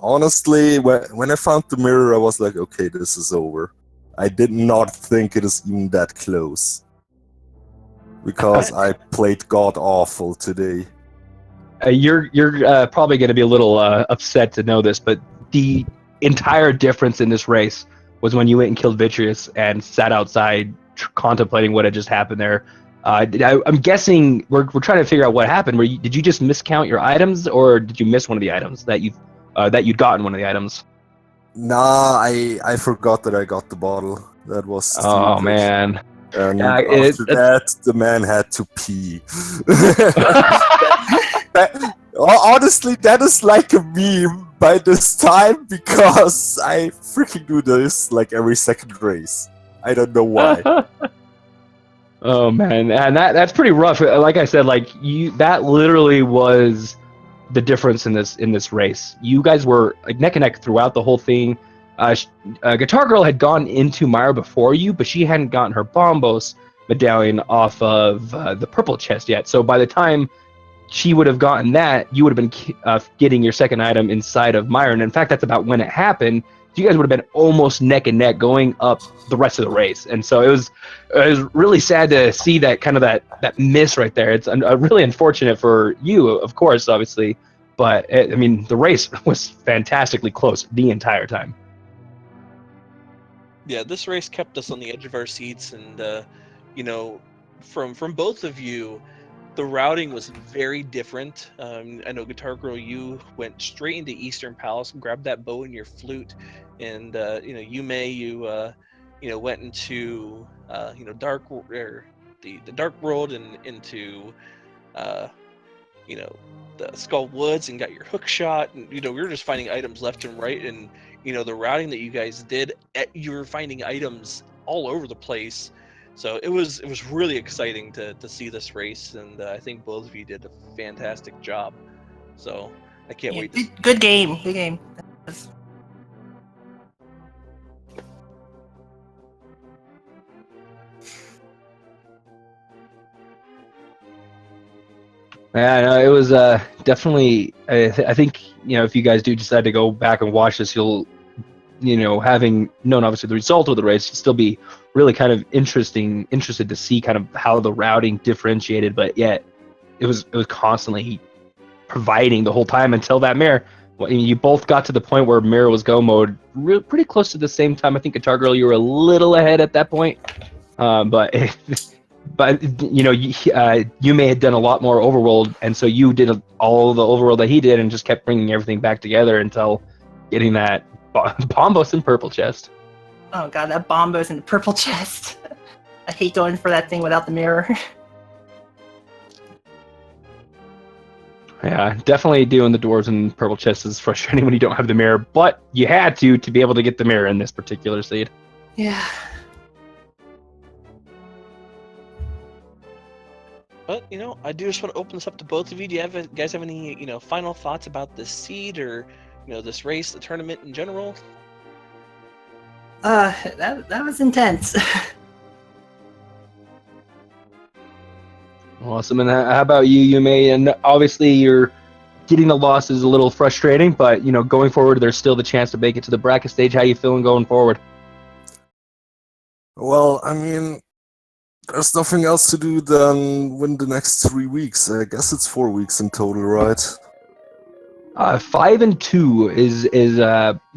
Honestly, when I found the mirror, I was like, okay, this is over. I did not think it is even that close. Because I played god awful today.
You're probably going to be a little upset to know this, but the entire difference in this race was when you went and killed Vitreous and sat outside contemplating what had just happened there. I'm guessing we're trying to figure out what happened. Did you just miscount your items, or did you miss one of the items that you'd gotten one of the items?
Nah, I forgot that I got the bottle. That was stupid.
Oh man.
And after that, the man had to pee. Honestly, that is like a meme by this time, because I freaking do this like every second race. I don't know why.
Oh man, and that's pretty rough. Like I said, that literally was the difference in this race. You guys were like neck and neck throughout the whole thing. Guitar Girl had gone into Myra before you, but she hadn't gotten her Bombos medallion off of the purple chest yet. So by the time she would have gotten that, you would have been getting your second item inside of Myra. And in fact, that's about when it happened. So you guys would have been almost neck and neck going up the rest of the race. And so it was really sad to see that miss right there. It's really unfortunate for you, of course, obviously. But the race was fantastically close the entire time.
Yeah, this race kept us on the edge of our seats, and from both of you, the routing was very different. I know Guitar Girl, you went straight into Eastern Palace and grabbed that bow and your flute, and Yume, you went into the Dark World and into you know the Skull Woods and got your hook shot, and we were just finding items left and right, and the routing that you guys did, you were finding items all over the place. So it was really exciting to see this race, and I think both of you did a fantastic job. So I can't wait.
Good game. Good game.
Yeah, no, it was definitely. I think if you guys do decide to go back and watch this, you'll, having known obviously the result of the race, you'll still be really kind of interested to see kind of how the routing differentiated. But yet, it was constantly providing the whole time until that mirror. Well, you both got to the point where mirror was go mode pretty close to the same time. I think Guitar Girl, you were a little ahead at that point, but. But Yume had done a lot more overworld, and so you did all the overworld that he did, and just kept bringing everything back together until getting that Bombos and purple chest.
Oh god, that Bombos and purple chest! I hate going for that thing without the mirror.
Yeah, definitely doing the dwarves and purple chest is frustrating when you don't have the mirror, but you had to be able to get the mirror in this particular seed.
Yeah.
But I do just want to open this up to both of you. Do you guys have any final thoughts about this seed, or this race, the tournament in general?
That was intense.
Awesome. And how about you, Yume? And obviously you're getting the losses a little frustrating, but going forward, there's still the chance to make it to the bracket stage. How you feeling going forward?
Well, I mean, there's nothing else to do than win the next 3 weeks. I guess it's 4 weeks in total, right?
5 and 2 is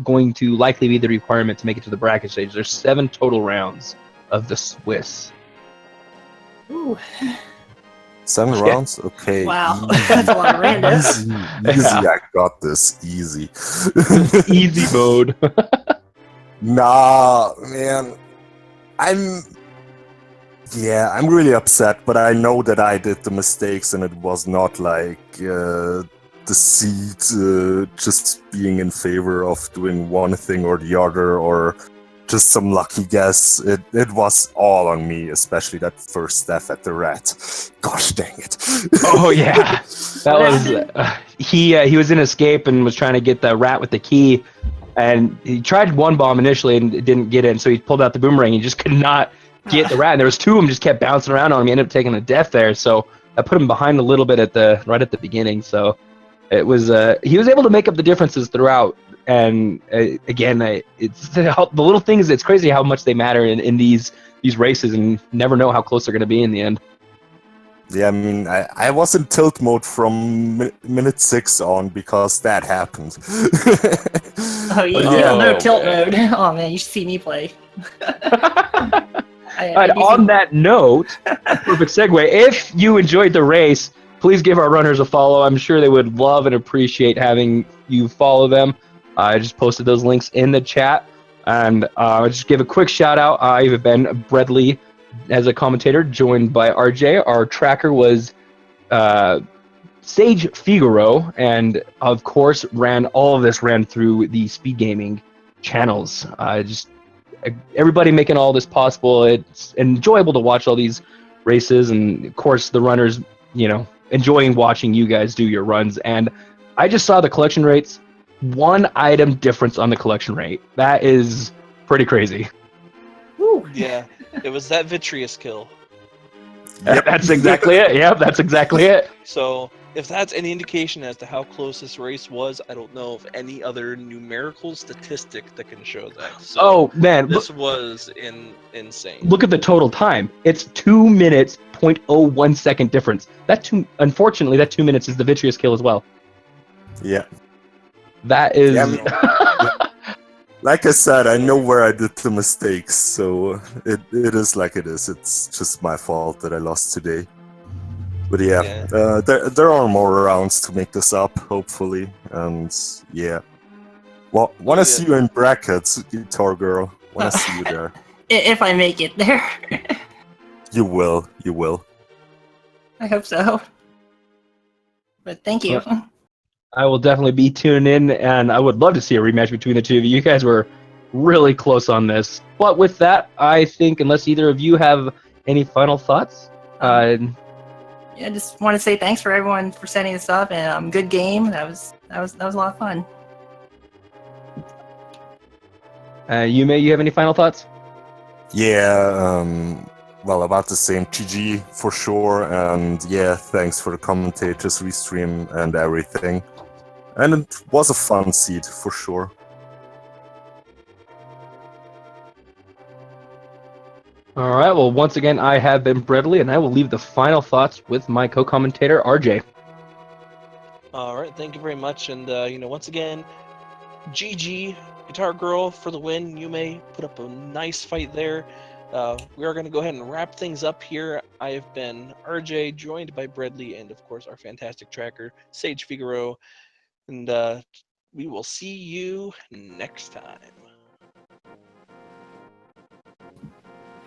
going to likely be the requirement to make it to the bracket stage. There's 7 total rounds of the Swiss.
Ooh.
7 rounds? Okay.
Wow, that's a lot of randos.
Easy, I got this. Easy.
Easy mode.
Nah, man. I'm really upset, but I know that I did the mistakes, and it was not like the seed just being in favor of doing one thing or the other, or just some lucky guess. It was all on me, especially that first step at the rat. Gosh dang it.
Oh yeah, that was he was in escape and was trying to get the rat with the key, and he tried one bomb initially and it didn't get in, so he pulled out the boomerang. He just could not get the rat, and there was 2 of them just kept bouncing around on him. He ended up taking a death there, so I put him behind a little bit right at the beginning. So it was he was able to make up the differences throughout. And again, it's the little things. It's crazy how much they matter in these races, and never know how close they're going to be in the end.
Yeah, I mean, I was in tilt mode from minute 6 on because that happened.
Oh, you don't know tilt mode. Oh man, you should see me play.
On that note, perfect segue. If you enjoyed the race, please give our runners a follow. I'm sure they would love and appreciate having you follow them. I just posted those links in the chat. And I'll just give a quick shout out. I've been Bredley as a commentator, joined by RJ. Our tracker was Sage Figaro, and of course all of this ran through the Speed Gaming channels. Everybody making all this possible. It's enjoyable to watch all these races, and of course the runners, enjoying watching you guys do your runs. And I just saw the collection rates. 1 item difference on the collection rate. That is pretty crazy.
Woo.
Yeah, it was that vitreous kill.
Yep, that's exactly it. Yep, that's exactly it.
So if that's any indication as to how close this race was, I don't know of any other numerical statistic that can show that. So
oh man,
this was insane.
Look at the total time. It's 2 minutes, 0.01 second difference. Unfortunately, that 2 minutes is the vitreous kill as well.
Yeah.
That is.
Yeah, Like I said, I know where I did the mistakes, so it is like it is. It's just my fault that I lost today. But yeah,
Yeah.
there are more rounds to make this up, hopefully, and yeah. Well, wanna see you in brackets, Guitar Girl. Wanna see you there.
If I make it there.
You will, you will.
I hope so. But thank you.
I will definitely be tuning in, and I would love to see a rematch between the two of you. You guys were really close on this. But with that, I think unless either of you have any final thoughts,
Yeah, just want to say thanks for everyone for setting this up, and good game. That was a lot of fun.
Yume, you have any final thoughts?
Yeah, well, about the same. GG for sure, and yeah, thanks for the commentators, restream, and everything. And it was a fun seed for sure.
All right. Well, once again, I have been Bradley, and I will leave the final thoughts with my co-commentator, RJ.
All right, thank you very much. And once again, GG, Guitar Girl for the win. You may put up a nice fight there. We are going to go ahead and wrap things up here. I have been RJ, joined by Bradley, and of course our fantastic tracker, Sage Figaro. And we will see you next time.